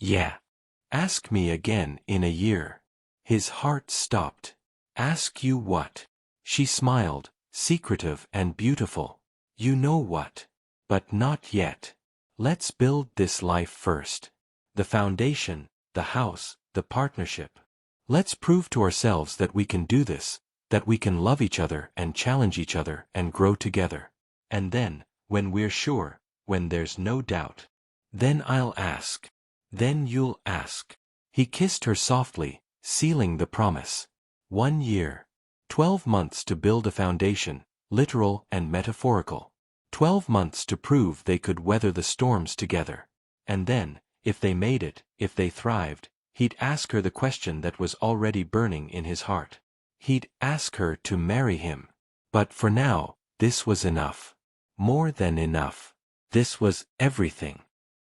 Yeah. Ask me again in a year. His heart stopped. Ask you what? She smiled, secretive and beautiful. You know what? But not yet. Let's build this life first. The foundation, the house, the partnership. Let's prove to ourselves that we can do this, that we can love each other and challenge each other and grow together. And then, when we're sure, when there's no doubt, then I'll ask. Then you'll ask. He kissed her softly, sealing the promise. 1 year. 12 months to build a foundation, literal and metaphorical. 12 months to prove they could weather the storms together. And then, if they made it, if they thrived, he'd ask her the question that was already burning in his heart. He'd ask her to marry him. But for now, this was enough. More than enough. This was everything.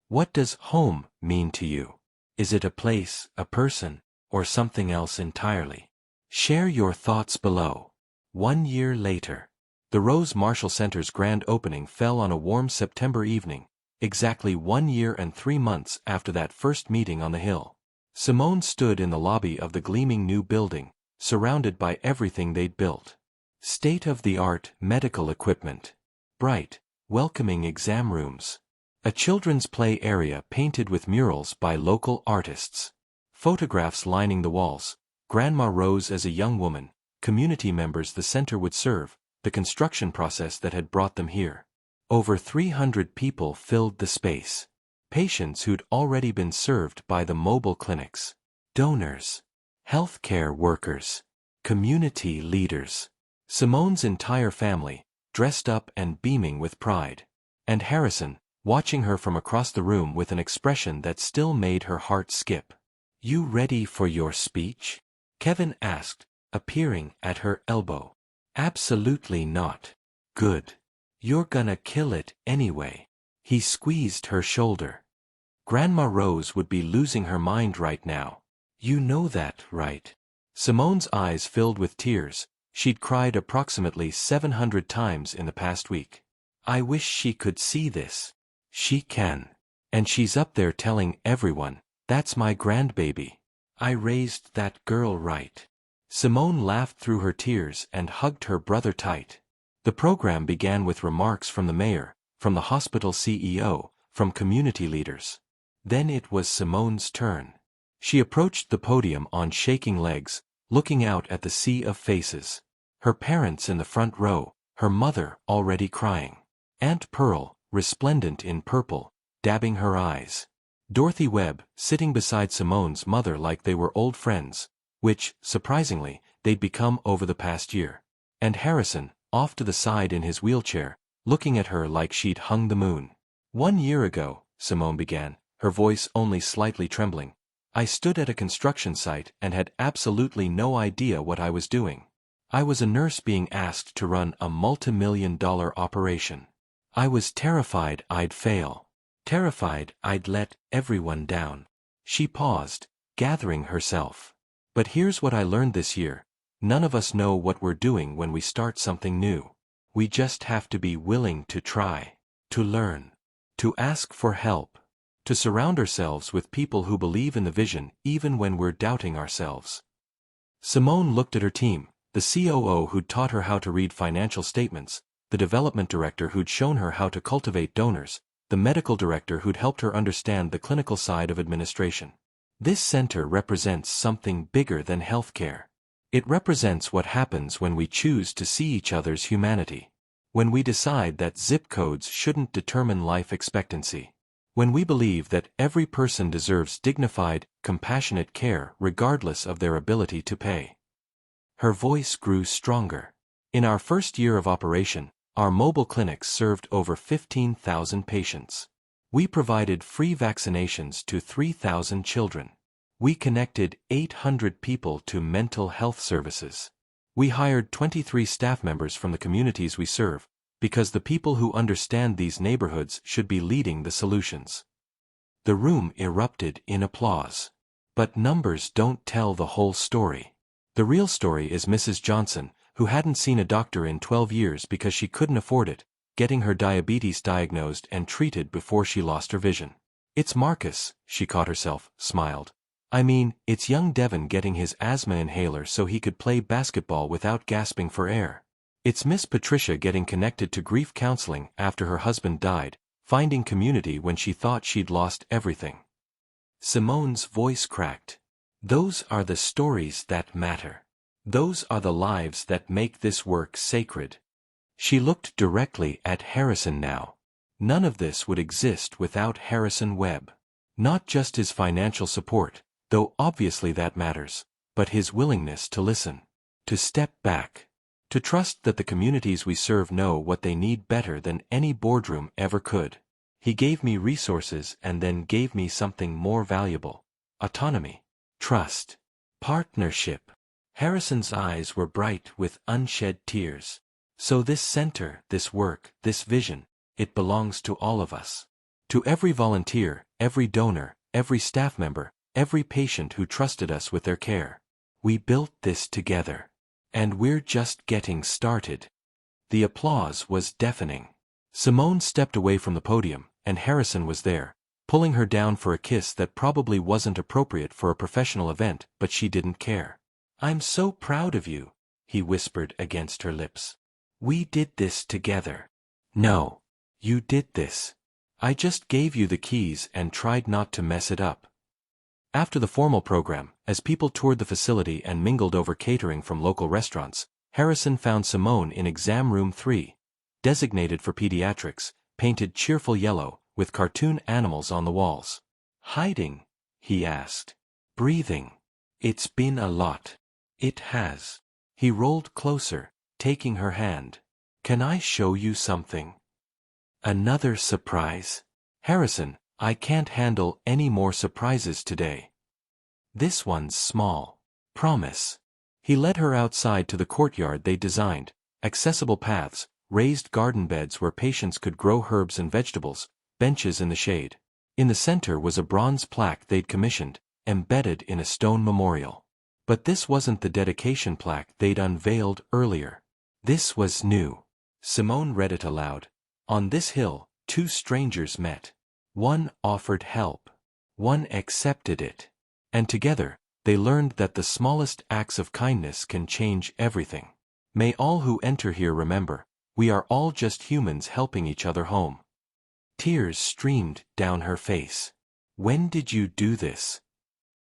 What does home mean to you? Is it a place, a person, or something else entirely? Share your thoughts below. 1 year later. The Rose Marshall Center's grand opening fell on a warm September evening, exactly 1 year and 3 months after that first meeting on the Hill. Simone stood in the lobby of the gleaming new building, surrounded by everything they'd built. State-of-the-art medical equipment. Bright, welcoming exam rooms. A children's play area painted with murals by local artists. Photographs lining the walls. Grandma Rose as a young woman, community members the center would serve, the construction process that had brought them here. Over 300 people filled the space. Patients who'd already been served by the mobile clinics. Donors. Healthcare workers. Community leaders. Simone's entire family, dressed up and beaming with pride. And Harrison, watching her from across the room with an expression that still made her heart skip. You ready for your speech? Kevin asked, appearing at her elbow. Absolutely not. Good. You're gonna kill it anyway. He squeezed her shoulder. Grandma Rose would be losing her mind right now. You know that, right? Simone's eyes filled with tears. She'd cried approximately 700 times in the past week. I wish she could see this. She can. And she's up there telling everyone, that's my grandbaby. I raised that girl right. Simone laughed through her tears and hugged her brother tight. The program began with remarks from the mayor, from the hospital CEO, from community leaders. Then it was Simone's turn. She approached the podium on shaking legs, looking out at the sea of faces. Her parents in the front row, her mother already crying. Aunt Pearl, resplendent in purple, dabbing her eyes. Dorothy Webb, sitting beside Simone's mother like they were old friends, which, surprisingly, they'd become over the past year. And Harrison, off to the side in his wheelchair, looking at her like she'd hung the moon. 1 year ago, Simone began, her voice only slightly trembling, I stood at a construction site and had absolutely no idea what I was doing. I was a nurse being asked to run a multi-million-dollar operation. I was terrified I'd fail. Terrified I'd let everyone down. She paused, gathering herself. But here's what I learned this year. None of us know what we're doing when we start something new. We just have to be willing to try, to learn, to ask for help, to surround ourselves with people who believe in the vision even when we're doubting ourselves. Simone looked at her team, the COO who'd taught her how to read financial statements, the development director who'd shown her how to cultivate donors, the medical director who'd helped her understand the clinical side of administration. This center represents something bigger than healthcare. It represents what happens when we choose to see each other's humanity. When we decide that zip codes shouldn't determine life expectancy. When we believe that every person deserves dignified, compassionate care regardless of their ability to pay. Her voice grew stronger. In our first year of operation, our mobile clinics served over 15,000 patients. We provided free vaccinations to 3,000 children. We connected 800 people to mental health services. We hired 23 staff members from the communities we serve, because the people who understand these neighborhoods should be leading the solutions. The room erupted in applause. But numbers don't tell the whole story. The real story is Mrs. Johnson, who hadn't seen a doctor in 12 years because she couldn't afford it, getting her diabetes diagnosed and treated before she lost her vision. It's Marcus, she caught herself, smiled. I mean, it's young Devon getting his asthma inhaler so he could play basketball without gasping for air. It's Miss Patricia getting connected to grief counseling after her husband died, finding community when she thought she'd lost everything. Simone's voice cracked. Those are the stories that matter. Those are the lives that make this work sacred. She looked directly at Harrison now. None of this would exist without Harrison Webb. Not just his financial support, though obviously that matters, but his willingness to listen, to step back, to trust that the communities we serve know what they need better than any boardroom ever could. He gave me resources and then gave me something more valuable: autonomy, trust, partnership. Harrison's eyes were bright with unshed tears. So this center, this work, this vision, it belongs to all of us. To every volunteer, every donor, every staff member, every patient who trusted us with their care. We built this together. And we're just getting started. The applause was deafening. Simone stepped away from the podium, and Harrison was there, pulling her down for a kiss that probably wasn't appropriate for a professional event, but she didn't care. "I'm so proud of you," he whispered against her lips. "We did this together." "No. You did this. I just gave you the keys and tried not to mess it up." After the formal program, as people toured the facility and mingled over catering from local restaurants, Harrison found Simone in exam room 3, designated for pediatrics, painted cheerful yellow, with cartoon animals on the walls. "Hiding?" he asked. "Breathing? It's been a lot." "It has." He rolled closer, taking her hand. "Can I show you something?" "Another surprise?" "Harrison, I can't handle any more surprises today. This one's small. Promise." He led her outside to the courtyard they designed: accessible paths, raised garden beds where patients could grow herbs and vegetables, benches in the shade. In the center was a bronze plaque they'd commissioned, embedded in a stone memorial. But this wasn't the dedication plaque they'd unveiled earlier. This was new. Simone read it aloud. "On this hill, two strangers met. One offered help. One accepted it. And together, they learned that the smallest acts of kindness can change everything. May all who enter here remember, we are all just humans helping each other home." Tears streamed down her face. "When did you do this?"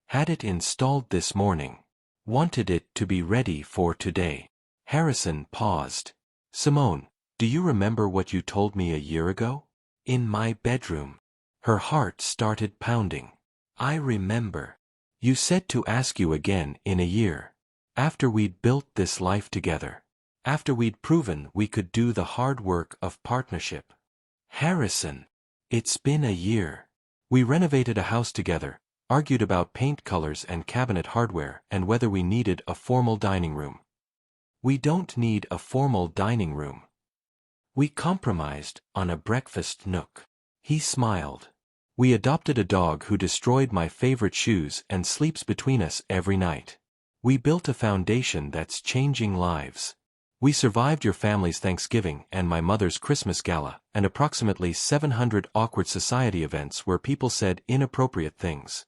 "Had it installed this morning. Wanted it to be ready for today." Harrison paused. "Simone, do you remember what you told me a year ago? In my bedroom." Her heart started pounding. "I remember. You said to ask you again in a year. After we'd built this life together. After we'd proven we could do the hard work of partnership." "Harrison, it's been a year. We renovated a house together, argued about paint colors and cabinet hardware and whether we needed a formal dining room. We don't need a formal dining room. We compromised on a breakfast nook." He smiled. "We adopted a dog who destroyed my favorite shoes and sleeps between us every night. We built a foundation that's changing lives. We survived your family's Thanksgiving and my mother's Christmas gala, and approximately 700 awkward society events where people said inappropriate things."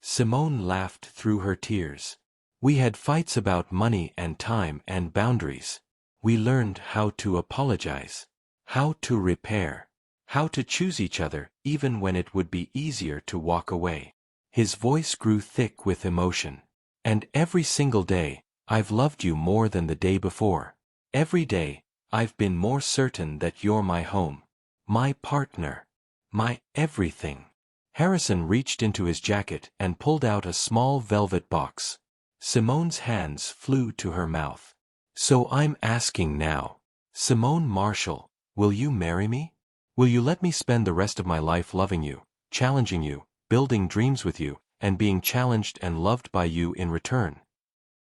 Simone laughed through her tears. "We had fights about money and time and boundaries. We learned how to apologize, how to repair, how to choose each other even when it would be easier to walk away." His voice grew thick with emotion. "And every single day, I've loved you more than the day before. Every day, I've been more certain that you're my home, my partner, my everything." Harrison reached into his jacket and pulled out a small velvet box. Simone's hands flew to her mouth. "So I'm asking now, Simone Marshall, will you marry me? Will you let me spend the rest of my life loving you, challenging you, building dreams with you, and being challenged and loved by you in return?"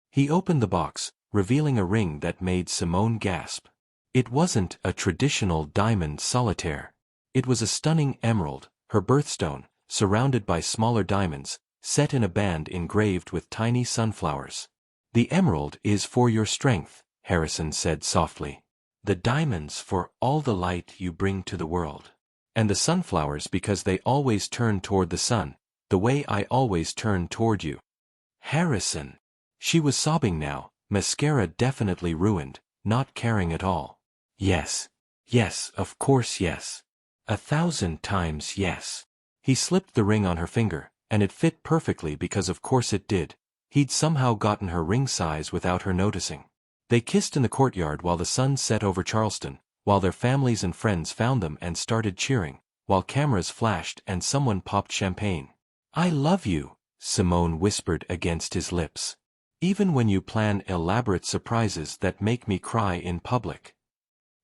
He opened the box, revealing a ring that made Simone gasp. It wasn't a traditional diamond solitaire. It was a stunning emerald, her birthstone, surrounded by smaller diamonds, set in a band engraved with tiny sunflowers. "The emerald is for your strength," Harrison said softly. "The diamonds for all the light you bring to the world. And the sunflowers because they always turn toward the sun, the way I always turn toward you. Harrison. She was sobbing now, mascara definitely ruined, not caring at all. Yes. Yes, of course yes. 1,000 times yes. He slipped the ring on her finger, and it fit perfectly because of course it did. He'd somehow gotten her ring size without her noticing. They kissed in the courtyard while the sun set over Charleston, while their families and friends found them and started cheering, while cameras flashed and someone popped champagne. I love you, Simone whispered against his lips. Even when you plan elaborate surprises that make me cry in public.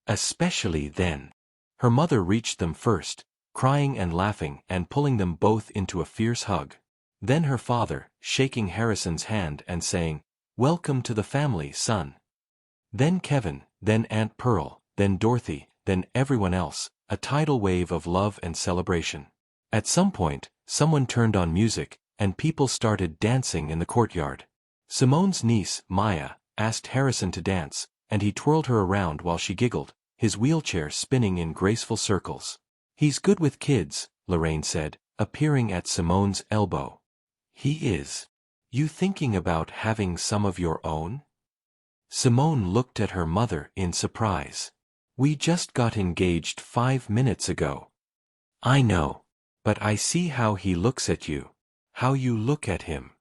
Especially then. Her mother reached them first, crying and laughing and pulling them both into a fierce hug. Then her father, shaking Harrison's hand and saying, "Welcome to the family, son." Then Kevin, then Aunt Pearl, then Dorothy, then everyone else, a tidal wave of love and celebration. At some point, someone turned on music, and people started dancing in the courtyard. Simone's niece, Maya, asked Harrison to dance, and he twirled her around while she giggled, his wheelchair spinning in graceful circles. He's good with kids, Lorraine said, appearing at Simone's elbow. He is. You thinking about having some of your own? Simone looked at her mother in surprise. We just got engaged 5 minutes ago. I know. But I see how he looks at you. How you look at him.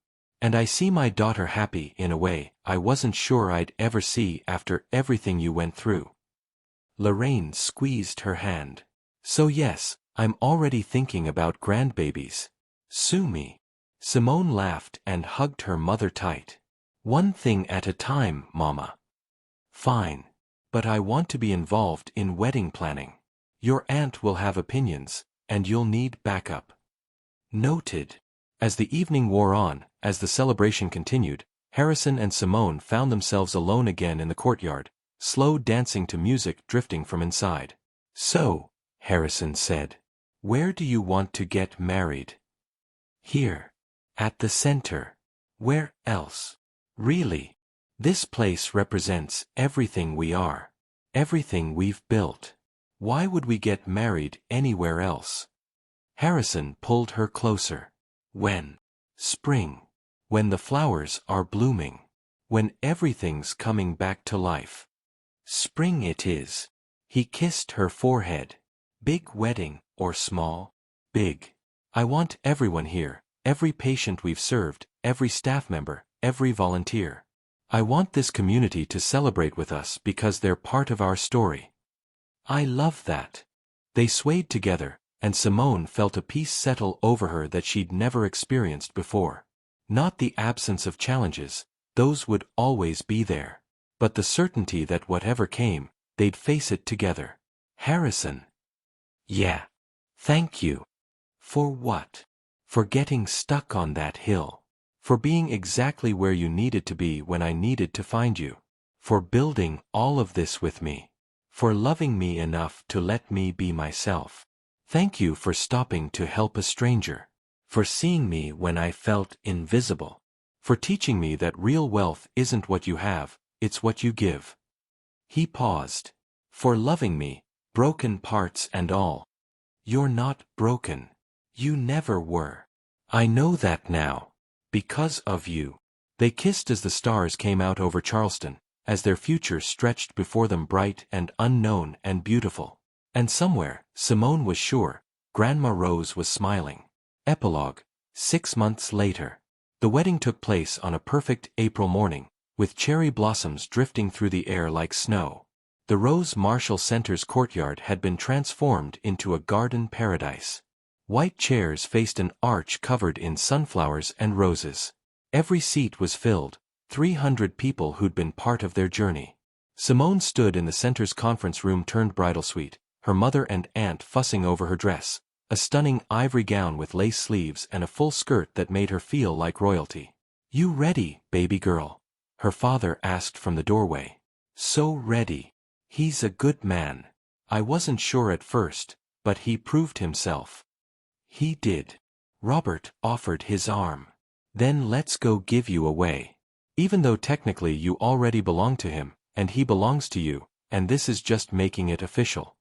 And I see my daughter happy in a way I wasn't sure I'd ever see after everything you went through. Lorraine squeezed her hand. So yes, I'm already thinking about grandbabies. Sue me. Simone laughed and hugged her mother tight. One thing at a time, Mama. Fine. But I want to be involved in wedding planning. Your aunt will have opinions, and you'll need backup. Noted. As the evening wore on, as the celebration continued, Harrison and Simone found themselves alone again in the courtyard, slow dancing to music drifting from inside. So, Harrison said, where do you want to get married? Here. At the center. Where else? Really? This place represents everything we are. Everything we've built. Why would we get married anywhere else? Harrison pulled her closer. When? Spring. When the flowers are blooming. When everything's coming back to life. Spring it is. He kissed her forehead. Big wedding, or small? Big. I want everyone here, every patient we've served, every staff member, every volunteer. I want this community to celebrate with us because they're part of our story. I love that. They swayed together, and Simone felt a peace settle over her that she'd never experienced before. Not the absence of challenges, those would always be there. But the certainty that whatever came, they'd face it together. Harrison. Yeah. Thank you. For what? For getting stuck on that hill. For being exactly where you needed to be when I needed to find you. For building all of this with me. For loving me enough to let me be myself. Thank you for stopping to help a stranger. For seeing me when I felt invisible. For teaching me that real wealth isn't what you have, it's what you give. He paused. For loving me, broken parts and all. You're not broken. You never were. I know that now. Because of you. They kissed as the stars came out over Charleston, as their future stretched before them bright and unknown and beautiful. And somewhere, Simone was sure, Grandma Rose was smiling. Epilogue. 6 months later. The wedding took place on a perfect April morning, with cherry blossoms drifting through the air like snow. The Rose Marshall Center's courtyard had been transformed into a garden paradise. White chairs faced an arch covered in sunflowers and roses. Every seat was filled, 300 people who'd been part of their journey. Simone stood in the center's conference room turned bridal suite, her mother and aunt fussing over her dress, a stunning ivory gown with lace sleeves and a full skirt that made her feel like royalty. You ready, baby girl? Her father asked from the doorway. So ready. He's a good man. I wasn't sure at first, but he proved himself. He did. Robert offered his arm. Then let's go give you away. Even though technically you already belong to him, and he belongs to you, and this is just making it official.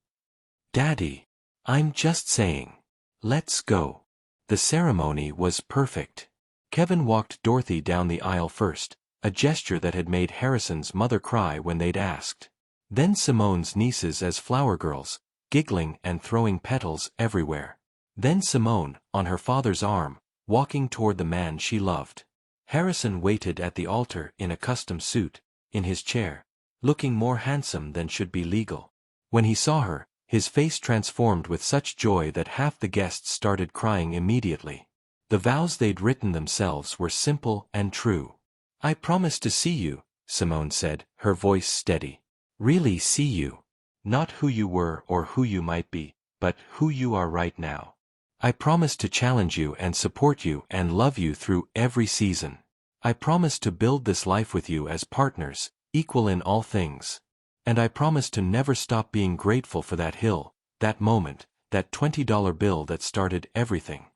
Daddy. I'm just saying. Let's go. The ceremony was perfect. Kevin walked Dorothy down the aisle first, a gesture that had made Harrison's mother cry when they'd asked. Then Simone's nieces as flower girls, giggling and throwing petals everywhere. Then Simone, on her father's arm, walking toward the man she loved. Harrison waited at the altar in a custom suit, in his chair, looking more handsome than should be legal. When he saw her, his face transformed with such joy that half the guests started crying immediately. The vows they'd written themselves were simple and true. "I promise to see you," Simone said, her voice steady. "Really see you. Not who you were or who you might be, but who you are right now. I promise to challenge you and support you and love you through every season. I promise to build this life with you as partners, equal in all things. And I promise to never stop being grateful for that hill, that moment, that $20 bill that started everything."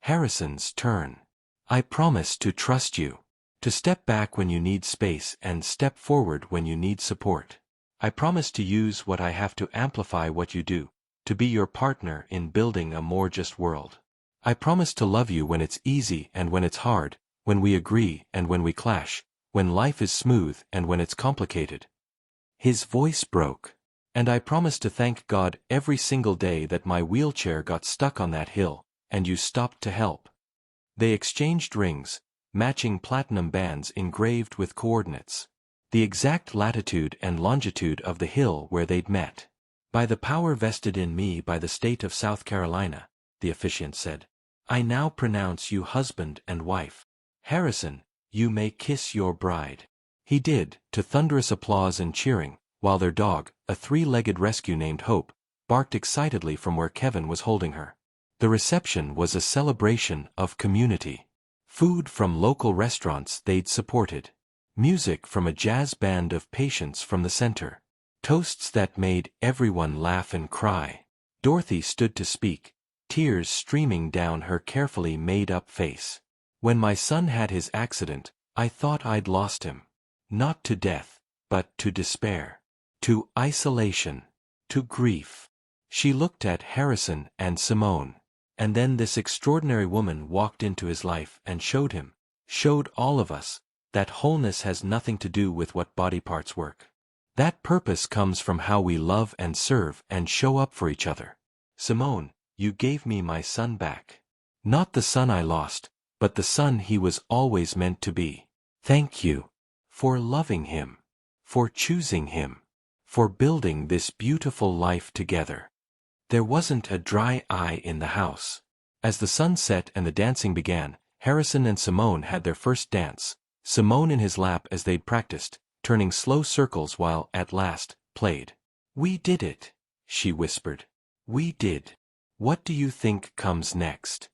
Harrison's turn. "I promise to trust you. To step back when you need space and step forward when you need support. I promise to use what I have to amplify what you do, to be your partner in building a more just world. I promise to love you when it's easy and when it's hard, when we agree and when we clash, when life is smooth and when it's complicated." His voice broke. "And I promise to thank God every single day that my wheelchair got stuck on that hill, and you stopped to help." They exchanged rings, matching platinum bands engraved with coordinates. The exact latitude and longitude of the hill where they'd met. "By the power vested in me by the state of South Carolina," the officiant said, "I now pronounce you husband and wife. Harrison, you may kiss your bride." He did, to thunderous applause and cheering, while their dog, a three-legged rescue named Hope, barked excitedly from where Kevin was holding her. The reception was a celebration of community. Food from local restaurants they'd supported. Music from a jazz band of patients from the center. Toasts that made everyone laugh and cry. Dorothy stood to speak, tears streaming down her carefully made-up face. "When my son had his accident, I thought I'd lost him. Not to death, but to despair. To isolation. To grief." She looked at Harrison and Simone. And then this extraordinary woman walked into his life and showed him, showed all of us, that wholeness has nothing to do with what body parts work. That purpose comes from how we love and serve and show up for each other. "Simone, you gave me my son back. Not the son I lost, but the son he was always meant to be. Thank you. For loving him. For choosing him. For building this beautiful life together." There wasn't a dry eye in the house. As the sun set and the dancing began, Harrison and Simone had their first dance, Simone in his lap as they'd practiced, turning slow circles while, at last, played. "We did it," she whispered. "We did. What do you think comes next?"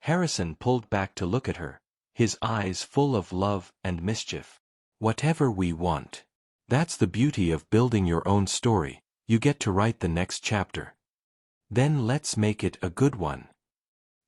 Harrison pulled back to look at her, his eyes full of love and mischief. "Whatever we want. That's the beauty of building your own story, you get to write the next chapter. Then let's make it a good one.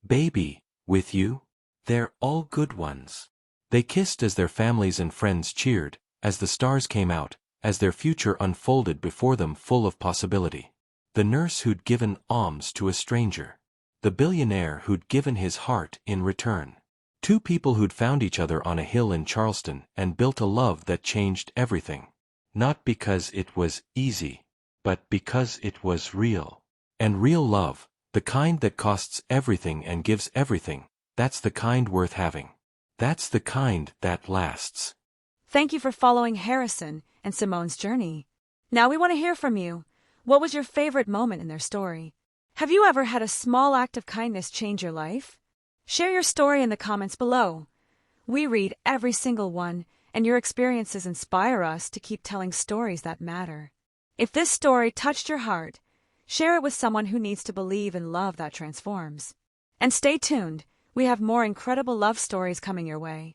Baby, with you? They're all good ones." They kissed as their families and friends cheered, as the stars came out, as their future unfolded before them full of possibility. The nurse who'd given alms to a stranger. The billionaire who'd given his heart in return. Two people who'd found each other on a hill in Charleston and built a love that changed everything. Not because it was easy, but because it was real. And real love, the kind that costs everything and gives everything, that's the kind worth having. That's the kind that lasts. Thank you for following Harrison and Simone's journey. Now we want to hear from you. What was your favorite moment in their story? Have you ever had a small act of kindness change your life? Share your story in the comments below. We read every single one, and your experiences inspire us to keep telling stories that matter. If this story touched your heart, share it with someone who needs to believe in love that transforms. And stay tuned, we have more incredible love stories coming your way.